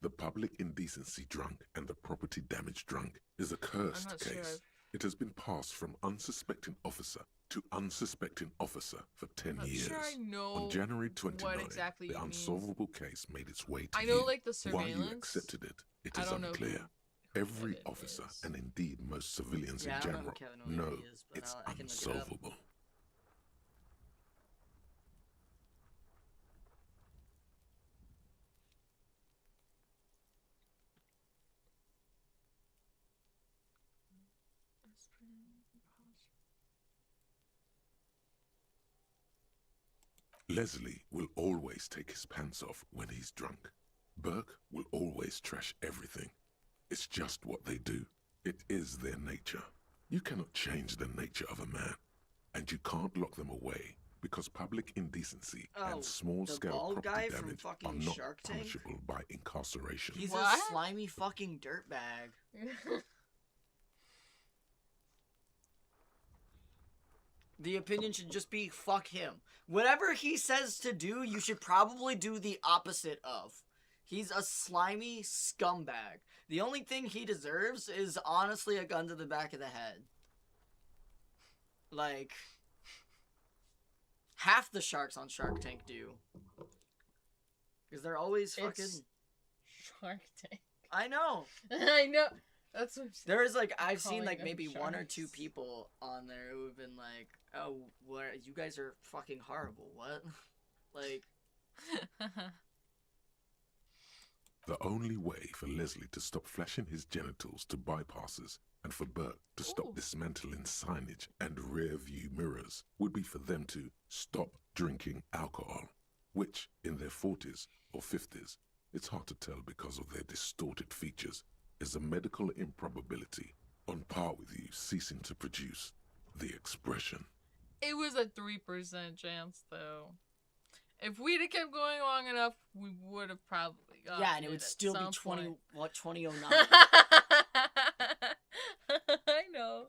the public indecency drunk and the property damage drunk, is a cursed not case. sure It has been passed from unsuspecting officer to unsuspecting officer for 10 Not years. sure I know On January what 29, exactly the it means. unsolvable case made its way to I know, you. like, the Why you surveillance. accepted it, it I is don't know unclear. who Every it officer, is. and indeed most civilians Yeah, in I don't know general, who Kevin O'Leary know is, but it's I can look it up. unsolvable. Leslie will always take his pants off when he's drunk. Burke will always trash everything. It's just what they do. It is their nature. You cannot change the nature of a man, and you can't lock them away because public indecency and small-scale property damage are not punishable by incarceration. He's a slimy fucking dirtbag. The opinion should just be fuck him. Whatever he says to do, you should probably do the opposite of. He's a slimy scumbag. The only thing he deserves is honestly a gun to the back of the head. Like, half the sharks on Shark Tank do. Because they're always fucking... Shark Tank. I know. I know. That's what I'm saying. There is like, I've seen Calling like them maybe one or sharks. two people on there who have been like, oh, what, you guys are fucking horrible. What? Like... The only way for Leslie to stop flashing his genitals to bypassers and for Burke to stop dismantling signage and rear-view mirrors would be for them to stop drinking alcohol, which, in their 40s or 50s, it's hard to tell because of their distorted features, is a medical improbability on par with you ceasing to produce the expression. It was a 3% chance, though. If we'd have kept going long enough, we would have probably gotten Yeah, and it would still be 2009. 2009. I know.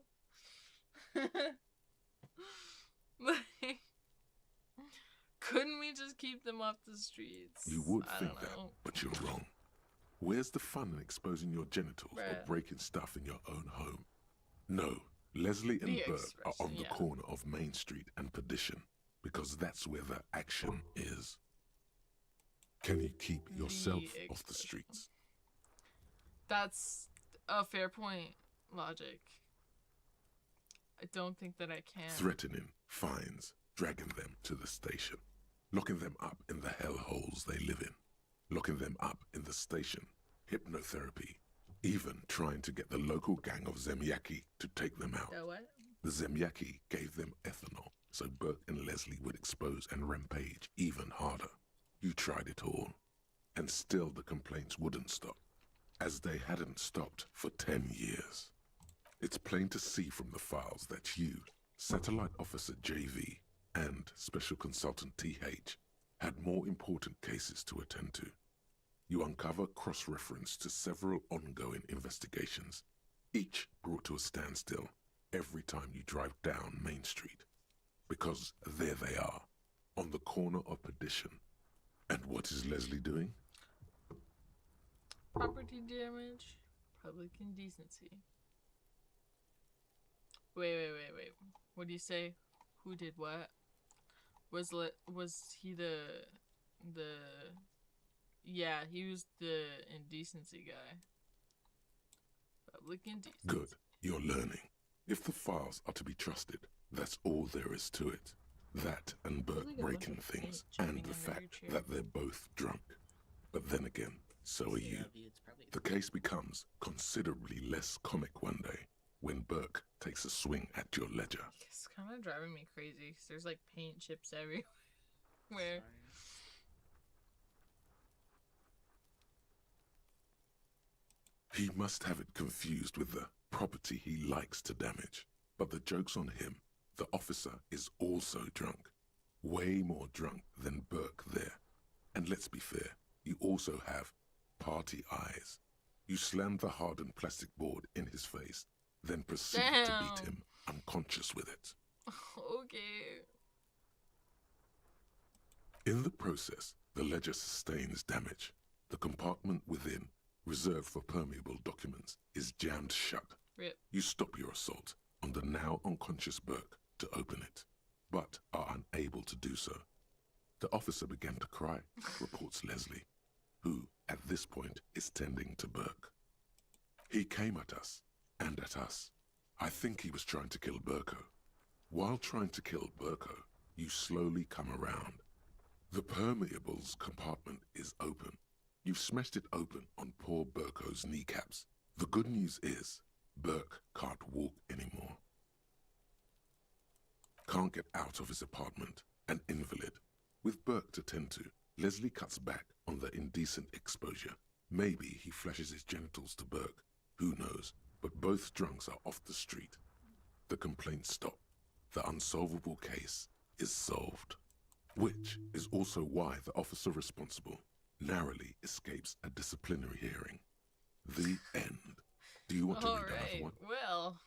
Like, couldn't we just keep them off the streets? You would I think don't that, know. but you're wrong. Where's the fun in exposing your genitals or Bruh. breaking stuff in your own home? No, Leslie and The Burke are on the expression, yeah. corner of Main Street and Perdition, because that's where the action is. Can you keep yourself off the streets? That's a fair point. Logic. I don't think that I can. Threatening, fines, dragging them to the station, locking them up in the hellholes they live in, locking them up in the station, hypnotherapy, even trying to get the local gang of Zemyaki to take them out. The what? The Zemyaki gave them ethanol, so Burke and Leslie would expose and rampage even harder. You tried it all, and still the complaints wouldn't stop, as they hadn't stopped for 10 years. It's plain to see from the files that you, Satellite Officer JV, and Special Consultant TH had more important cases to attend to. You uncover cross-reference to several ongoing investigations, each brought to a standstill every time you drive down Main Street. Because there they are, on the corner of Perdition. And what is Leslie doing? Property damage, public indecency. Wait. What do you say? Who did what? Was he the? Yeah, he was the indecency guy. Public indecency. Good, you're learning. If the files are to be trusted, that's all there is to it. That and Burke breaking things, and the fact that they're both drunk. But then again, so are you. The case becomes considerably less comic one day when Burke takes a swing at your ledger. It's kind of driving me crazy because there's like paint chips everywhere. He must have it confused with the property he likes to damage. But the joke's on him. The officer is also drunk. Way more drunk than Burke there. And let's be fair, you also have party eyes. You slammed the hardened plastic board in his face, then proceeded to beat him unconscious with it. Okay. In the process, the ledger sustains damage. The compartment within, reserved for permeable documents, is jammed shut. Rip. You stop your assault on the now unconscious Burke to open it, but are unable to do so. The officer began to cry, reports Leslie, who, at this point, is tending to Burke. He came at us, and at us. I think he was trying to kill Burko. While trying to kill Burko, you slowly come around. The permeables compartment is open. You've smashed it open on poor Burko's kneecaps. The good news is, Burke can't walk anymore. Can't get out of his apartment. An invalid. With Burke to tend to, Leslie cuts back on the indecent exposure. Maybe he flashes his genitals to Burke. Who knows? But both drunks are off the street. The complaints stop. The unsolvable case is solved. Which is also why the officer responsible narrowly escapes a disciplinary hearing. The end. Do you want to read another one? Well,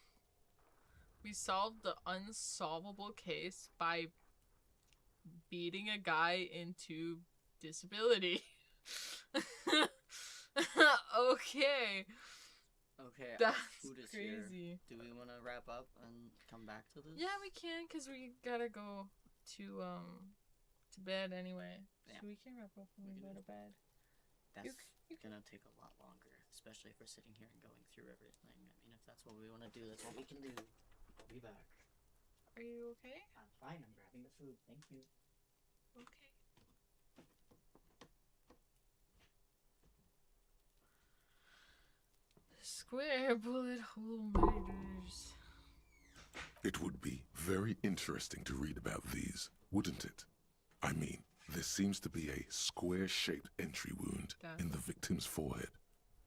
we solved the unsolvable case by beating a guy into disability. Okay. Okay, That's food is crazy. Here. Do we want to wrap up and come back to this? Yeah, we can, because we gotta go to bed anyway. Yeah. So we can wrap up when we go to bed. That's gonna take a lot longer, especially if we're sitting here and going through everything. I mean, if that's what we want to do, that's what we can do. I'll be back. Are you okay? I'm fine. I'm grabbing the food. Thank you. Okay. Square bullet hole murders. It would be very interesting to read about these, wouldn't it? I mean, there seems to be a square-shaped entry wound in the victim's forehead.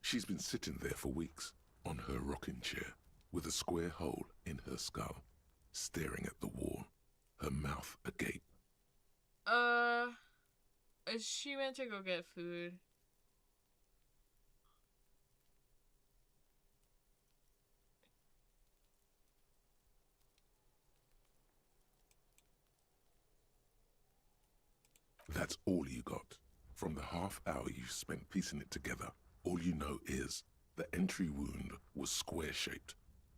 She's been sitting there for weeks, on her rocking chair, with a square hole in her skull, staring at the wall, her mouth agape. She went to go get food. That's all you got. From the half hour you spent piecing it together, all you know is the entry wound was square-shaped.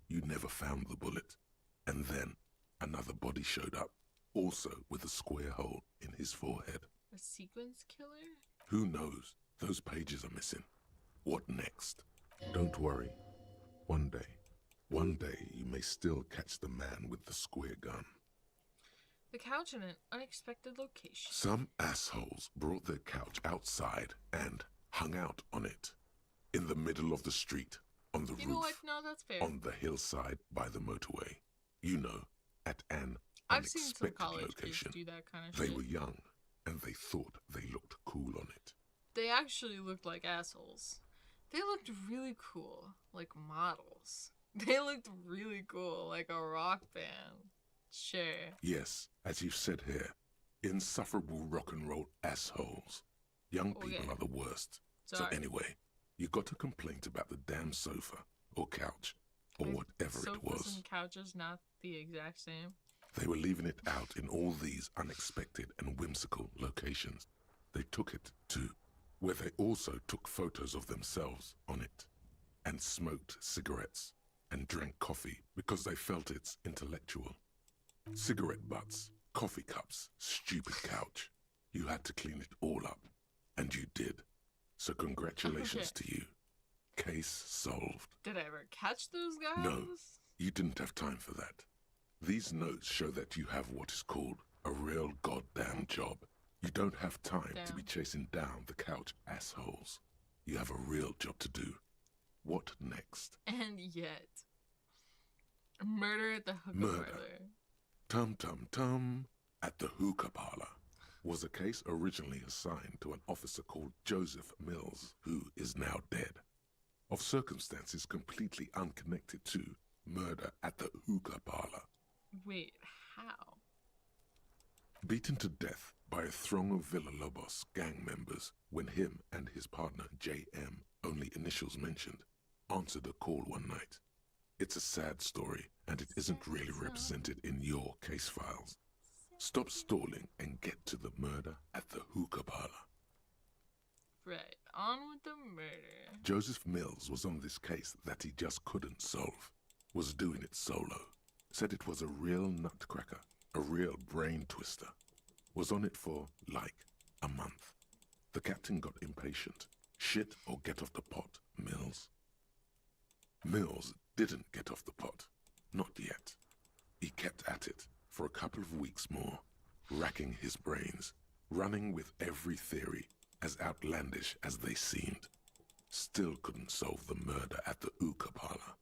You never found the bullet. And then another body showed up, also with a square hole in his forehead. A sequence killer? Who knows? Those pages are missing. What next? Don't worry. One day you may still catch the man with the square gun. The couch in an unexpected location. Some assholes brought their couch outside and hung out on it. In the middle of the street, on the You know roof, what? No, that's fair. on the hillside by the motorway. You know, at an I've seen some unexpected college location. kids do that kind of They shit. were young, and they thought they looked cool on it. They actually looked like assholes. They looked really cool, like models. They looked really cool, like a rock band. Sure. Yes, as you said here, insufferable rock and roll assholes. Young people are the worst. So Sorry. anyway, you got a complaint about the damn sofa, or couch, or whatever it Sofas was. and couches not the exact same. They were leaving it out in all these unexpected and whimsical locations. They took it to where they also took photos of themselves on it, and smoked cigarettes, and drank coffee because they felt it's intellectual. Cigarette butts, coffee cups, stupid couch. You had to clean it all up, and you did. So congratulations to you. Case solved. Did I ever catch those guys? No, you didn't have time for that. These notes show that you have what is called a real goddamn job. You don't have time to be chasing down the couch assholes. You have a real job to do. What next? And yet. Murder at the hookah Murder. parlor. Tum Tum Tum at the hookah parlor was a case originally assigned to an officer called Joseph Mills, who is now dead, of circumstances completely unconnected to murder at the hookah parlor. Wait, how? Beaten to death by a throng of Villalobos gang members when him and his partner J.M., only initials mentioned, answered a call one night. It's a sad story, and it isn't really represented in your case files. Stop stalling and get to the murder at the hookah parlor. Right, on with the murder. Joseph Mills was on this case that he just couldn't solve, was doing it solo, said it was a real nutcracker, a real brain twister, was on it for, like, a month. The captain got impatient. Shit or get off the pot, Mills. Mills didn't get off the pot. Not yet. He kept at it for a couple of weeks more, racking his brains, running with every theory, as outlandish as they seemed. Still couldn't solve the murder at the hookah parlor.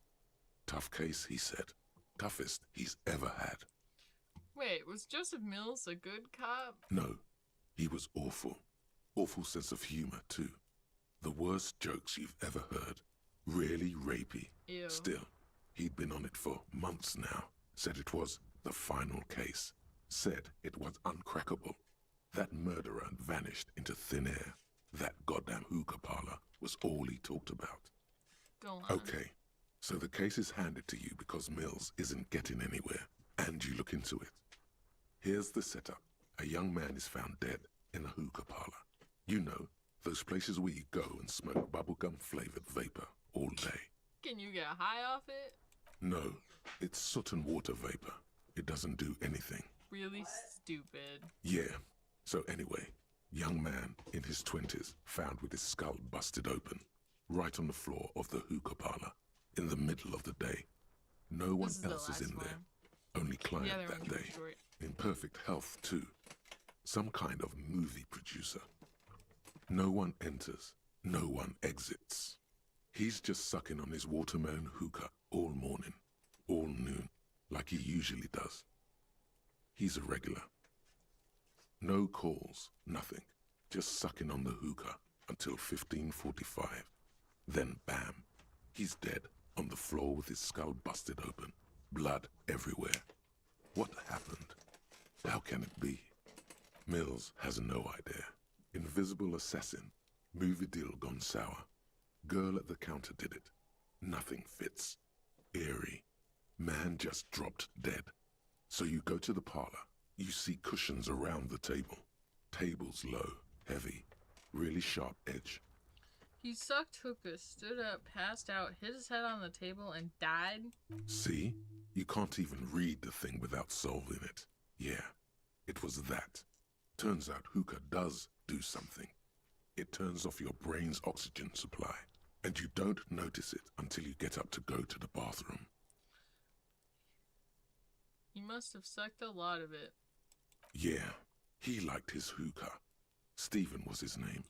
Tough case, he said. Toughest he's ever had. Wait, was Joseph Mills a good cop? No, he was awful. Awful sense of humor, too. The worst jokes you've ever heard. Really rapey. Ew. Still, he'd been on it for months now. Said it was the final case. Said it was uncrackable. That murderer vanished into thin air. That goddamn hookah parlor was all he talked about. Go on. Okay, so the case is handed to you because Mills isn't getting anywhere, and you look into it. Here's the setup. A young man is found dead in a hookah parlor. You know, those places where you go and smoke bubblegum-flavored vapor all day. Can you get high off it? No, it's soot and water vapor. It doesn't do anything. Really stupid. Yeah. So anyway, young man in his 20s found with his skull busted open, right on the floor of the hookah parlor, in the middle of the day. No one else is in there. Only client that day. In perfect health, too. Some kind of movie producer. No one enters. No one exits. He's just sucking on his watermelon hookah all morning, all noon, like he usually does. He's a regular. No calls, nothing. Just sucking on the hookah until 15:45. Then bam, he's dead on the floor with his skull busted open. Blood everywhere. What happened? How can it be? Mills has no idea. Invisible assassin. Movie deal gone sour. Girl at the counter did it. Nothing fits. Eerie. Man just dropped dead. So you go to the parlor. You see cushions around the table. Table's low, heavy, really sharp edge. He sucked hookah, stood up, passed out, hit his head on the table, and died? See? You can't even read the thing without solving it. Yeah, it was that. Turns out hookah does do something. It turns off your brain's oxygen supply, and you don't notice it until you get up to go to the bathroom. He must have sucked a lot of it. Yeah, he liked his hookah. Stephen was his name.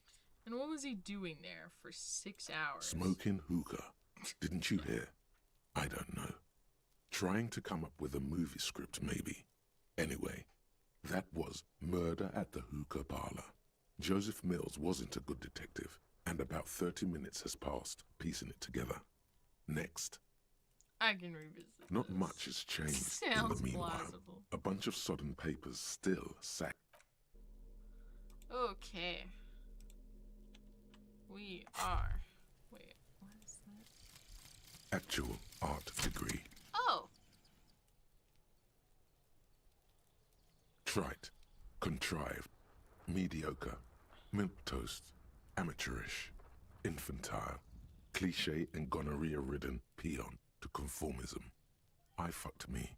And what was he doing there for 6 hours? Smoking hookah. Didn't you hear? I don't know. Trying to come up with a movie script, maybe. Anyway, that was Murder at the Hookah Parlor. Joseph Mills wasn't a good detective, and about 30 minutes has passed, piecing it together. Next. I can revisit Not this. much has changed Sounds in the meanwhile. plausible. A bunch of sodden papers still sat. Okay. We are... Wait, what is that? Actual art degree. Oh! Trite. Contrived. Mediocre. Milquetoast. Amateurish. Infantile. Cliché and gonorrhea-ridden peon to conformism. I fucked me.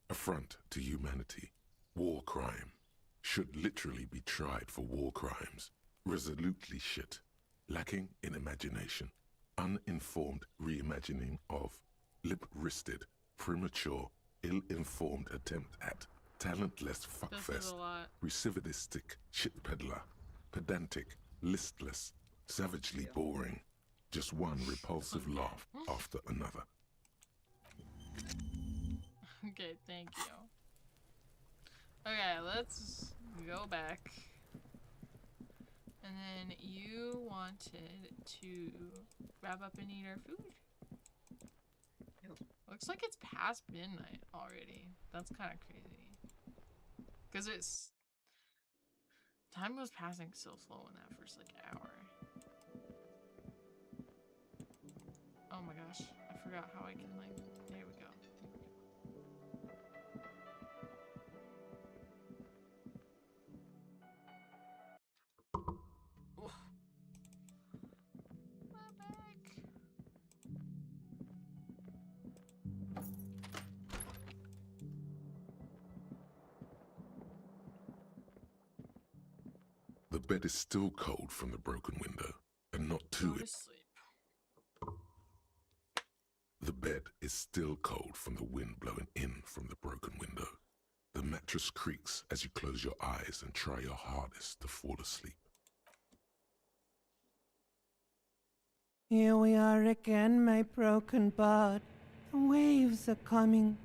Affront to humanity. War crime. Should literally be tried for war crimes. Resolutely shit. Lacking in imagination. Uninformed reimagining of. Lip-wristed. Premature. Ill-informed attempt at. Talentless fuckfest. Recidivistic shit peddler. Pedantic. Listless. Savagely boring. Just one repulsive laugh after another. Okay, thank you. Okay, let's go back. And then you wanted to wrap up and eat our food? Yep. Looks like it's past midnight already. That's kind of crazy. Because it's... Time was passing so slow in that first, like, hour. Oh my gosh, I forgot how I can, like... There we go. Oof. My back. The bed is still cold from the broken window, and not too... Go to sleep. The bed is still cold from the wind blowing in from the broken window. The mattress creaks as you close your eyes and try your hardest to fall asleep. Here we are again, my broken bud. The waves are coming,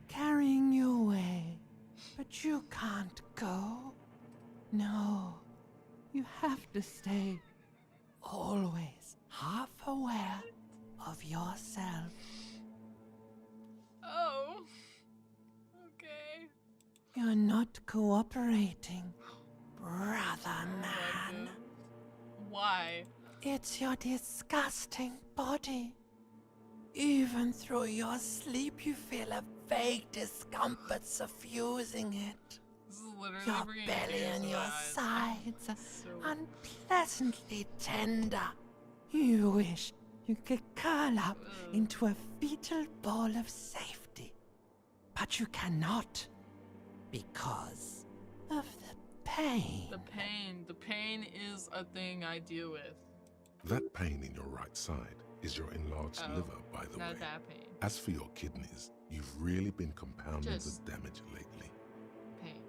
carrying you away. But you can't go. No. You have to stay always half aware of yourself. Oh. Okay. You're not cooperating, brother man. Why? It's your disgusting body. Even through your sleep, you feel a vague discomfort suffusing it. This is literally Your bringing belly tears and to your my eyes. sides are So- unpleasantly tender. You wish you could curl up into a fetal ball of safety. But you cannot. Because of the pain. The pain is a thing I deal with. That pain in your right side is your enlarged liver, by the way. Not that pain. As for your kidneys, you've really been compounding Just the damage lately. pain.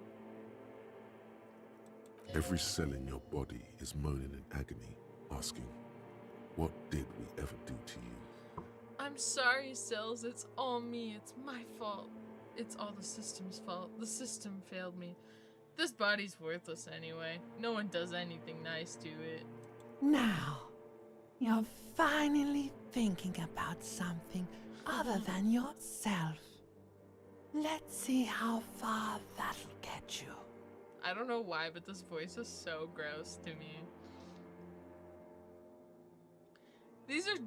Every cell in your body is moaning in agony, asking, what did we ever do to you? I'm sorry, Cells. It's all me. It's my fault. It's all the system's fault. The system failed me. This body's worthless anyway. No one does anything nice to it. Now, you're finally thinking about something other than yourself. Let's see how far that'll get you. I don't know why, but this voice is so gross to me. These are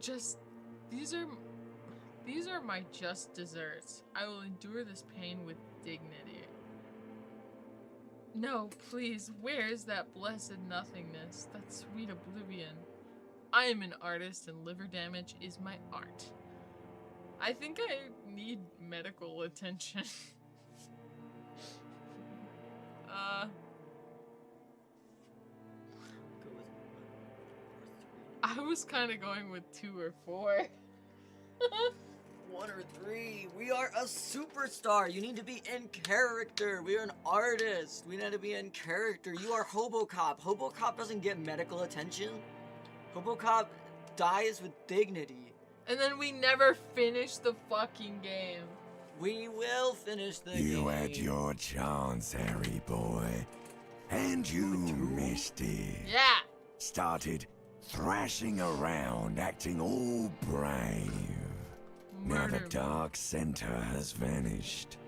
my just desserts. I will endure this pain with dignity. No, please, where is that blessed nothingness, that sweet oblivion? I am an artist and liver damage is my art. I think I need medical attention. I was kind of going with 2 or 4. 1 or 3. We are a superstar. You need to be in character. We are an artist. We need to be in character. You are Hobocop. Hobocop doesn't get medical attention. Hobocop dies with dignity. And then we never finish the fucking game. We will finish the game. You had your chance, Harry boy. And you missed it. Yeah. Started thrashing around, acting all brave. Now the dark center has vanished.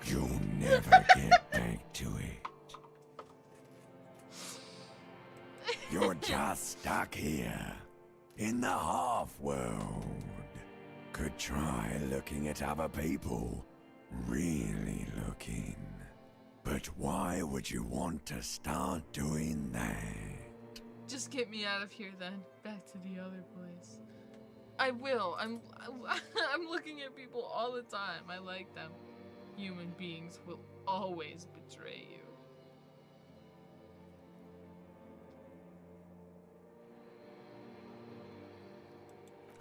You'll never get back to it. You're just stuck here, in the half-world. Could try looking at other people, really looking. But why would you want to start doing that? Just get me out of here then. Back to the other place. I will. I'm looking at people all the time. I like them. Human beings will always betray you.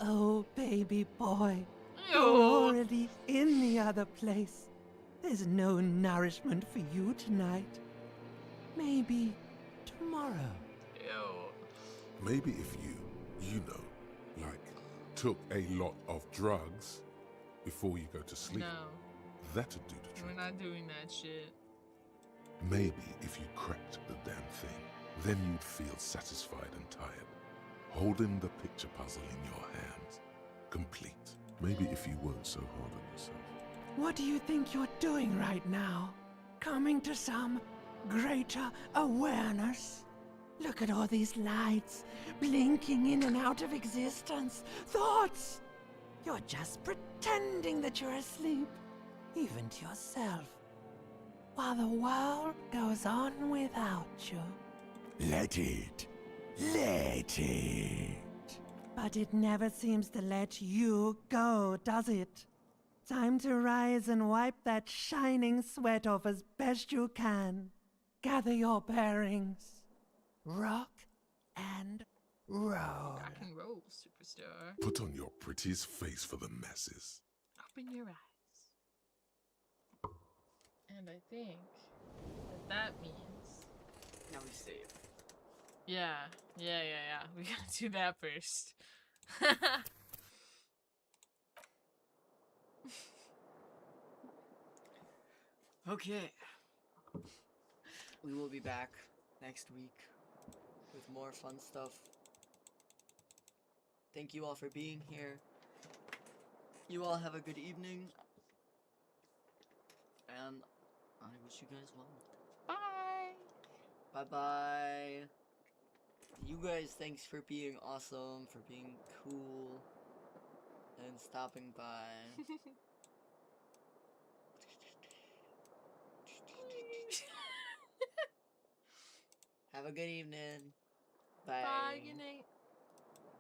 Oh, baby boy. Ew. You're already in the other place. There's no nourishment for you tonight. Maybe tomorrow. Ew. Maybe if you know, like, took a lot of drugs before you go to sleep, No. that'd do the trick. We're not doing that shit. Maybe if you cracked the damn thing, then you'd feel satisfied and tired, holding the picture puzzle in your hands, complete. Maybe if you weren't so hard on yourself. What do you think you're doing right now? Coming to some greater awareness? Look at all these lights, blinking in and out of existence. Thoughts! You're just pretending that you're asleep, even to yourself, while the world goes on without you. Let it. Let it. But it never seems to let you go, does it? Time to rise and wipe that shining sweat off as best you can. Gather your bearings. Rock and roll. Rock and roll, superstar. Put on your prettiest face for the masses. Open your eyes. And I think what that means. Now we save. Yeah. We gotta do that first. Okay. We will be back next week with more fun stuff. Thank you all for being here. You all have a good evening. And I wish you guys well. Bye. Bye-bye. You guys, thanks for being awesome, for being cool, and stopping by. Have a good evening. Bye. Bye, good night.